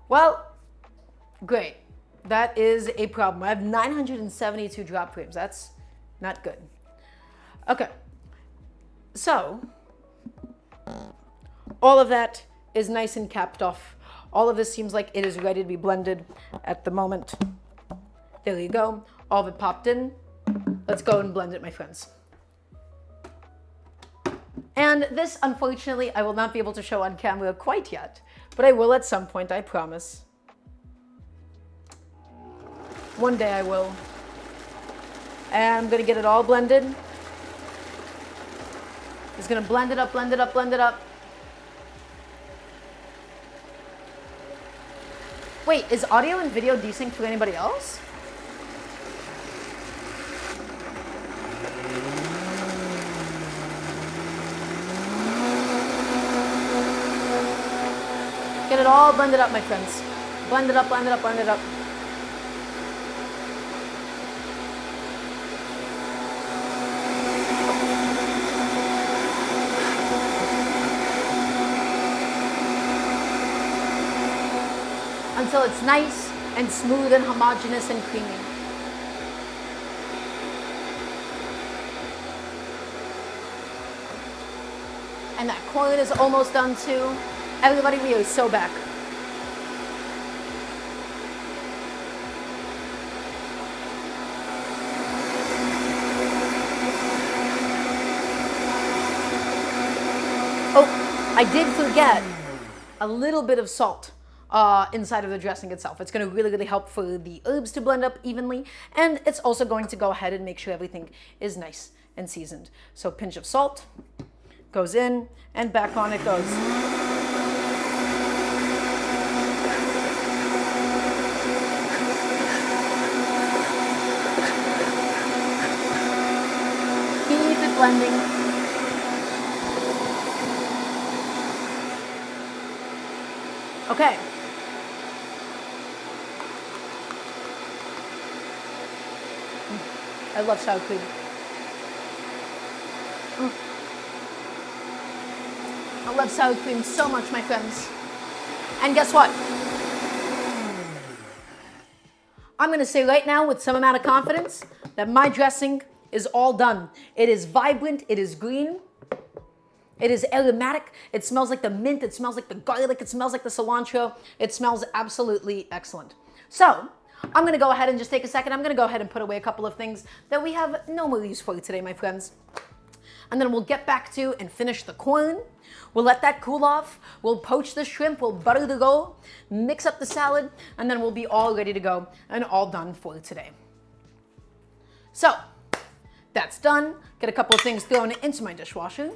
Well, great. That is a problem. I have 972 drop frames. That's not good. Okay. So, all of that is nice and capped off. All of this seems like it is ready to be blended at the moment. There you go. All of it popped in. Let's go and blend it, my friends. And this, unfortunately, I will not be able to show on camera quite yet, but I will at some point, I promise. One day I will. And I'm gonna get it all blended. Just gonna blend it up, blend it up, blend it up. Wait, is audio and video desync for anybody else? Get it all blended up, my friends. Blend it up, blend it up, blend it up. Until it's nice and smooth and homogeneous and creamy. And that corn is almost done too. Everybody, we are so back. Oh, I did forget a little bit of salt inside of the dressing itself. It's going to really, really help for the herbs to blend up evenly, and it's also going to go ahead and make sure everything is nice and seasoned. So a pinch of salt goes in, and back on it goes. Keep it blending. Okay. I love sour cream. I love sour cream so much, my friends. And guess what? I'm going to say right now with some amount of confidence that my dressing is all done. It is vibrant. It is green. It is aromatic. It smells like the mint. It smells like the garlic. It smells like the cilantro. It smells absolutely excellent. So I'm going to go ahead and just take a second. I'm going to go ahead and put away a couple of things that we have no more use for today, my friends. And then we'll get back to and finish the corn. We'll let that cool off. We'll poach the shrimp. We'll butter the roll, mix up the salad, and then we'll be all ready to go and all done for today. So that's done. Get a couple of things thrown into my dishwasher.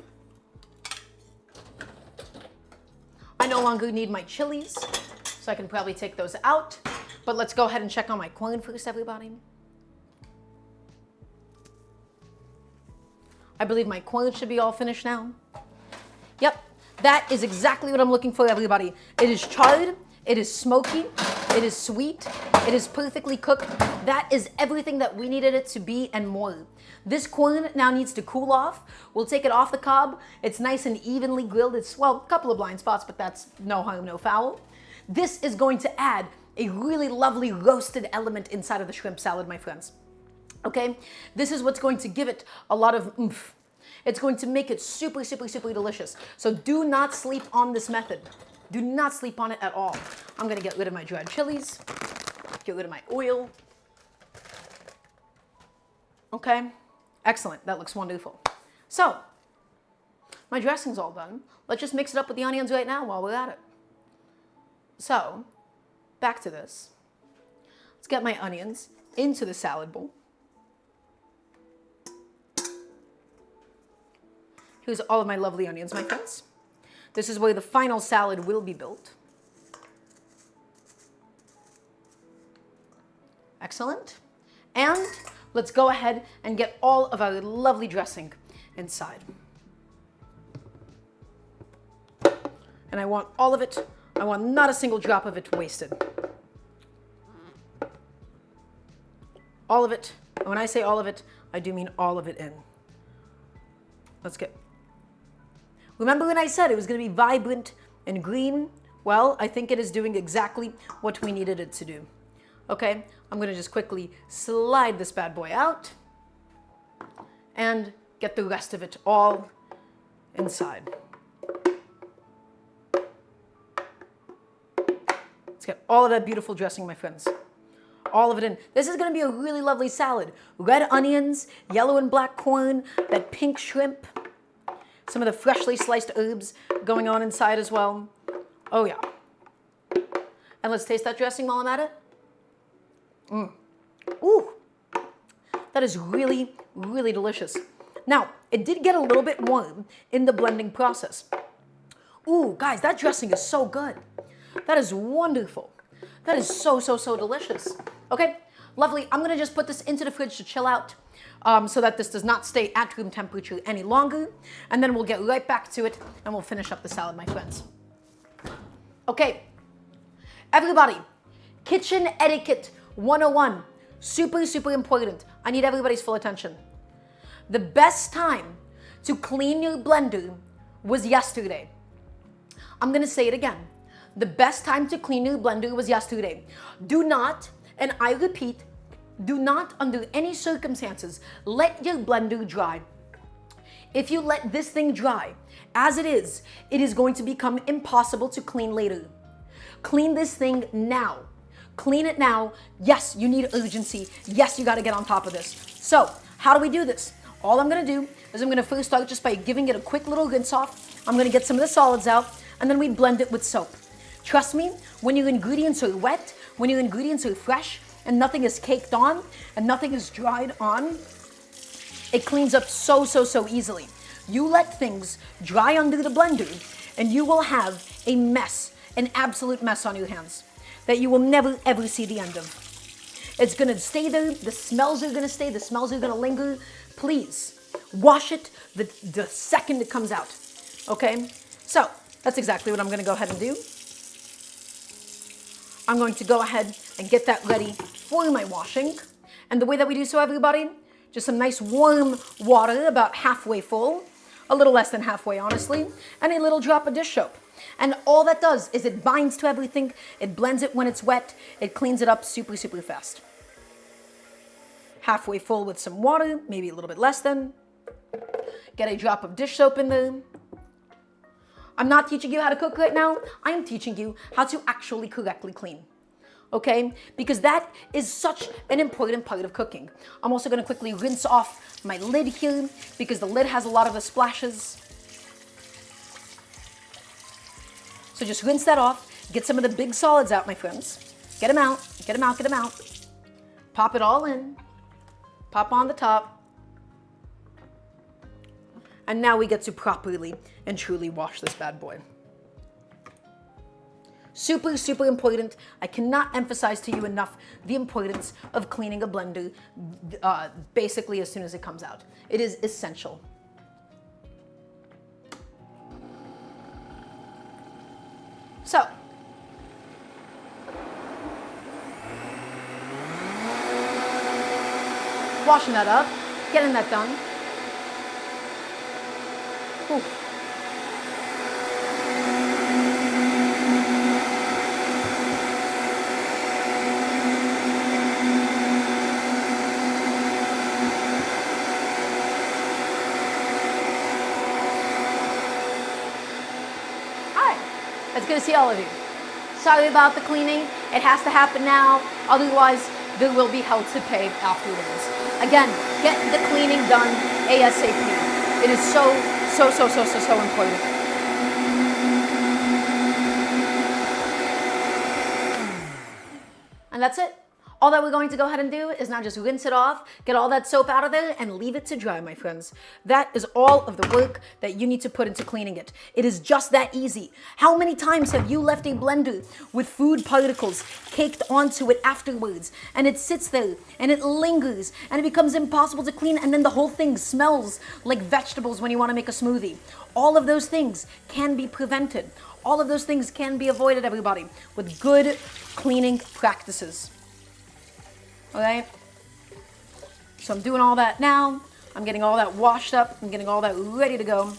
I no longer need my chilies, so I can probably take those out. But let's go ahead and check on my corn first, everybody. I believe my corn should be all finished now. Yep, that is exactly what I'm looking for, everybody. It is charred, it is smoky, it is sweet, it is perfectly cooked. That is everything that we needed it to be and more. This corn now needs to cool off. We'll take it off the cob. It's nice and evenly grilled. It's, well, a couple of blind spots, but that's no harm, no foul. This is going to add a really lovely roasted element inside of the shrimp salad, my friends. Okay, this is what's going to give it a lot of oomph. It's going to make it super, super, super delicious. So do not sleep on this method. Do not sleep on it at all. I'm gonna get rid of my dried chilies, get rid of my oil. Okay, excellent, that looks wonderful. So, my dressing's all done. Let's just mix it up with the onions right now while we're at it. So, back to this. Let's get my onions into the salad bowl. Here's all of my lovely onions, my friends. This is where the final salad will be built. Excellent. And let's go ahead and get all of our lovely dressing inside. And I want all of it. I want not a single drop of it wasted. All of it. And when I say all of it, I do mean all of it in. Let's get... Remember when I said it was going to be vibrant and green? Well, I think it is doing exactly what we needed it to do. Okay, I'm going to just quickly slide this bad boy out and get the rest of it all inside. Let's get all of that beautiful dressing, my friends. All of it in. This is going to be a really lovely salad. Red onions, yellow and black corn, that pink shrimp, some of the freshly sliced herbs going on inside as well. Oh yeah. And let's taste that dressing while I'm at it. Ooh, that is really, really delicious. Now, it did get a little bit warm in the blending process. Ooh, guys, that dressing is so good. That is wonderful. That is so, so, so delicious. Okay, lovely. I'm gonna just put this into the fridge to chill out so that this does not stay at room temperature any longer. And then we'll get right back to it and we'll finish up the salad, my friends. Okay, everybody, kitchen etiquette 101, super, super important. I need everybody's full attention. The best time to clean your blender was yesterday. I'm gonna say it again. The best time to clean your blender was yesterday. Do not, and I repeat, do not under any circumstances let your blender dry. If you let this thing dry as it is going to become impossible to clean later. Clean this thing now. Clean it now. Yes, you need urgency. Yes, you gotta get on top of this. So, how do we do this? All I'm gonna do is I'm gonna first start just by giving it a quick little rinse off. I'm gonna get some of the solids out, and then we blend it with soap. Trust me, when your ingredients are wet, when your ingredients are fresh, and nothing is caked on, and nothing is dried on, it cleans up so, so, so easily. You let things dry under the blender, and you will have a mess, an absolute mess on your hands that you will never, ever see the end of. It's gonna stay there, the smells are gonna stay, the smells are gonna linger. Please, wash it the second it comes out, okay? So, that's exactly what I'm gonna go ahead and do. I'm going to go ahead and get that ready for my washing. And the way that we do so, everybody, just some nice warm water, about halfway full, a little less than halfway, honestly, and a little drop of dish soap. And all that does is it binds to everything, it blends it when it's wet, it cleans it up super, super fast. Halfway full with some water, maybe a little bit less than. Get a drop of dish soap in there. I'm not teaching you how to cook right now. I'm teaching you how to actually correctly clean. Okay? Because that is such an important part of cooking. I'm also going to quickly rinse off my lid here because the lid has a lot of the splashes. So just rinse that off. Get some of the big solids out, my friends. Get them out. Get them out. Get them out. Pop it all in. Pop on the top. And now we get to properly and truly wash this bad boy. Super, super important. I cannot emphasize to you enough the importance of cleaning a blender basically as soon as it comes out. It is essential. So, washing that up, getting that done. Ooh. It's good to see all of you. Sorry about the cleaning. It has to happen now. Otherwise, there will be hell to pay afterwards. Again, get the cleaning done ASAP. It is so important. And that's it. All that we're going to go ahead and do is now just rinse it off, get all that soap out of there, and leave it to dry, my friends. That is all of the work that you need to put into cleaning it. It is just that easy. How many times have you left a blender with food particles caked onto it afterwards, and it sits there, and it lingers, and it becomes impossible to clean, and then the whole thing smells like vegetables when you want to make a smoothie? All of those things can be prevented. All of those things can be avoided, everybody, with good cleaning practices. Okay, so I'm doing all that now. I'm getting all that washed up. I'm getting all that ready to go.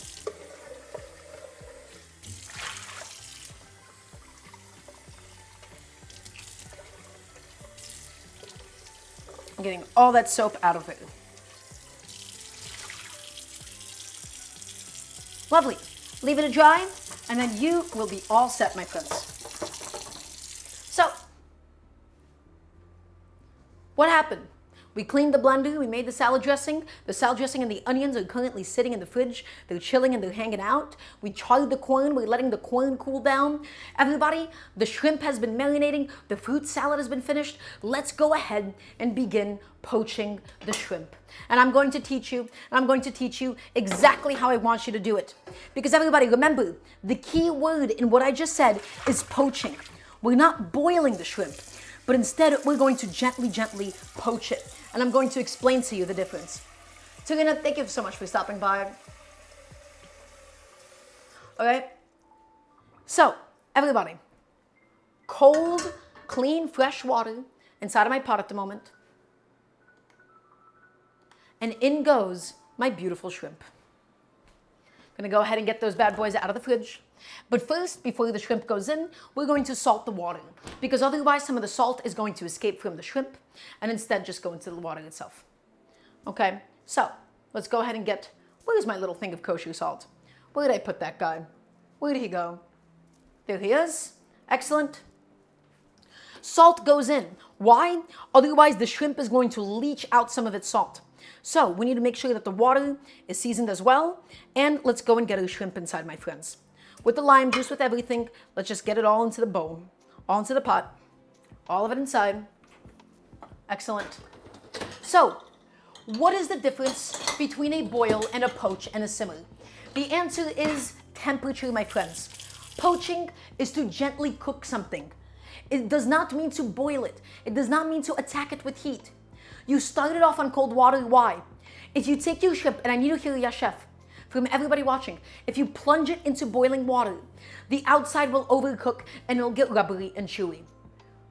I'm getting all that soap out of it. Lovely. Leave it to dry, and then you will be all set, my friends. So, what happened? We cleaned the blender, we made the salad dressing. The salad dressing and the onions are currently sitting in the fridge. They're chilling and they're hanging out. We charred the corn, we're letting the corn cool down. Everybody, the shrimp has been marinating, the fruit salad has been finished. Let's go ahead and begin poaching the shrimp. And I'm going to teach you exactly how I want you to do it. Because everybody, remember, the key word in what I just said is poaching. We're not boiling the shrimp, but instead we're going to gently poach it. And I'm going to explain to you the difference. Turina, thank you so much for stopping by. Okay, so everybody, cold, clean, fresh water inside of my pot at the moment. And in goes my beautiful shrimp. I'm gonna go ahead and get those bad boys out of the fridge. But first, before the shrimp goes in, we're going to salt the water, because otherwise some of the salt is going to escape from the shrimp and instead just go into the water itself. Okay, so let's go ahead and get, where's my little thing of kosher salt? Where did I put that guy? Where did he go? There he is. Excellent. Salt goes in. Why? Otherwise the shrimp is going to leach out some of its salt. So we need to make sure that the water is seasoned as well. And let's go and get our shrimp inside, my friends. With the lime juice, with everything, let's just get it all into the bowl, all into the pot, all of it inside. Excellent. So, what is the difference between a boil and a poach and a simmer? The answer is temperature, my friends. Poaching is to gently cook something. It does not mean to boil it. It does not mean to attack it with heat. You start it off on cold water. Why? If you take your shrimp, and I need to hear yes, chef, from everybody watching, if you plunge it into boiling water, the outside will overcook and it'll get rubbery and chewy.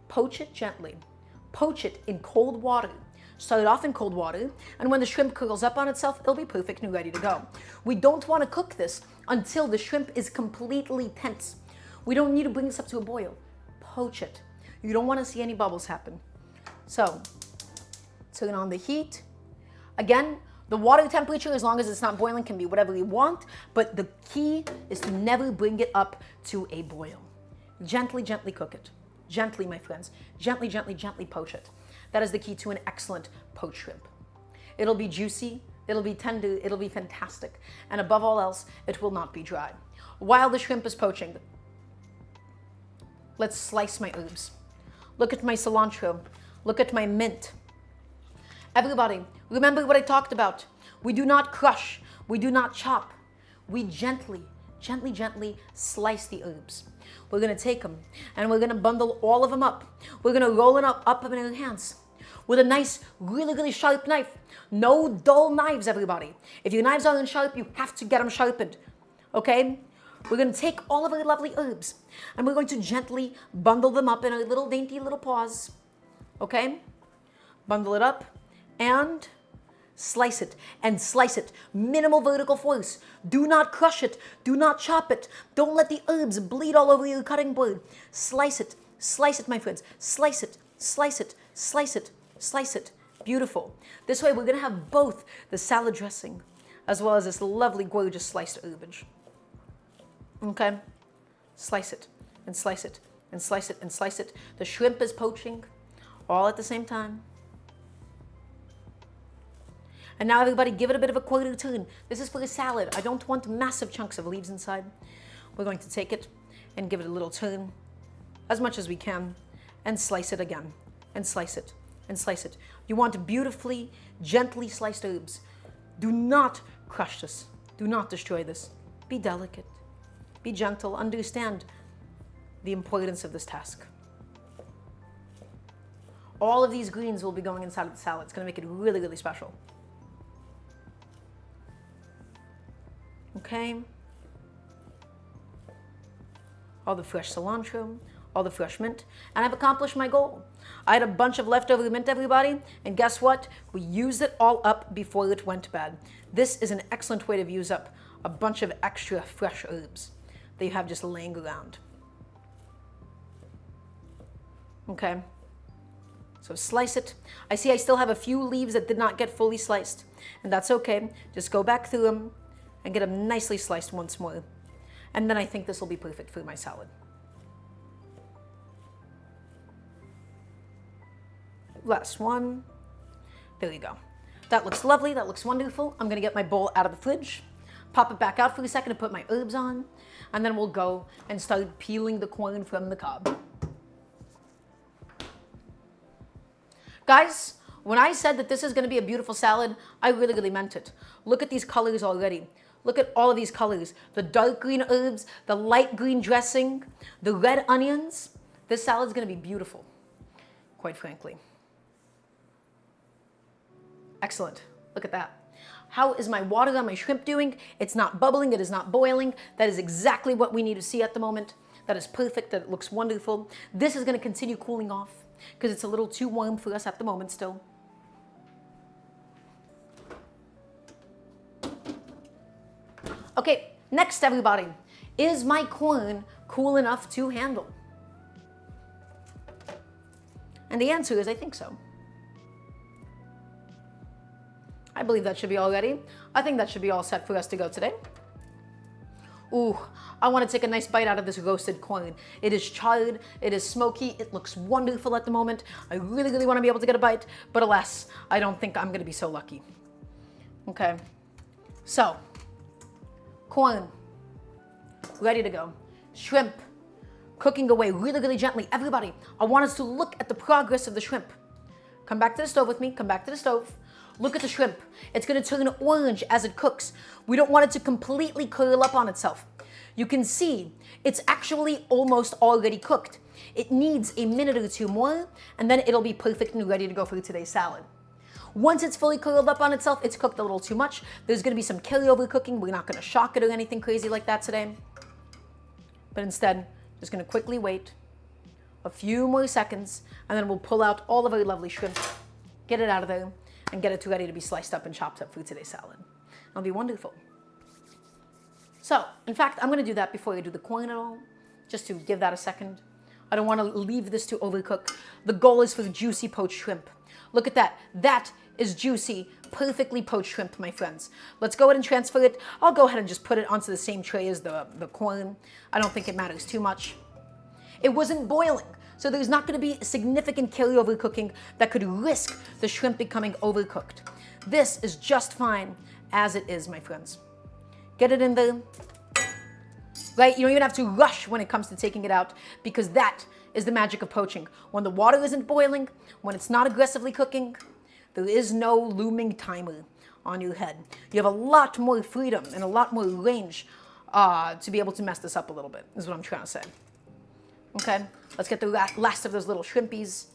Poach it gently. Poach it in cold water. Start it off in cold water, and when the shrimp curls up on itself, it'll be perfect and ready to go. We don't want to cook this until the shrimp is completely tense. We don't need to bring this up to a boil. Poach it. You don't want to see any bubbles happen. So, turn on the heat. Again, the water temperature, as long as it's not boiling, can be whatever you want, but the key is to never bring it up to a boil. Gently cook it. Gently, my friends. Gently poach it. That is the key to an excellent poached shrimp. It'll be juicy, it'll be tender, it'll be fantastic, and above all else, it will not be dry. While the shrimp is poaching, let's slice my herbs. Look at my cilantro. Look at my mint. Everybody, remember what I talked about. We do not crush. We do not chop. We gently slice the herbs. We're going to take them and we're going to bundle all of them up. We're going to roll it up in our hands with a nice, really sharp knife. No dull knives, everybody. If your knives aren't sharp, you have to get them sharpened. Okay? We're going to take all of our lovely herbs and we're going to gently bundle them up in our little dainty little paws. Okay? Bundle it up. And slice it, and slice it. Minimal vertical force. Do not crush it. Do not chop it. Don't let the herbs bleed all over your cutting board. Slice it, my friends. Slice it, slice it, slice it, slice it. Beautiful. This way we're going to have both the salad dressing as well as this lovely, gorgeous sliced herbage. Okay? slice it, and slice it, and slice it, and slice it. The shrimp is poaching, all at the same time. And now everybody give it a bit of a quarter turn. This is for a salad. I don't want massive chunks of leaves inside. We're going to take it and give it a little turn, as much as we can, and slice it again, and slice it, and slice it. You want beautifully, gently sliced herbs. Do not crush this. Do not destroy this. Be delicate. Be gentle. Understand the importance of this task. All of these greens will be going inside of the salad. It's going to make it really, really special. Okay. All the fresh cilantro, all the fresh mint, and I've accomplished my goal. I had a bunch of leftover mint, everybody, and guess what? We used it all up before it went bad. This is an excellent way to use up a bunch of extra fresh herbs that you have just laying around. Okay, so slice it. I see I still have a few leaves that did not get fully sliced, and that's okay. Just go back through them and get them nicely sliced once more. And then I think this will be perfect for my salad. Last one. There you go. That looks lovely. That looks wonderful. I'm going to get my bowl out of the fridge, pop it back out for a second to put my herbs on, and then we'll go and start peeling the corn from the cob. Guys, when I said that this is going to be a beautiful salad, I really, really meant it. Look at these colors already. Look at all of these colors. The dark green herbs, the light green dressing, the red onions. This salad's going to be beautiful, quite frankly. Excellent. Look at that. How is my water on my shrimp doing? It's not bubbling. It is not boiling. That is exactly what we need to see at the moment. That is perfect. That looks wonderful. This is going to continue cooling off because it's a little too warm for us at the moment still. Okay, next everybody, is my corn cool enough to handle? And the answer is I think so. I believe that should be all ready. I think that should be all set for us to go today. Ooh, I want to take a nice bite out of this roasted corn. It is charred, it is smoky, it looks wonderful at the moment. I really, really want to be able to get a bite, but alas, I don't think I'm going to be so lucky. Okay, so corn, ready to go. Shrimp, cooking away really, really gently. Everybody, I want us to look at the progress of the shrimp. Come back to the stove with me, come back to the stove. Look at the shrimp. It's going to turn orange as it cooks. We don't want it to completely curl up on itself. You can see it's actually almost already cooked. It needs a minute or two more, and then it'll be perfect and ready to go for today's salad. Once it's fully curled up on itself, it's cooked a little too much. There's going to be some carryover cooking. We're not going to shock it or anything crazy like that today. But instead, just going to quickly wait a few more seconds, and then we'll pull out all of our lovely shrimp, get it out of there, and get it ready to be sliced up and chopped up for today's salad. It'll be wonderful. So, in fact, I'm going to do that before I do the corn at all, just to give that a second. I don't want to leave this to overcook. The goal is for the juicy poached shrimp. Look at that. That is juicy, perfectly poached shrimp, my friends. Let's go ahead and transfer it. I'll go ahead and just put it onto the same tray as the corn. I don't think it matters too much. It wasn't boiling, so there's not going to be significant carryover cooking that could risk the shrimp becoming overcooked. This is just fine as it is, my friends. Get it in there. Right? You don't even have to rush when it comes to taking it out, because that is the magic of poaching. When the water isn't boiling, when it's not aggressively cooking, there is no looming timer on your head. You have a lot more freedom and a lot more range to be able to mess this up a little bit, is what I'm trying to say. Okay, let's get the last of those little shrimpies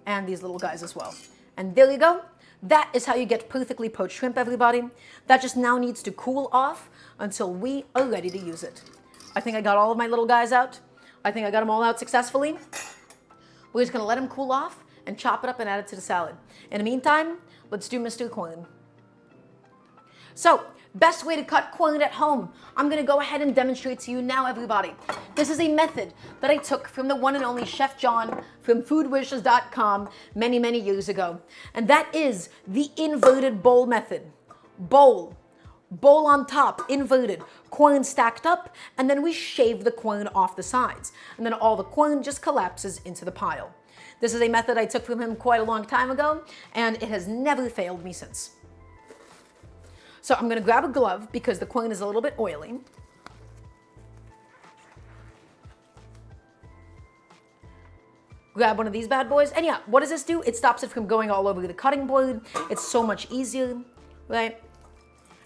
and these little guys as well. And there you go. That is how you get perfectly poached shrimp, everybody. That just now needs to cool off until we are ready to use it. I think I got all of my little guys out. I think I got them all out successfully. We're just going to let them cool off and chop it up and add it to the salad. In the meantime, let's do Mr. Corn. So, best way to cut corn at home. I'm going to go ahead and demonstrate to you now, everybody. This is a method that I took from the one and only Chef John from foodwishes.com many, many years ago. And that is the inverted bowl method. Bowl, bowl on top, inverted, corn stacked up, and then we shave the corn off the sides. And then all the corn just collapses into the pile. This is a method I took from him quite a long time ago, and it has never failed me since. So I'm gonna grab a glove because the corn is a little bit oily. Grab one of these bad boys, and yeah, what does this do? It stops it from going all over the cutting board. It's so much easier, right?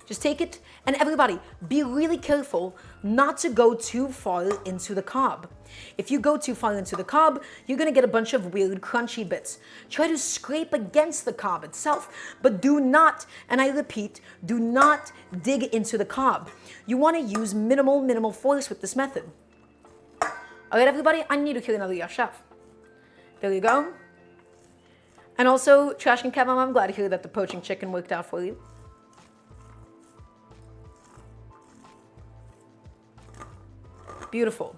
Just take it, and everybody, be really careful not to go too far into the cob. If you go too far into the cob, you're gonna get a bunch of weird crunchy bits. Try to scrape against the cob itself, but do not, and I repeat, do not dig into the cob. You wanna use minimal force with this method. All right, everybody, I need to kill another chef. There you go. And also, Trash and Kevin, I'm glad to hear that the poaching chicken worked out for you. Beautiful.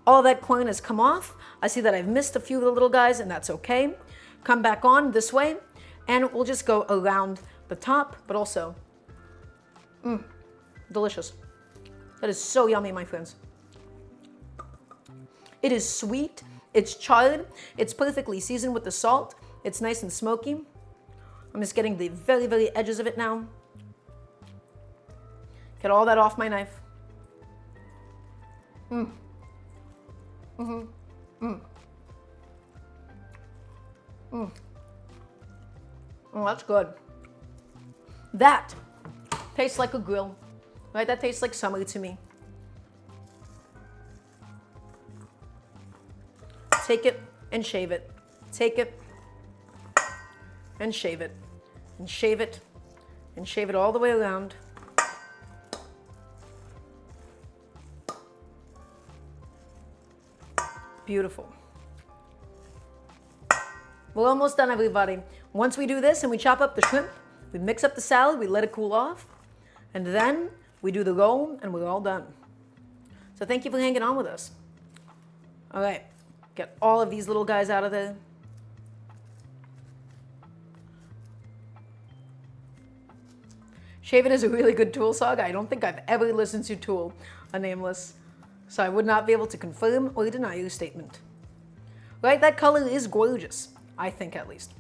All that corn has come off. I see that I've missed a few of the little guys, and that's okay. Come back on this way, and we'll just go around the top, but also, delicious. That is so yummy, my friends. It is sweet, it's charred, it's perfectly seasoned with the salt, it's nice and smoky. I'm just getting the very edges of it now. Get all that off my knife. Oh, that's good. That tastes like a grill, right? That tastes like summer to me. Take it and shave it. Take it and shave it. And shave it. And shave it all the way around. Beautiful. We're almost done, everybody. Once we do this and we chop up the shrimp, we mix up the salad, we let it cool off, and then we do the roll and we're all done. So thank you for hanging on with us. All right, get all of these little guys out of there. Shaving is a really good tool, Saga. I don't think I've ever listened to Tool, a nameless, so I would not be able to confirm or deny your statement. Right, that color is gorgeous, I think at least.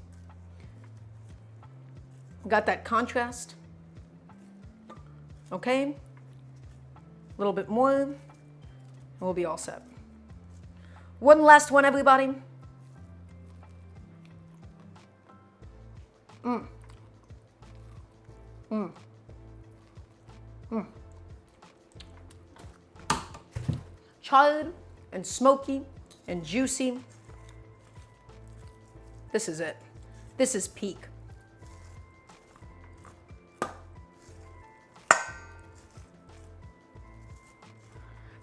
Got that contrast. Okay, a little bit more, and we'll be all set. One last one, everybody. Charred and smoky and juicy. This is it. This is peak.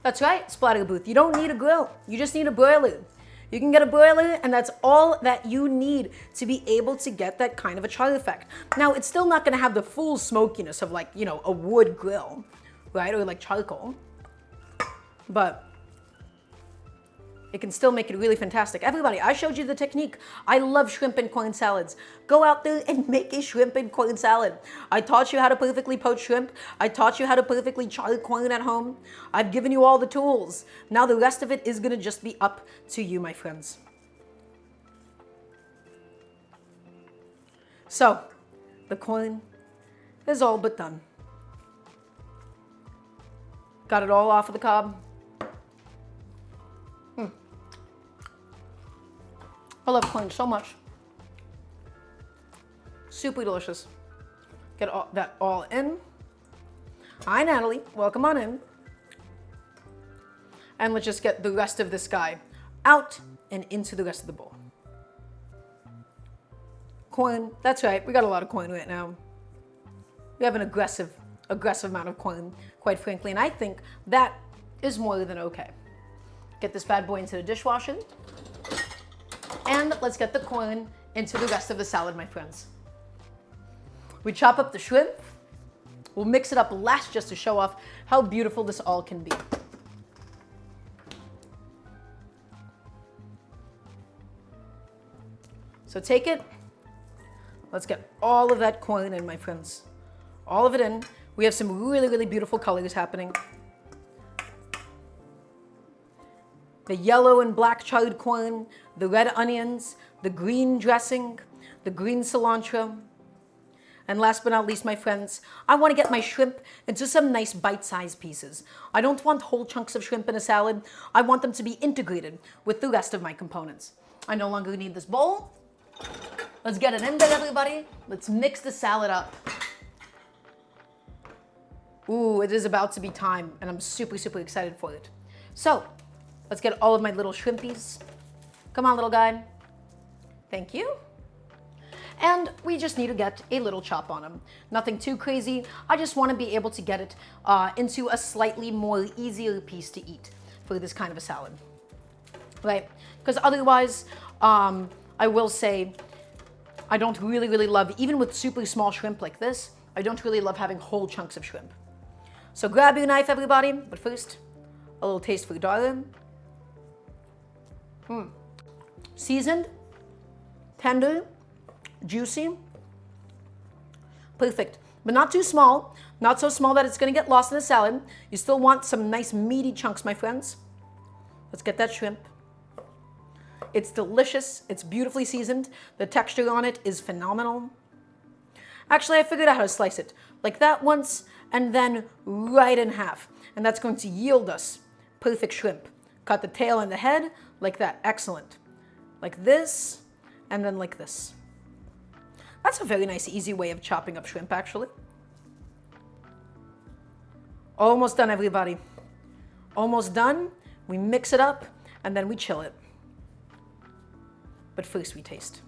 That's right, Splatter Booth. You don't need a grill. You just need a broiler. You can get a broiler, and that's all that you need to be able to get that kind of a char effect. Now, it's still not gonna have the full smokiness of, like, you know, a wood grill, right? Or like charcoal. But it can still make it really fantastic. Everybody, I showed you the technique. I love shrimp and corn salads. Go out there and make a shrimp and corn salad. I taught you how to perfectly poach shrimp. I taught you how to perfectly char corn at home. I've given you all the tools. Now the rest of it is gonna just be up to you, my friends. So, the corn is all but done. Got it all off of the cob. I love corn so much. Super delicious. Get that all in. Hi, Natalie. Welcome on in. And let's just get the rest of this guy out and into the rest of the bowl. Corn. That's right. We got a lot of corn right now. We have an aggressive amount of corn, quite frankly. And I think that is more than okay. Get this bad boy into the dishwasher. And let's get the corn into the rest of the salad, my friends. We chop up the shrimp. We'll mix it up last just to show off how beautiful this all can be. So take it. Let's get all of that corn in, my friends. All of it in. We have some really, really beautiful colors happening. The yellow and black charred corn, the red onions, the green dressing, the green cilantro. And last but not least, my friends, I want to get my shrimp into some nice bite-sized pieces. I don't want whole chunks of shrimp in a salad. I want them to be integrated with the rest of my components. I no longer need this bowl. Let's get it in there, everybody. Let's mix the salad up. Ooh, it is about to be time, and I'm super, super excited for it. So, let's get all of my little shrimpies. Come on, little guy. Thank you. And we just need to get a little chop on them. Nothing too crazy. I just want to be able to get it into a slightly more easier piece to eat for this kind of a salad. Right? Because otherwise, I will say, I don't really, really love, even with super small shrimp like this, I don't really love having whole chunks of shrimp. So grab your knife, everybody. But first, a little taste for Daramgar. Seasoned, tender, juicy, perfect. But not too small, not so small that it's going to get lost in the salad. You still want some nice meaty chunks, my friends. Let's get that shrimp. It's delicious. It's beautifully seasoned. The texture on it is phenomenal. Actually, I figured out how to slice it. Like that once, and then right in half. And that's going to yield us perfect shrimp. Cut the tail and the head like that. Excellent. Like this, and then like this. That's a very nice, easy way of chopping up shrimp, actually. Almost done, everybody. Almost done. We mix it up, and then we chill it. But first, we taste.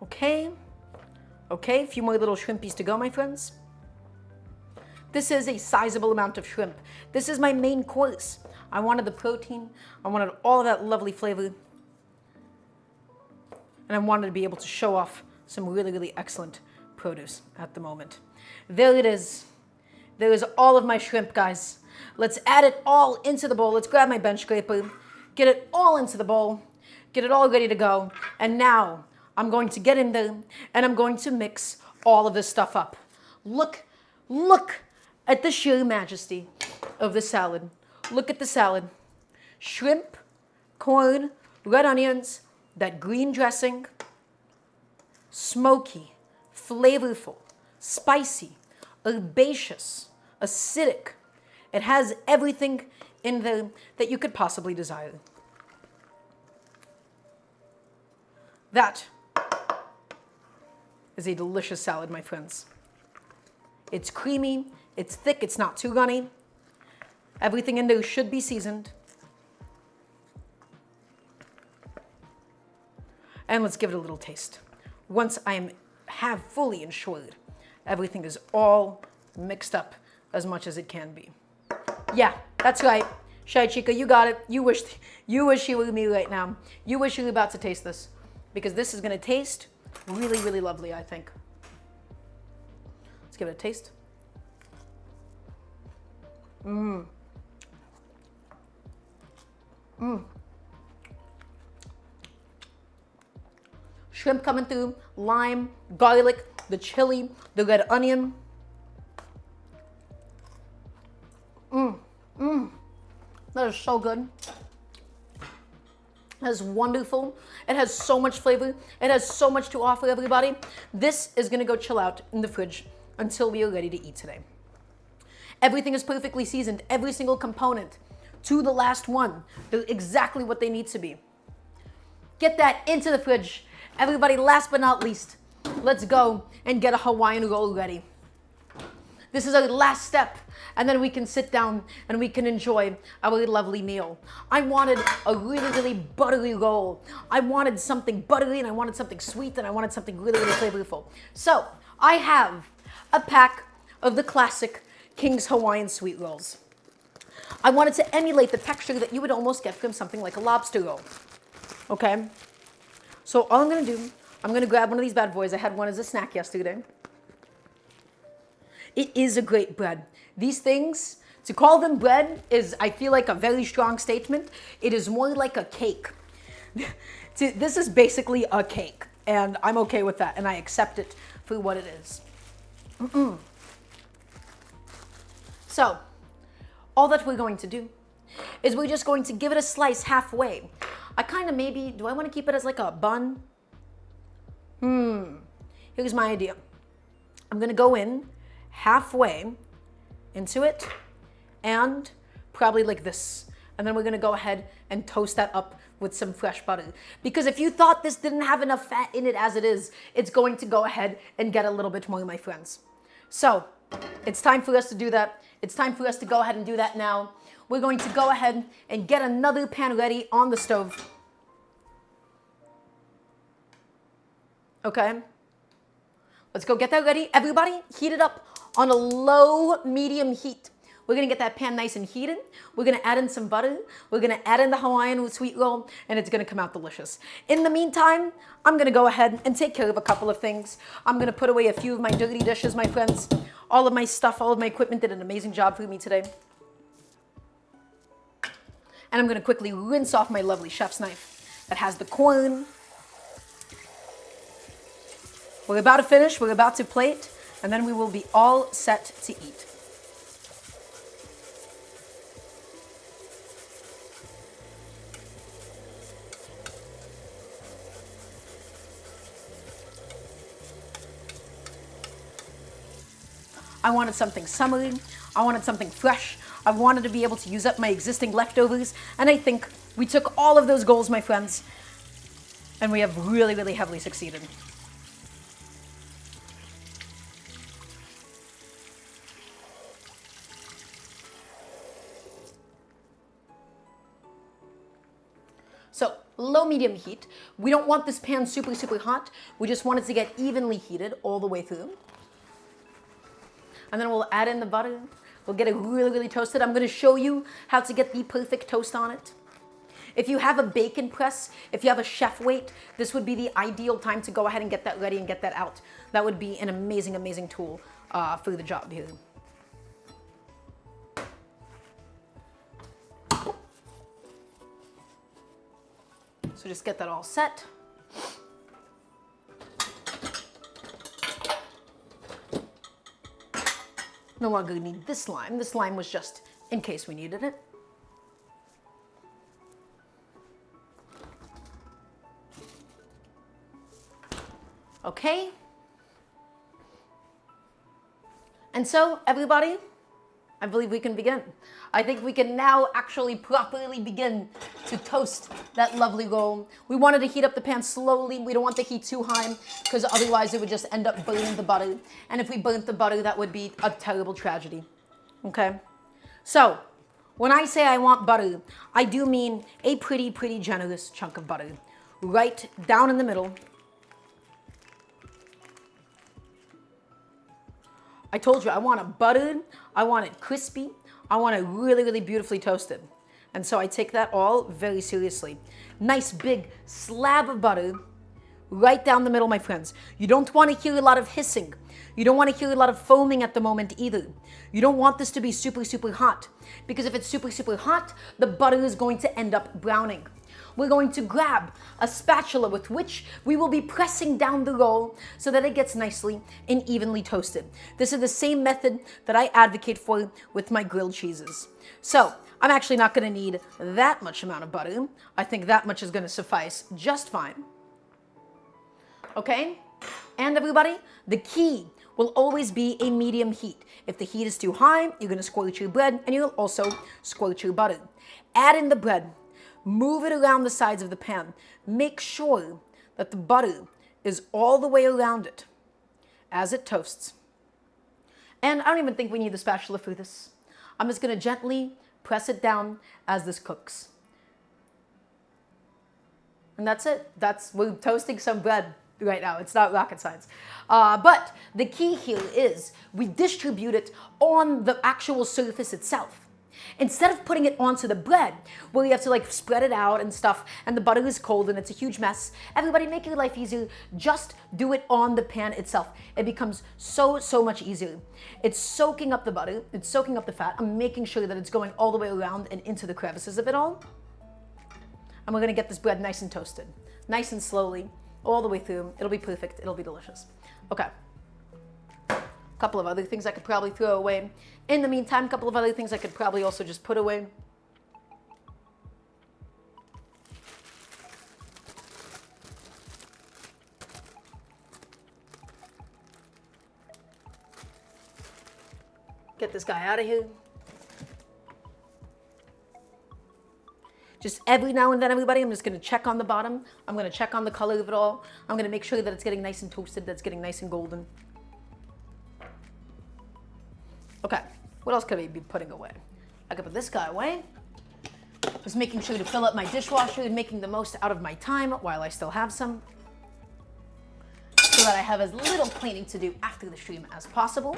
Okay. Okay, a few more little shrimpies to go, my friends. This is a sizable amount of shrimp. This is my main course. I wanted the protein. I wanted all of that lovely flavor. And I wanted to be able to show off some really, really excellent produce at the moment. There it is. There is all of my shrimp, guys. Let's add it all into the bowl. Let's grab my bench scraper, get it all into the bowl, get it all ready to go. And now I'm going to get in there and I'm going to mix all of this stuff up. Look at the sheer majesty of the salad. Look at the salad. Shrimp, corn, red onions, that green dressing, smoky, flavorful, spicy, herbaceous, acidic. It has everything in there that you could possibly desire. That is a delicious salad, my friends. It's creamy, it's thick, it's not too runny. Everything in there should be seasoned. And let's give it a little taste. Once I have fully ensured everything is all mixed up as much as it can be. Yeah, that's right. Shy Chica, you got it. You wish you were me right now. You wish you were about to taste this. Because this is going to taste really, really lovely, I think. Let's give it a taste. Shrimp coming through, lime, garlic, the chili, the red onion. That is so good. That is wonderful. It has so much flavor. It has so much to offer everybody. This is gonna go chill out in the fridge until we are ready to eat today. Everything is perfectly seasoned. Every single component to the last one. They're exactly what they need to be. Get that into the fridge. Everybody, last but not least, let's go and get a Hawaiian roll ready. This is our last step, and then we can sit down and we can enjoy our lovely meal. I wanted a really, really buttery roll. I wanted something buttery, and I wanted something sweet, and I wanted something really, really flavorful. So I have a pack of the classic King's Hawaiian sweet rolls. I wanted to emulate the texture that you would almost get from something like a lobster roll. Okay? So all I'm gonna do, I'm gonna grab one of these bad boys. I had one as a snack yesterday. It is a great bread. These things, To call them bread is, I feel like, a very strong statement. It is more like a cake. This is basically a cake, and I'm okay with that, and I accept it for what it is. So, all that we're going to do is we're just going to give it a slice halfway. I kind of maybe, do I want to keep it as like a bun? Here's my idea. I'm going to go in halfway into it and probably like this. And then we're going to go ahead and toast that up with some fresh butter. Because if you thought this didn't have enough fat in it as it is, it's going to go ahead and get a little bit more, my friends. So it's time for us to do that. It's time for us to go ahead and do that now. We're going to go ahead and get another pan ready on the stove. Okay? Let's go get that ready. Everybody, heat it up on a low, medium heat. We're gonna get that pan nice and heated. We're gonna add in some butter. We're gonna add in the Hawaiian sweet roll, and it's gonna come out delicious. In the meantime, I'm gonna go ahead and take care of a couple of things. I'm gonna put away a few of my dirty dishes, my friends. All of my stuff, all of my equipment did an amazing job for me today. And I'm gonna quickly rinse off my lovely chef's knife that has the corn. We're about to finish, we're about to plate, and then we will be all set to eat. I wanted something summery, I wanted something fresh, I wanted to be able to use up my existing leftovers, and I think we took all of those goals, my friends, and we have really, really heavily succeeded. So, low medium heat. We don't want this pan super, super hot. We just want it to get evenly heated all the way through. And then we'll add in the butter. We'll get it really, really toasted. I'm gonna show you how to get the perfect toast on it. If you have a bacon press, if you have a chef weight, this would be the ideal time to go ahead and get that ready and get that out. That would be an amazing, amazing tool for the job here. So just get that all set. No longer need this lime. This lime was just in case we needed it. Okay. And so, everybody, I believe we can begin. I think we can now actually properly begin to toast that lovely roll. We wanted to heat up the pan slowly. We don't want the heat too high because otherwise it would just end up burning the butter. And if we burnt the butter, that would be a terrible tragedy. Okay? So, when I say I want butter, I do mean a pretty, pretty generous chunk of butter. Right down in the middle. I told you I want it buttered, I want it crispy, I want it really, really beautifully toasted. And so I take that all very seriously. Nice big slab of butter right down the middle, my friends. You don't want to hear a lot of hissing. You don't want to hear a lot of foaming at the moment either. You don't want this to be super, super hot, because if it's super, super hot, the butter is going to end up browning. We're going to grab a spatula with which we will be pressing down the roll so that it gets nicely and evenly toasted. This is the same method that I advocate for with my grilled cheeses. So I'm actually not going to need that much amount of butter. I think that much is going to suffice just fine. Okay? And everybody, the key will always be a medium heat. If the heat is too high, you're going to scorch your bread and you'll also scorch your butter. Add in the bread. Move it around the sides of the pan. Make sure that the butter is all the way around it as it toasts. And I don't even think we need the spatula for this. I'm just going to gently press it down as this cooks. And that's it. We're toasting some bread right now. It's not rocket science. But the key here is we distribute it on the actual surface itself. Instead of putting it onto the bread, where you have to like spread it out and stuff, and the butter is cold and it's a huge mess, everybody make your life easier. Just do it on the pan itself. It becomes so much easier. It's soaking up the butter, it's soaking up the fat. I'm making sure that it's going all the way around and into the crevices of it all. And we're gonna get this bread nice and toasted, nice and slowly, all the way through. It'll be perfect, it'll be delicious. Okay. Couple of other things I could probably throw away. In the meantime, a couple of other things I could probably also just put away. Get this guy out of here. Just every now and then, everybody, I'm just gonna check on the bottom. I'm gonna check on the color of it all. I'm gonna make sure that it's getting nice and toasted, that it's getting nice and golden. Okay, what else could I be putting away? I could put this guy away. Just making sure to fill up my dishwasher and making the most out of my time while I still have some, so that I have as little cleaning to do after the stream as possible.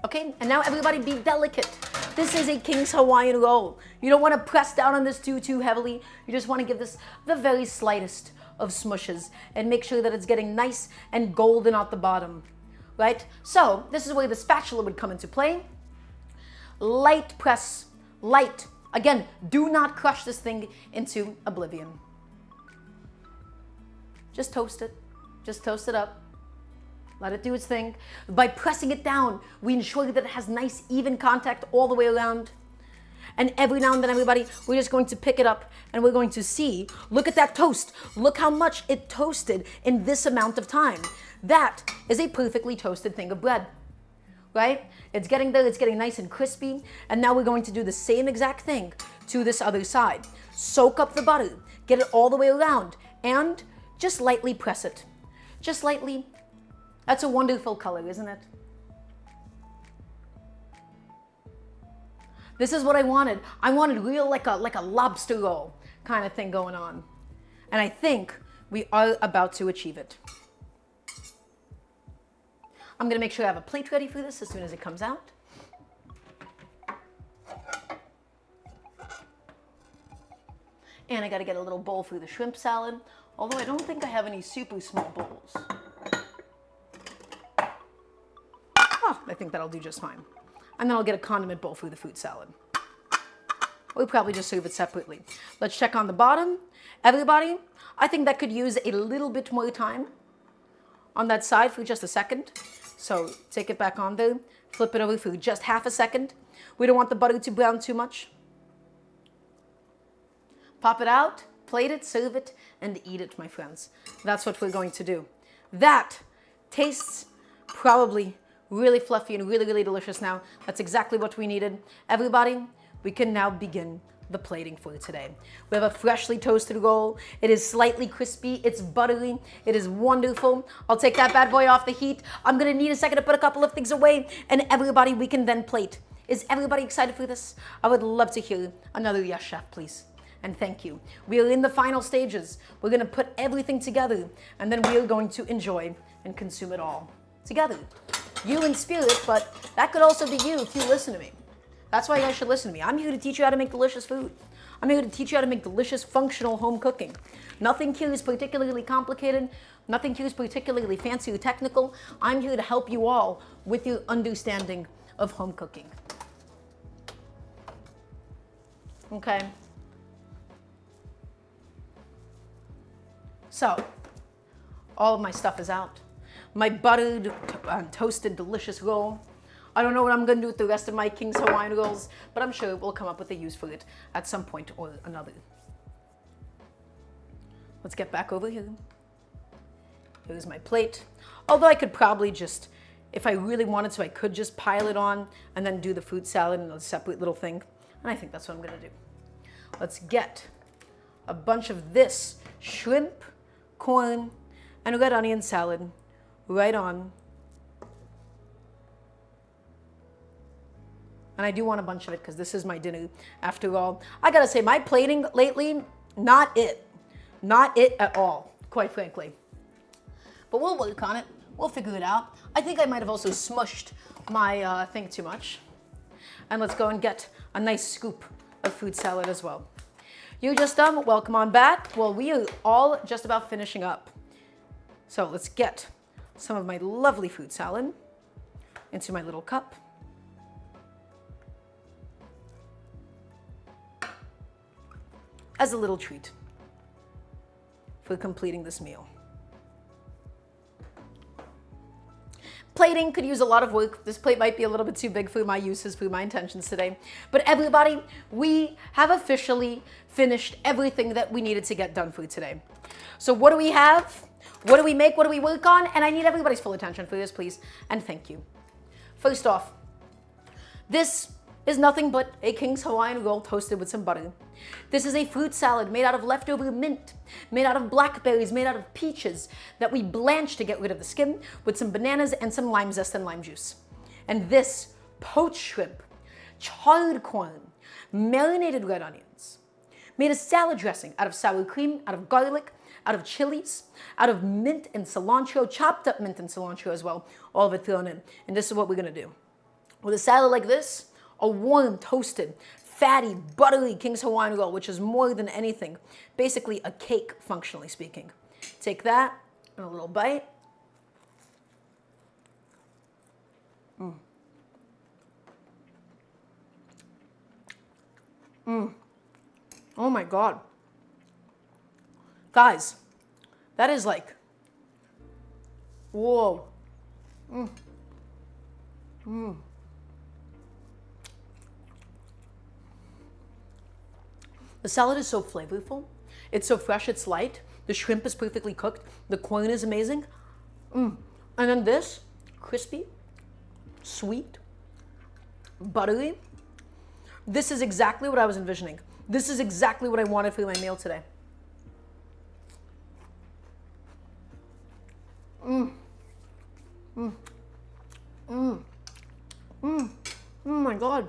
Okay, and now everybody be delicate. This is a King's Hawaiian roll. You don't want to press down on this too heavily. You just want to give this the very slightest of smushes and make sure that it's getting nice and golden at the bottom, right? So this is where the spatula would come into play. Light press, light. Again, do not crush this thing into oblivion. Just toast it. Just toast it up. Let it do its thing. By pressing it down, we ensure that it has nice, even contact all the way around. And every now and then, everybody, we're just going to pick it up and we're going to see, look at that toast. Look how much it toasted in this amount of time. That is a perfectly toasted thing of bread, right? It's getting there, it's getting nice and crispy. And now we're going to do the same exact thing to this other side. Soak up the butter, get it all the way around, and just lightly press it. Just lightly. That's a wonderful color, isn't it? This is what I wanted. I wanted real like a lobster roll kind of thing going on. And I think we are about to achieve it. I'm gonna make sure I have a plate ready for this as soon as it comes out. And I gotta get a little bowl for the shrimp salad, although I don't think I have any super small bowls. I think that'll do just fine. And then I'll get a condiment bowl for the fruit salad. We'll probably just serve it separately. Let's check on the bottom. Everybody, I think that could use a little bit more time on that side for just a second. So take it back on there, flip it over for just half a second. We don't want the butter to brown too much. Pop it out, plate it, serve it, and eat it, my friends. That's what we're going to do. That tastes probably really fluffy and really delicious now. That's exactly what we needed. Everybody, we can now begin the plating for today. We have a freshly toasted roll. It is slightly crispy, it's buttery, it is wonderful. I'll take that bad boy off the heat. I'm gonna need a second to put a couple of things away, and everybody, we can then plate. Is everybody excited for this? I would love to hear another yes, chef, please. And thank you. We are in the final stages. We're gonna put everything together, and then we are going to enjoy and consume it all together. You in spirit, but that could also be you if you listen to me. That's why you guys should listen to me. I'm here to teach you how to make delicious food. I'm here to teach you how to make delicious, functional home cooking. Nothing here is particularly complicated. Nothing here is particularly fancy or technical. I'm here to help you all with your understanding of home cooking. Okay? So, all of my stuff is out. My buttered, toasted, delicious roll. I don't know what I'm gonna do with the rest of my King's Hawaiian rolls, but I'm sure we'll come up with a use for it at some point or another. Let's get back over here. Here's my plate. Although I could probably just, if I really wanted to, I could just pile it on and then do the fruit salad in a separate little thing. And I think that's what I'm gonna do. Let's get a bunch of this shrimp, corn, and red onion salad right on. And I do want a bunch of it because this is my dinner after all. I gotta say, my plating lately, not it. Not it at all, quite frankly. But we'll work on it. We'll figure it out. I think I might have also smushed my thing too much. And let's go and get a nice scoop of fruit salad as well. You just done? Welcome on back. Well, we are all just about finishing up. So let's get some of my lovely fruit salad into my little cup. As a little treat for completing this meal. Plating could use a lot of work. This plate might be a little bit too big for my uses, for my intentions today. But everybody, we have officially finished everything that we needed to get done for today. So what do we have? What do we make? What do we work on? And I need everybody's full attention for this, please. And thank you. First off, this is nothing but a King's Hawaiian roll toasted with some butter. This is a fruit salad made out of leftover mint, made out of blackberries, made out of peaches that we blanched to get rid of the skin with some bananas and some lime zest and lime juice. And this poached shrimp, charred corn, marinated red onions, made a salad dressing out of sour cream, out of garlic, out of chilies, out of mint and cilantro, chopped up mint and cilantro as well, all of it thrown in. And this is what we're gonna do. With a salad like this, a warm, toasted, fatty, buttery King's Hawaiian roll, which is more than anything, basically a cake, functionally speaking. Take that and a little bite. Oh my God. Guys, that is like, whoa. The salad is so flavorful. It's so fresh, it's light. The shrimp is perfectly cooked. The corn is amazing. And then this, crispy, sweet, buttery. This is exactly what I was envisioning. This is exactly what I wanted for my meal today. Oh my God.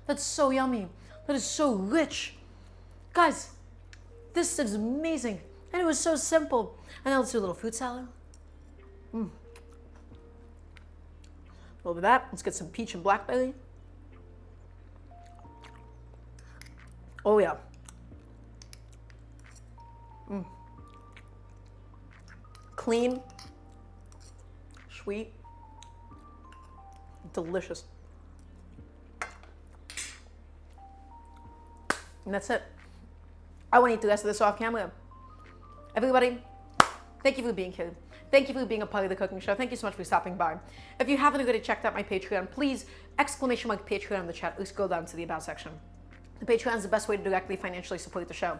That's so yummy. That is so rich. Guys, this is amazing. And it was so simple. And now let's do a little fruit salad. A little bit of that. Let's get some peach and blackberry. Oh yeah. Clean, sweet, delicious. And that's it. I want to eat the rest of this off camera. Everybody, thank you for being here. Thank you for being a part of the cooking show. Thank you so much for stopping by. If you haven't already checked out my Patreon, please exclamation mark Patreon in the chat or scroll down to the About section. The Patreon is the best way to directly financially support the show.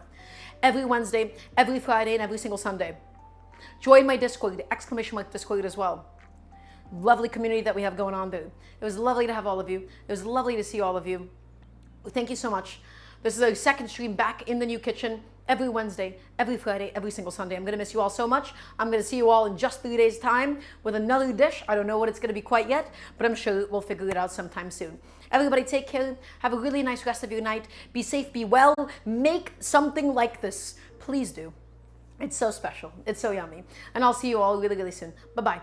Every Wednesday, every Friday, and every single Sunday. Join my Discord, the exclamation mark Discord as well. Lovely community that we have going on there. It was lovely to have all of you. It was lovely to see all of you. Thank you so much. This is our second stream back in the new kitchen every Wednesday, every Friday, every single Sunday. I'm going to miss you all so much. I'm going to see you all in just 3 days' time with another dish. I don't know what it's going to be quite yet, but I'm sure we'll figure it out sometime soon. Everybody take care. Have a really nice rest of your night. Be safe, be well. Make something like this. Please do. It's so special. It's so yummy. And I'll see you all really, really soon. Bye-bye.